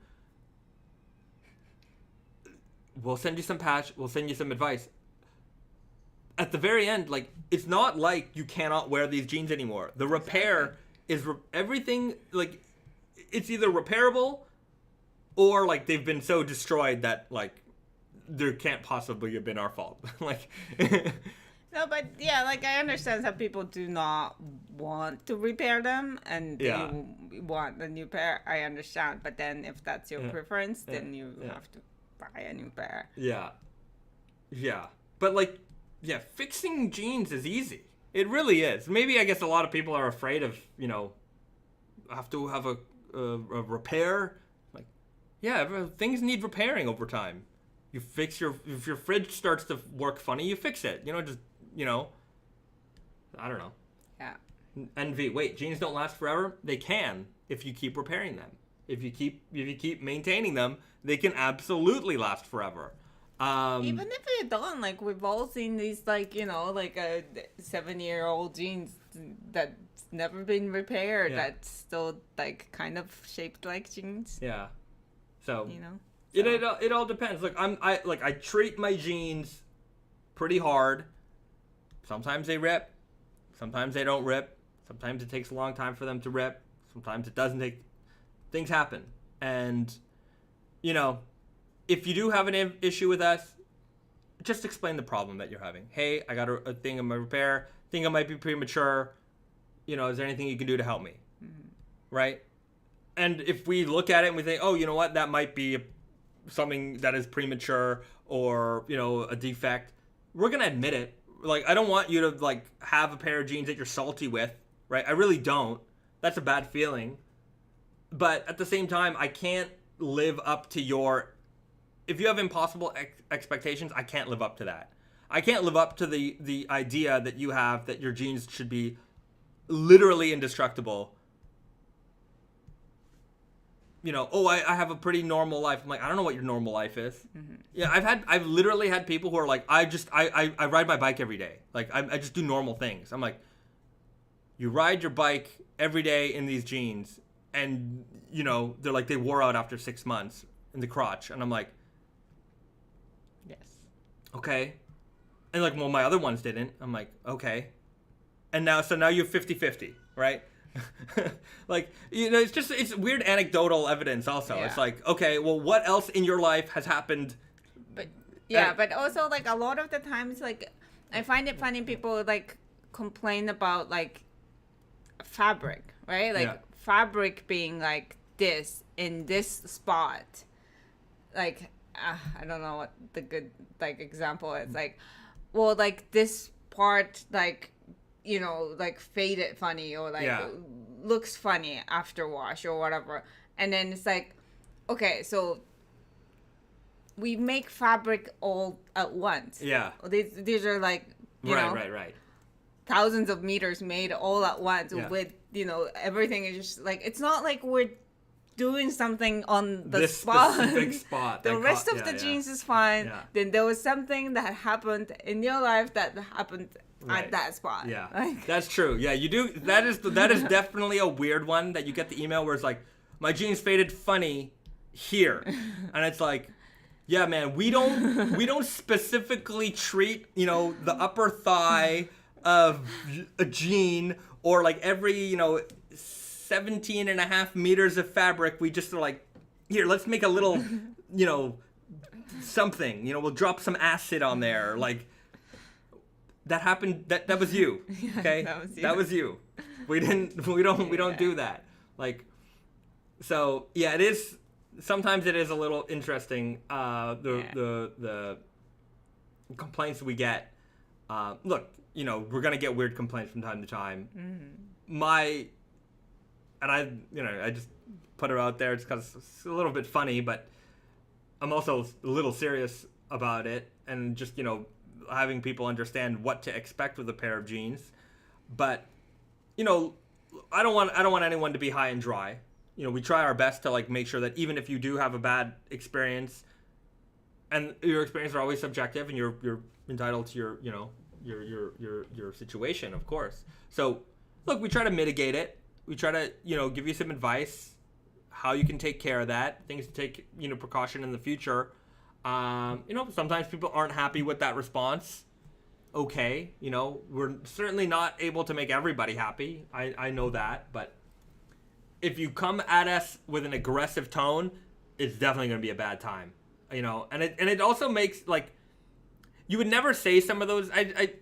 we'll send you some patch, we'll send you some advice. At the very end, it's not like you cannot wear these jeans anymore. The repair is everything, it's either repairable or they've been so destroyed that there can't possibly have been our fault. No, but but yeah, like I understand some people do not want to repair them and you want a new pair. I understand, but then if that's your preference, then you have to buy a new pair. Yeah. But like, fixing jeans is easy. It really is. Maybe I guess a lot of people are afraid of, have to have a repair. Like, things need repairing over time. You fix if your fridge starts to work funny, you fix it. I don't know. Yeah. Envy. Wait, jeans don't last forever? They can if you keep repairing them. If you keep maintaining them, they can absolutely last forever. Even if you don't, like we've all seen these, like like a 7-year-old jeans that's never been repaired. That's still like kind of shaped like jeans. Yeah. So So. It all depends. Look, I treat my jeans pretty hard. Sometimes they rip, sometimes they don't rip. Sometimes it takes a long time for them to rip. Sometimes it doesn't take. Things happen, and if you do have an issue with us, just explain the problem that you're having. Hey, I got a thing in my repair. Think I might be premature. Is there anything you can do to help me? Mm-hmm. Right? And if we look at it and we think, oh, you know what, that might be something that is premature or a defect, we're gonna admit it. Like, I don't want you to like have a pair of jeans that you're salty with, right? I really don't. That's a bad feeling. But at the same time, I can't live up to your. If you have impossible expectations, I can't live up to that. I can't live up to the idea that you have that your jeans should be literally indestructible. I have a pretty normal life. I'm like, I don't know what your normal life is. Mm-hmm. Yeah, I've literally had people who are like, I ride my bike every day. Like, I just do normal things. I'm like, you ride your bike every day in these jeans, and they're like, they wore out after 6 months in the crotch, and I'm like, yes, okay. And like, well, my other ones didn't. I'm like, okay. And now you're 50-50, right? Like, it's weird anecdotal evidence also. Yeah. It's like, okay, well, what else in your life has happened? But but also like a lot of the times, like I find it funny people like complain about like fabric, right? Like fabric being like this in this spot. Like I don't know what the good like example is. Like, well, like this part like like faded funny or like looks funny after wash or whatever. And then it's like, okay, so we make fabric all at once. Yeah. These are like, right. thousands of meters made all at once with, everything is just like, it's not like we're doing something on the this spot. Specific spot. The rest of the jeans is fine. Yeah. Then there was something that happened in your life that happened at that spot. Yeah, like, that's true. Yeah, you do. That is definitely a weird one that you get the email where it's like, my jeans faded funny here, and it's like, yeah, man, we don't specifically treat the upper thigh of a jean or like every 17 and a half meters of fabric. We just are like, here, let's make a little something. We'll drop some acid on there, like. That happened. That was you. Okay, that was you. We don't do that. Like, so yeah, it is. Sometimes it is a little interesting. The complaints we get. Look, we're gonna get weird complaints from time to time. Mm-hmm. I just put it out there. It's because it's a little bit funny, but I'm also a little serious about it, and just having people understand what to expect with a pair of jeans. But I don't want anyone to be high and dry. We try our best to like make sure that even if you do have a bad experience, and your experiences are always subjective, and you're entitled to your situation, of course. So look, we try to mitigate it. We try to give you some advice how you can take care of that, things to take precaution in the future. Sometimes people aren't happy with that response. Okay, we're certainly not able to make everybody happy. I know that, but if you come at us with an aggressive tone, it's definitely going to be a bad time. And it also makes like, You would never say some of those.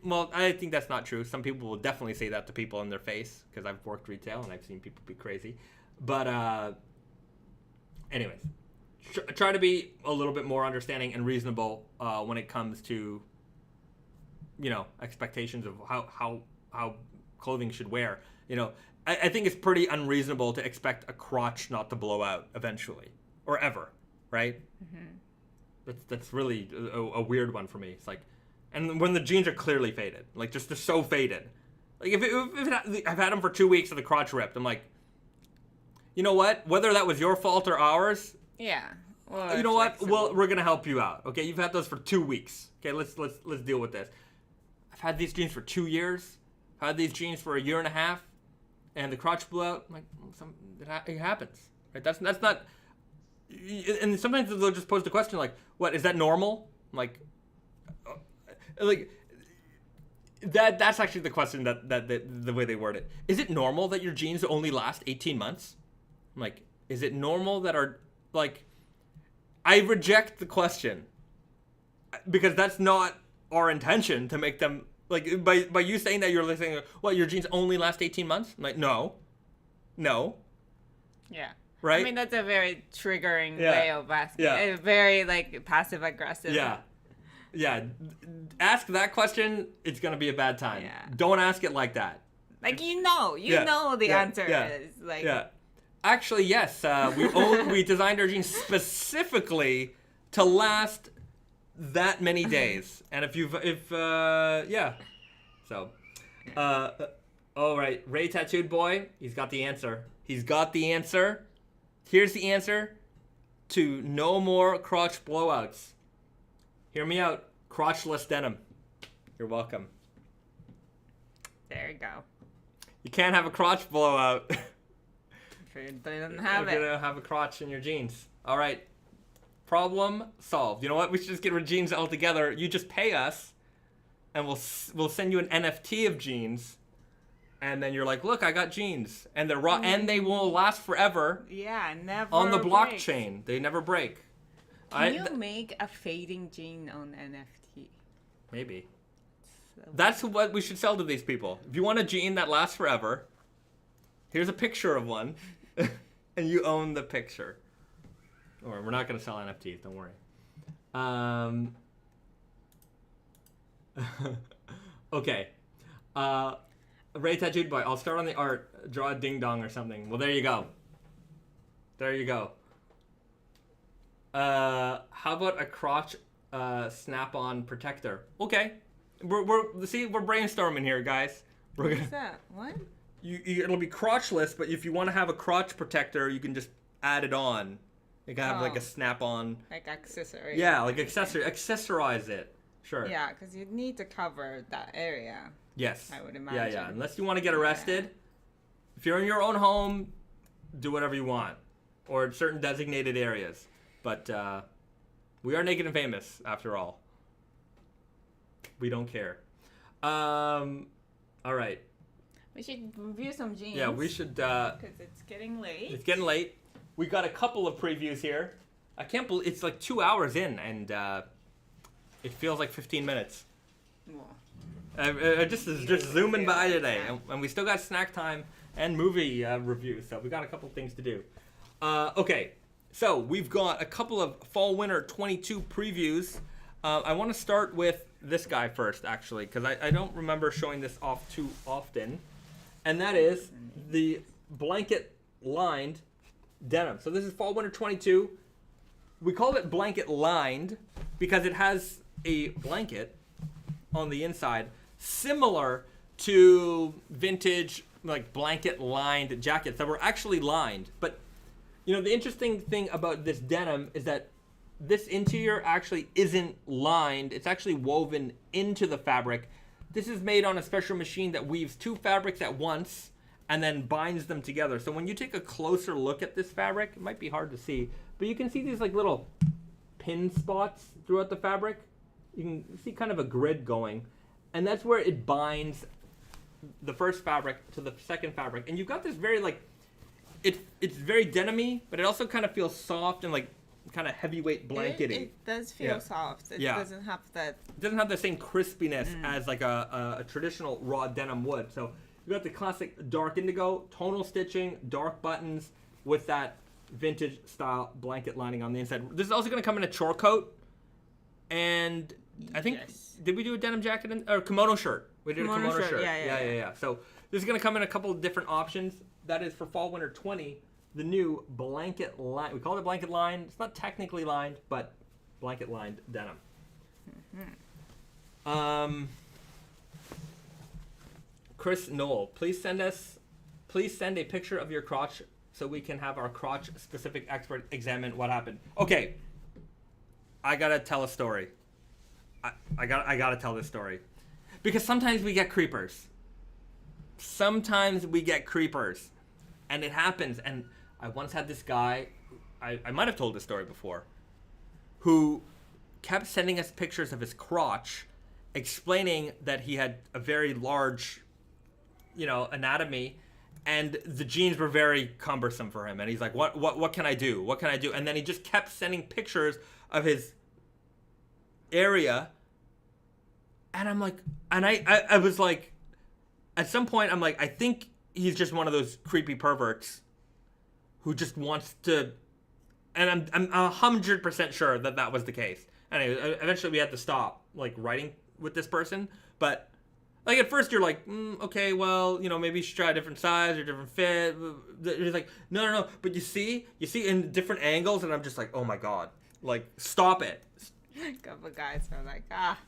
Well, I think that's not true. Some people will definitely say that to people in their face because I've worked retail and I've seen people be crazy. But anyways, try to be a little bit more understanding and reasonable when it comes to, expectations of how clothing should wear. I think it's pretty unreasonable to expect a crotch not to blow out eventually or ever, right? Mm-hmm. That's really a weird one for me. It's like, and when the jeans are clearly faded, like just they're so faded. Like if I've had them for 2 weeks and the crotch ripped, I'm like, you know what? Whether that was your fault or ours, yeah. Well, you know what? Well, we're gonna help you out. Okay, you've had those for 2 weeks. Okay, let's deal with this. I've had these jeans for 2 years. I've had these jeans for a year and a half, and the crotch blew out. I'm like, it happens, right? That's not. And sometimes they'll just pose the question like, "What is that normal?" I'm like that's actually the question that the way they word it. Is it normal that your jeans only last 18 months? I'm like, is it normal that our like? I reject the question because that's not our intention to make them like by you saying that you're listening. Well, your jeans only last 18 months. I'm like, no. Yeah. Right. I mean, that's a very triggering way of asking. Yeah. Very like passive aggressive. Yeah. Ask that question. It's gonna be a bad time. Yeah. Don't ask it like that. Like you know the answer is like. Yeah. Actually, yes. We designed our jeans specifically to last that many days, and So, all right. Ray Tattooed Boy. He's got the answer. Here's the answer to no more crotch blowouts. Hear me out. Crotchless denim. You're welcome. There you go. You can't have a crotch blowout. If you don't have You're going to have a crotch in your jeans. All right. Problem solved. You know what? We should just get rid of jeans altogether. You just pay us, and we'll send you an NFT of jeans. And then you're like, look, I got jeans. And they're raw, and they will last forever. Yeah, never on the break. blockchain. They never break. Can you make a fading jean on NFT? Maybe. That's what we should sell to these people. If you want a jean that lasts forever, here's a picture of one, and you own the picture. Or we're not going to sell NFTs, don't worry. Okay. Ray Tattooed Boy, I'll start on the art. Draw a ding-dong or something. Well, there you go. How about a crotch snap-on protector? Okay. We're brainstorming here, guys. What's that? What? It'll be crotchless, but if you want to have a crotch protector, you can just add it on. You can have like a snap-on. Like accessory. Yeah, like accessory. Accessorize it. Sure. Yeah, because you need to cover that area. Yes. I would imagine. Yeah. Unless you want to get arrested. Yeah. If you're in your own home, do whatever you want. Or certain designated areas. But we are naked and famous, after all. We don't care. All right. We should review some jeans. Yeah, we should. Because it's getting late. It's getting late. We got a couple of previews here. I can't believe it's like 2 hours in, and it feels like 15 minutes. Just zooming by today, and we still got snack time and movie reviews, so we got a couple things to do. Okay, so we've got a couple of fall/winter 22 previews. I want to start with this guy first, actually, because I don't remember showing this off too often, and that is the blanket-lined denim. So this is fall/winter 22. We call it blanket-lined because it has a blanket on the inside, similar to vintage like blanket-lined jackets that were actually lined. But the interesting thing about this denim is that this interior actually isn't lined. It's actually woven into the fabric. This is made on a special machine that weaves two fabrics at once and then binds them together. So when you take a closer look at this fabric, it might be hard to see, but you can see these like little pin spots throughout the fabric. You can see kind of a grid going, and that's where it binds the first fabric to the second fabric. And you've got this very like, it's very denim-y, but it also kind of feels soft and like kind of heavyweight blankety. It does feel soft. It doesn't have that. It doesn't have the same crispiness as like a traditional raw denim would. So you got the classic dark indigo, tonal stitching, dark buttons with that vintage style blanket lining on the inside. This is also going to come in a chore coat, and I think did we do a denim jacket or kimono shirt? We did a kimono shirt. Yeah. So this is going to come in a couple of different options. That is for fall winter 20. The new blanket line. We call it blanket line. It's not technically lined, but blanket lined denim. Chris Knoll, please send a picture of your crotch so we can have our crotch specific expert examine what happened. Okay, I gotta tell a story. I gotta tell this story because sometimes we get creepers. And it happens. And I once had this guy, I might have told this story before, who kept sending us pictures of his crotch, explaining that he had a very large, anatomy, and the jeans were very cumbersome for him. And he's like, what can I do? What can I do? And then he just kept sending pictures of his area. And I'm like, and I was like, at some point, I'm like, I think he's just one of those creepy perverts who just wants to, and I'm 100% sure that was the case. Anyway, eventually we had to stop like writing with this person, but like at first you're like, okay, well, maybe you should try a different size or different fit. He's like, no, but you see in different angles, and I'm just like, oh my god, like stop it. A couple guys are like, tried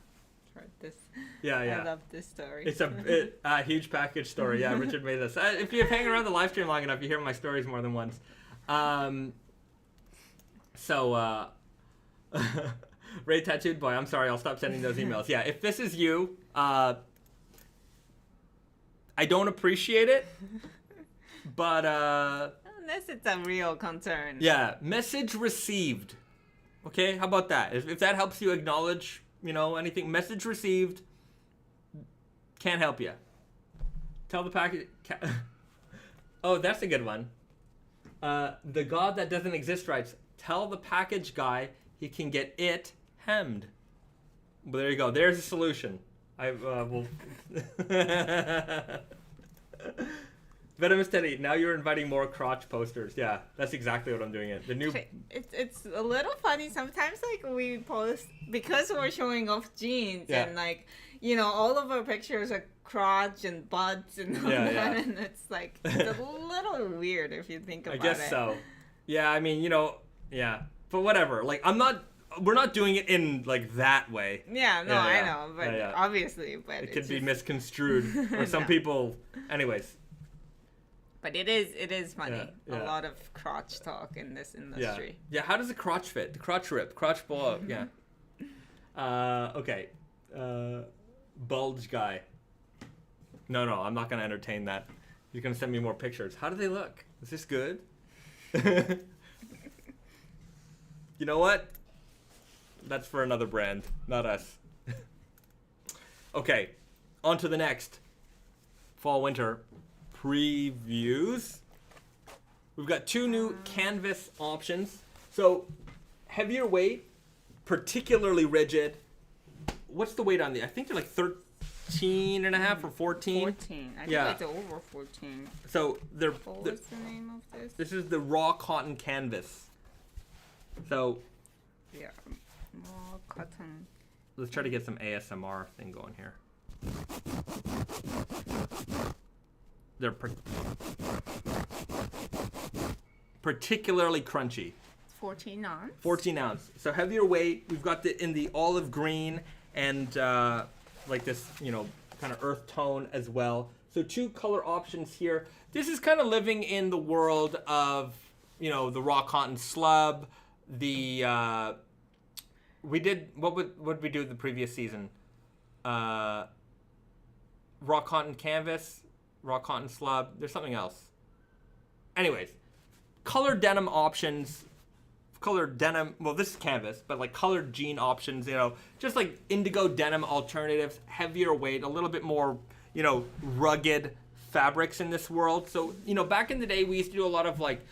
this. Yeah. I love this story. It's a huge package story. Yeah, Richard made this. If you hang around the live stream long enough, you hear my stories more than once. Ray Tattooed Boy, I'm sorry, I'll stop sending those emails. Yeah, if this is you, I don't appreciate it, but unless it's a real concern. Yeah, message received. Okay, how about that? If that helps you acknowledge, anything, message received, can't help you. Tell the package. Oh, that's a good one. The God that doesn't exist writes, tell the package guy he can get it hemmed. Well, there you go. There's a solution. I will. Venomous Teddy, now you're inviting more crotch posters. Yeah, that's exactly what I'm doing. The new. It's a little funny sometimes. Like we post because we're showing off jeans and like all of our pictures are crotch and butts and all that, and it's like it's a little weird if you think about it. I guess so. Yeah, I mean but whatever. Like we're not doing it in like that way. Yeah, no, I know, but obviously, but it could be misconstrued or some people. Anyways. But it is funny. A lot of crotch talk in this industry. Yeah. How does a crotch fit? The crotch rip, crotch blow up. Yeah. Okay. Bulge guy. No, I'm not gonna entertain that. He's gonna send me more pictures. How do they look? Is this good? You know what? That's for another brand, not us. Okay, on to the next. Fall/winter previews. We've got two new canvas options. So, heavier weight, particularly rigid. What's the weight on the? I think they're like 13 and a half or 14. 14. I think it's over 14. So what's the name of this? This is the raw cotton canvas. So. Yeah, raw cotton. Let's try to get some ASMR thing going here. They're particularly crunchy. 14 ounce. 14 ounce. So heavier weight. We've got in the olive green and like this, kind of earth tone as well. So two color options here. This is kind of living in the world of, the raw cotton slub. The we did what did we do the previous season? Raw cotton canvas. Raw cotton slub. There's something else. Anyways, colored denim options. Colored denim. Well, this is canvas, but like colored jean options. Just like indigo denim alternatives. Heavier weight, a little bit more, rugged fabrics in this world. So, back in the day, we used to do a lot of like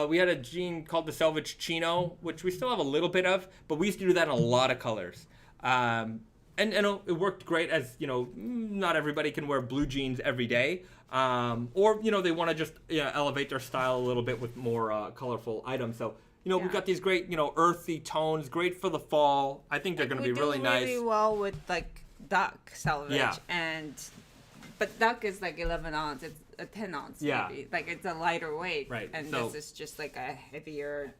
we had a jean called the Selvedge Chino, which we still have a little bit of, but we used to do that in a lot of colors. And it worked great, as not everybody can wear blue jeans every day, or they want to just elevate their style a little bit with more colorful items. So we've got these great earthy tones, great for the fall. I think they're going to be really nice. We do really well with like duck Selvedge, but duck is like 11 ounce. It's a 10 ounce maybe. Like it's a lighter weight, right? And so, this is just like a heftier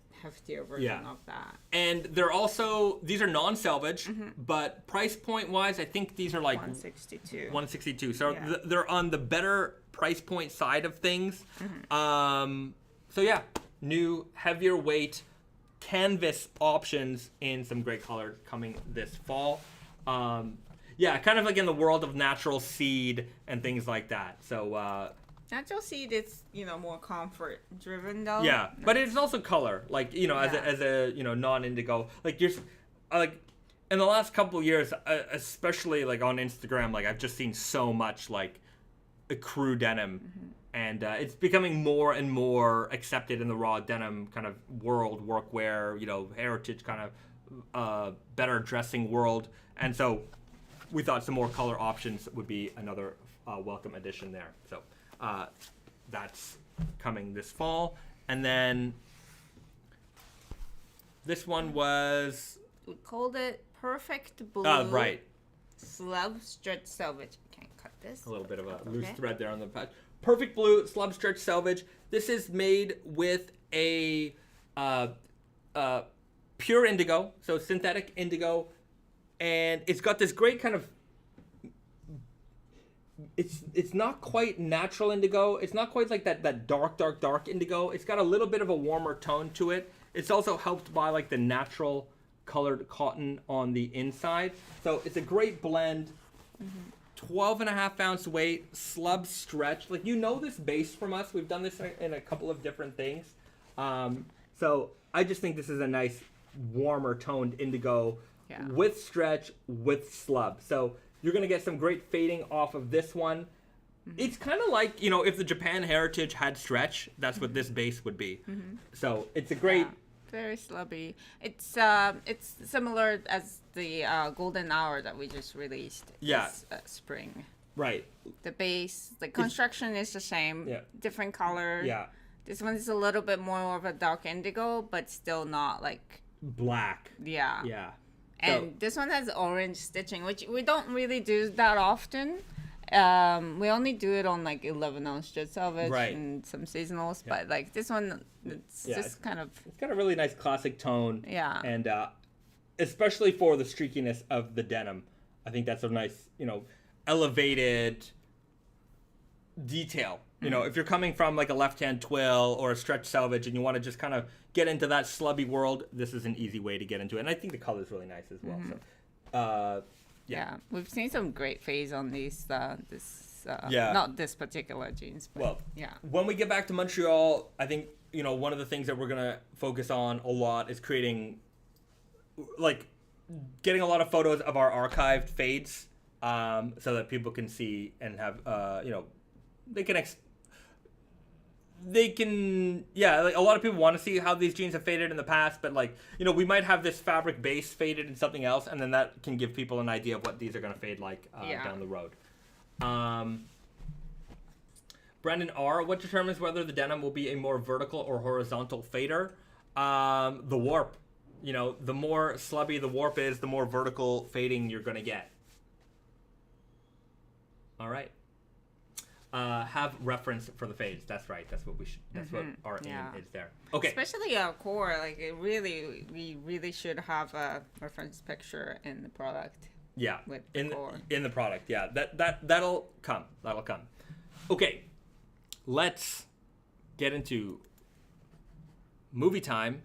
version of that. And these are non-Selvedge, but price point wise, I think these are like 162. So they're on the better price point side of things. So yeah, new heavier weight canvas options in some great color coming this fall. Kind of like in the world of natural seed and things like that. So natural seed is more comfort driven though. Yeah, but it's also color. Like as a non-indigo. Like like in the last couple of years, especially like on Instagram, like I've just seen so much like a crew denim, and it's becoming more and more accepted in the raw denim kind of world, workwear, heritage kind of better dressing world, and so we thought some more color options would be another welcome addition there. So that's coming this fall. And then this one was... We called it Perfect Blue. Right. Slub Stretch Selvedge. Can't cut this. A little bit of a loose thread there on the patch. Perfect Blue Slub Stretch Selvedge. This is made with a pure indigo, so synthetic indigo. And it's got this great kind of, it's not quite natural indigo. It's not quite like that dark indigo. It's got a little bit of a warmer tone to it. It's also helped by like the natural colored cotton on the inside. So it's a great blend. 12.5 ounce weight, slub stretch. Like this base from us. We've done this in a couple of different things. So I just think this is a nice warmer toned indigo. With stretch, with slub. So you're going to get some great fading off of this one. It's kind of like, if the Japan Heritage had stretch, that's what this base would be. So it's a great... very slubby. It's similar as the Golden Hour that we just released this spring. Right. The base, the construction is the same. Different color. This one is a little bit more of a dark indigo, but still not like... black. Yeah. And this one has orange stitching, which we don't really do that often. We only do it on like 11 ounce stretch Selvedge and some seasonals, but like this one, it's kind of... It's got a really nice classic tone. Yeah. And especially for the streakiness of the denim, I think that's a nice, elevated detail. If you're coming from like a left-hand twill or a stretch Selvedge and you want to just kind of get into that slubby world, this is an easy way to get into it. And I think the color is really nice as well. So, we've seen some great fades on these. Not this particular jeans, but when we get back to Montreal, I think one of the things that we're gonna focus on a lot is creating, like, getting a lot of photos of our archived fades, so that people can see and have they can like a lot of people want to see how these jeans have faded in the past, but like we might have this fabric base faded in something else, and then that can give people an idea of what these are going to fade like down the road. Brendan R, what determines whether the denim will be a more vertical or horizontal fader? The warp. The more slubby the warp is, the more vertical fading you're going to get. All right. Have reference for the fades. That's right. That's what we should. That's what our aim is there. Okay. Especially our core. Like we really should have a reference picture in the product. Yeah. With the core. In the product. Yeah. That'll come. That'll come. Okay. Let's get into movie time,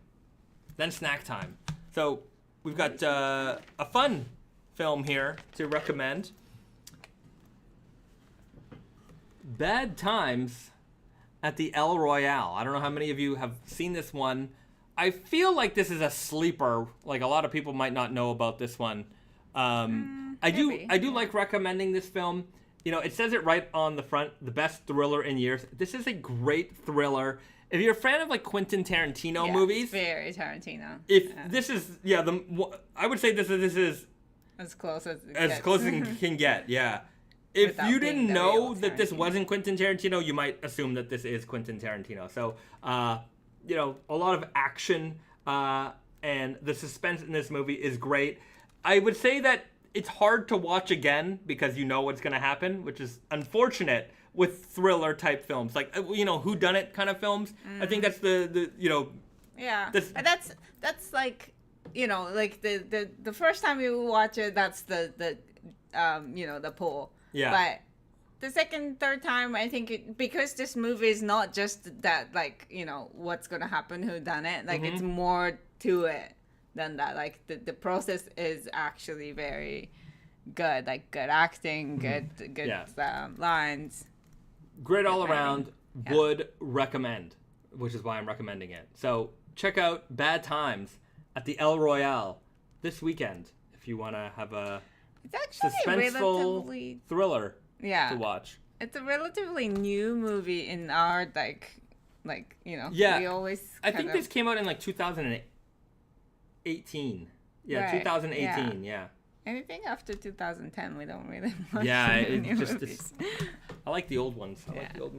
then snack time. So we've got a fun film here to recommend. Bad Times at the El Royale. I don't know how many of you have seen this one. I feel like this is a sleeper. Like a lot of people might not know about this one. I do like recommending this film. It says it right on the front, the best thriller in years. This is a great thriller. if you're a fan of like Quentin Tarantino movies, very Tarantino. This is I would say this is as close as it can get. Yeah. If you didn't know that this wasn't Quentin Tarantino, you might assume that this is Quentin Tarantino. So, a lot of action and the suspense in this movie is great. I would say that it's hard to watch again because you know what's going to happen, which is unfortunate with thriller type films, like whodunit kind of films. I think that's the. Yeah, that's like like the first time you watch it, that's the pull. Yeah. But the second, third time, I think because this movie is not just that, like, what's going to happen, who done it. Like, it's more to it than that. Like, the process is actually very good. Like, good acting, good lines. Great all around. Yeah. Would recommend, which is why I'm recommending it. So, check out Bad Times at the El Royale this weekend if you want to have a... It's actually suspenseful thriller to watch. It's a relatively new movie in our Yeah. We always. I think this came out in like 2018. Yeah, right. 2018. Yeah. Anything after 2010, we don't really watch. Yeah, it's I like the old ones.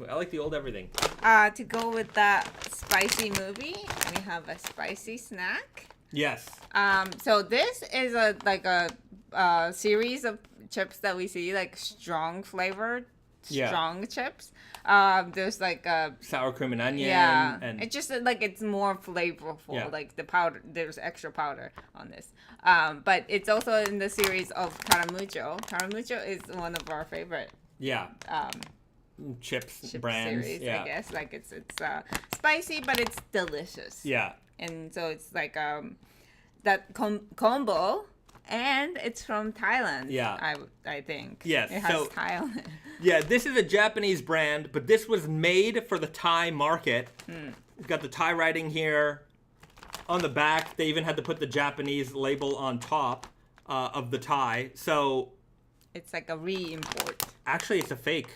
I like the old everything. To go with that spicy movie, we have a spicy snack. Yes. So this is a series of chips that we see, like strong flavored, strong chips. There's like a sour cream and onion. Yeah, and it's just like it's more flavorful. Yeah. Like the powder, there's extra powder on this. But it's also in the series of Caramucho. Caramucho is one of our favorite. Yeah. Chips brands. Series, yeah. I guess like it's spicy, but it's delicious. Yeah. And so it's like that combo. And it's from Thailand. Yeah. I think. Yes. It has Thai on it. Yeah, this is a Japanese brand, but this was made for the Thai market. It's got the Thai writing here. On the back, they even had to put the Japanese label on top of the Thai. So... It's like a re-import. Actually, it's a fake.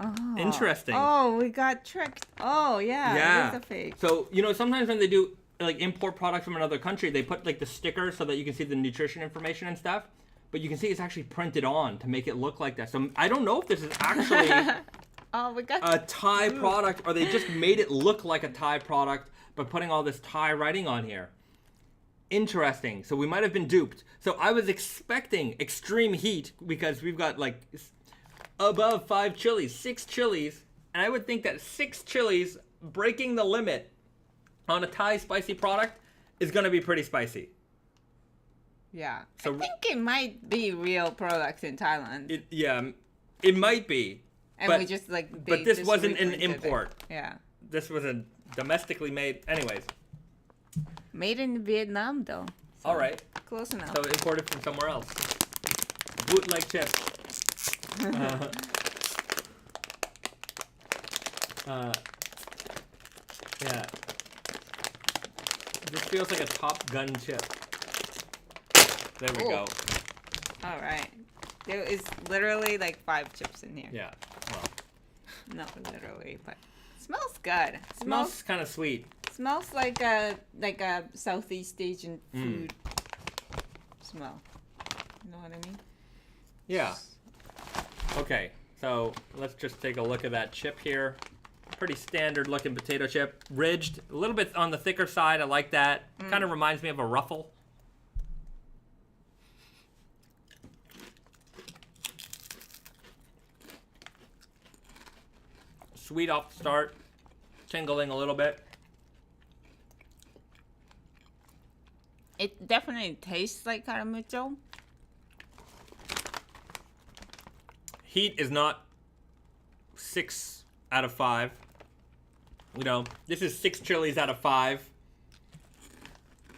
Oh. Interesting. Oh, we got tricked. Oh, yeah. It is a fake. So, sometimes when they do... like import products from another country, they put like the sticker so that you can see the nutrition information and stuff, but you can see it's actually printed on to make it look like that. So I don't know if this is actually we got a Thai product or they just made it look like a Thai product by putting all this Thai writing on here. Interesting. So we might have been duped. So I was expecting extreme heat because we've got like above 5 chilies, 6 chilies, and I would think that 6 chilies breaking the limit on a Thai spicy product is going to be pretty spicy. Yeah. So I think it might be real products in Thailand. It might be. And we just like... But this wasn't an import. Yeah. This was a domestically made... Anyways. Made in Vietnam, though. So all right. Close enough. So imported from somewhere else. Bootleg chip. Yeah. This feels like a Top Gun chip. There we go. All right. There is literally like 5 chips in here. Yeah. Well. Not literally, but it smells good. Smells kind of sweet. Smells like a Southeast Asian food smell. You know what I mean? Yeah. Okay. So let's just take a look at that chip here. Pretty standard looking potato chip. Ridged, a little bit on the thicker side. I like that. Kind of reminds me of a Ruffle. Sweet off the start. Tingling a little bit. It definitely tastes like caramucho. Heat is not 6 out of 5. This is 6 chilies out of 5.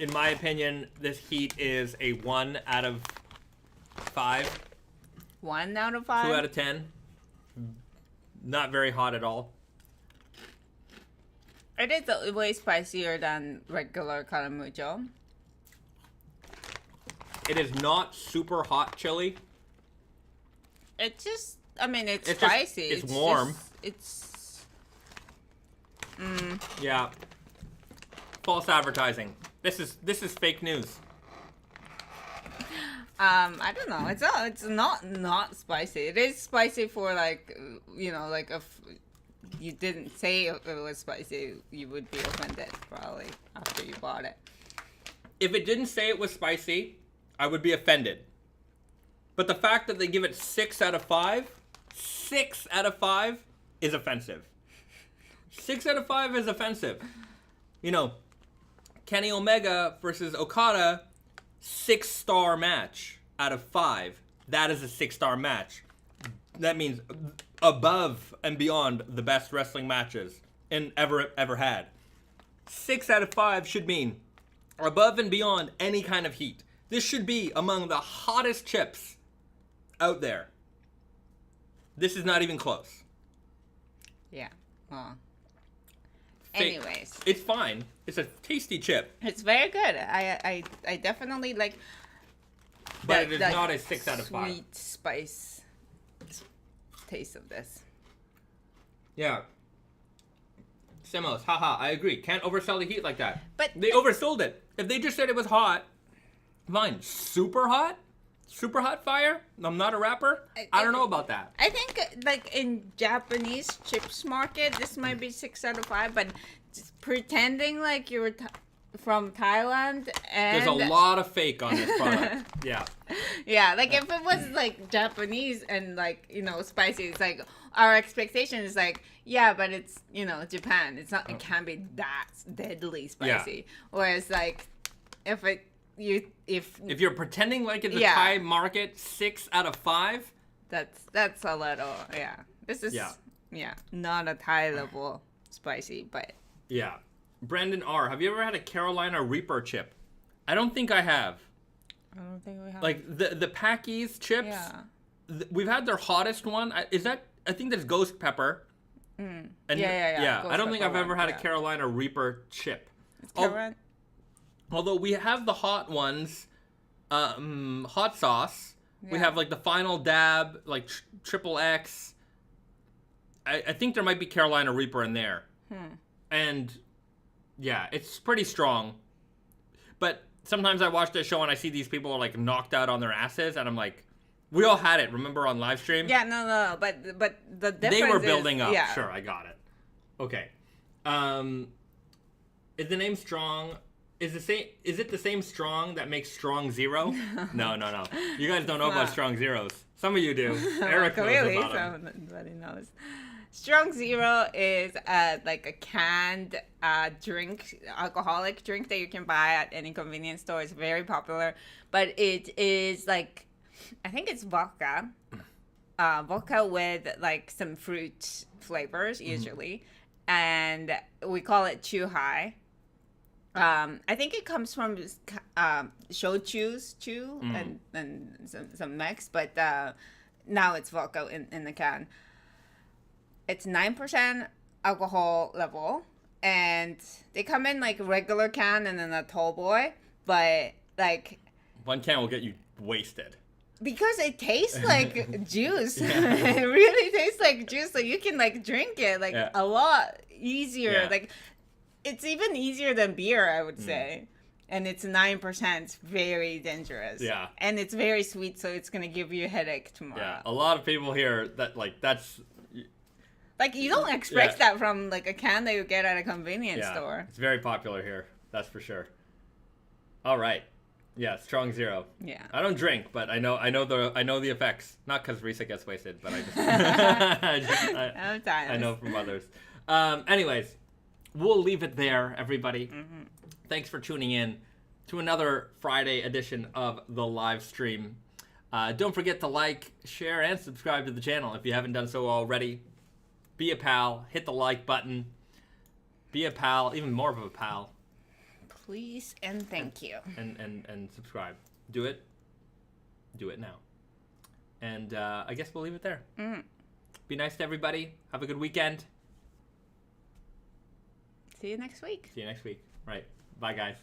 In my opinion, this heat is a 1 out of 5. 1 out of 5? 2 out of 10. Not very hot at all. It is way spicier than regular caramucho. It is not super hot chili. It's just, it's spicy. It's warm. It's Yeah. False advertising. This is fake news. I don't know. It's not spicy. It is spicy for like, you know, like if you didn't say it was spicy, you would be offended probably after you bought it. If it didn't say it was spicy, I would be offended. But the fact that they give it 6 out of 5 is offensive. 6 out of 5 is offensive. You know, Kenny Omega versus Okada, 6-star match out of 5. That is a 6-star match. That means above and beyond the best wrestling matches ever had. 6 out of 5 should mean above and beyond any kind of heat. This should be among the hottest chips out there. This is not even close. Yeah. Well. Fake. Anyways. It's fine. It's a tasty chip. It's very good. I definitely like. But it is not a 6 out of 5. Sweet spice taste of this. Yeah. Semos, haha, I agree. Can't oversell the heat like that. But they oversold it. If they just said it was hot, fine. Super hot fire? I'm not a rapper. I don't know about that. I think like in Japanese chips market, this might be 6 out of 5. But just pretending like you're from Thailand and there's a lot of fake on this product. Yeah. Yeah, like if it was like Japanese and like, you know, spicy, it's like our expectation is like, yeah, but it's, you know, Japan. It's not, it can't be that deadly spicy. Yeah. Whereas like if you're pretending like it's a Thai market, 6 out of 5, that's a little, yeah. This is not a Thai level spicy, but yeah. Brandon R, have you ever had a Carolina Reaper chip? I don't think I have. I don't think we have. Like the Packies chips. Yeah. We've had their hottest one. I think that's ghost pepper. And yeah. I don't think I've ever had a Carolina Reaper chip. Although we have the hot ones, hot sauce. Yeah. We have like the Final Dab, like Triple X. I think there might be Carolina Reaper in there. And yeah, it's pretty strong. But sometimes I watch this show and I see these people are like knocked out on their asses, and I'm like, we all had it, remember, on live stream? Yeah, no, but the difference they were building up. Yeah. Sure, I got it. Okay. Is the name Strong? Is it the same Strong that makes Strong Zero? No. You guys don't know about Strong Zeros. Some of you do. Eric knows about them. Somebody knows. Strong Zero is like a canned drink, alcoholic drink that you can buy at any convenience store. It's very popular, but it is like, I think it's vodka with like some fruit flavors usually, and we call it Chu Hai. I think it comes from shochu and some mix, but now it's vodka in the can. It's 9% alcohol level, and they come in like regular can and then a tall boy, but like one can will get you wasted. Because it tastes like juice. It really tastes like juice, so you can like drink it like a lot easier. Yeah. Like it's even easier than beer, I would say. And it's 9%. It's very dangerous. Yeah. And it's very sweet, so it's gonna give you a headache tomorrow. Yeah. A lot of people here that like that's. Like, you don't expect that from, like, a can that you get at a convenience store. It's very popular here. That's for sure. All right. Yeah, Strong Zero. Yeah. I don't drink, but I know the effects. Not because Risa gets wasted, but I just... I know from others. Anyways, we'll leave it there, everybody. Mm-hmm. Thanks for tuning in to another Friday edition of the live stream. Don't forget to like, share, and subscribe to the channel if you haven't done so already. Be a pal. Hit the like button. Be a pal. Even more of a pal. Please and thank you. And subscribe. Do it. Do it now. And I guess we'll leave it there. Be nice to everybody. Have a good weekend. See you next week. Right. Bye, guys.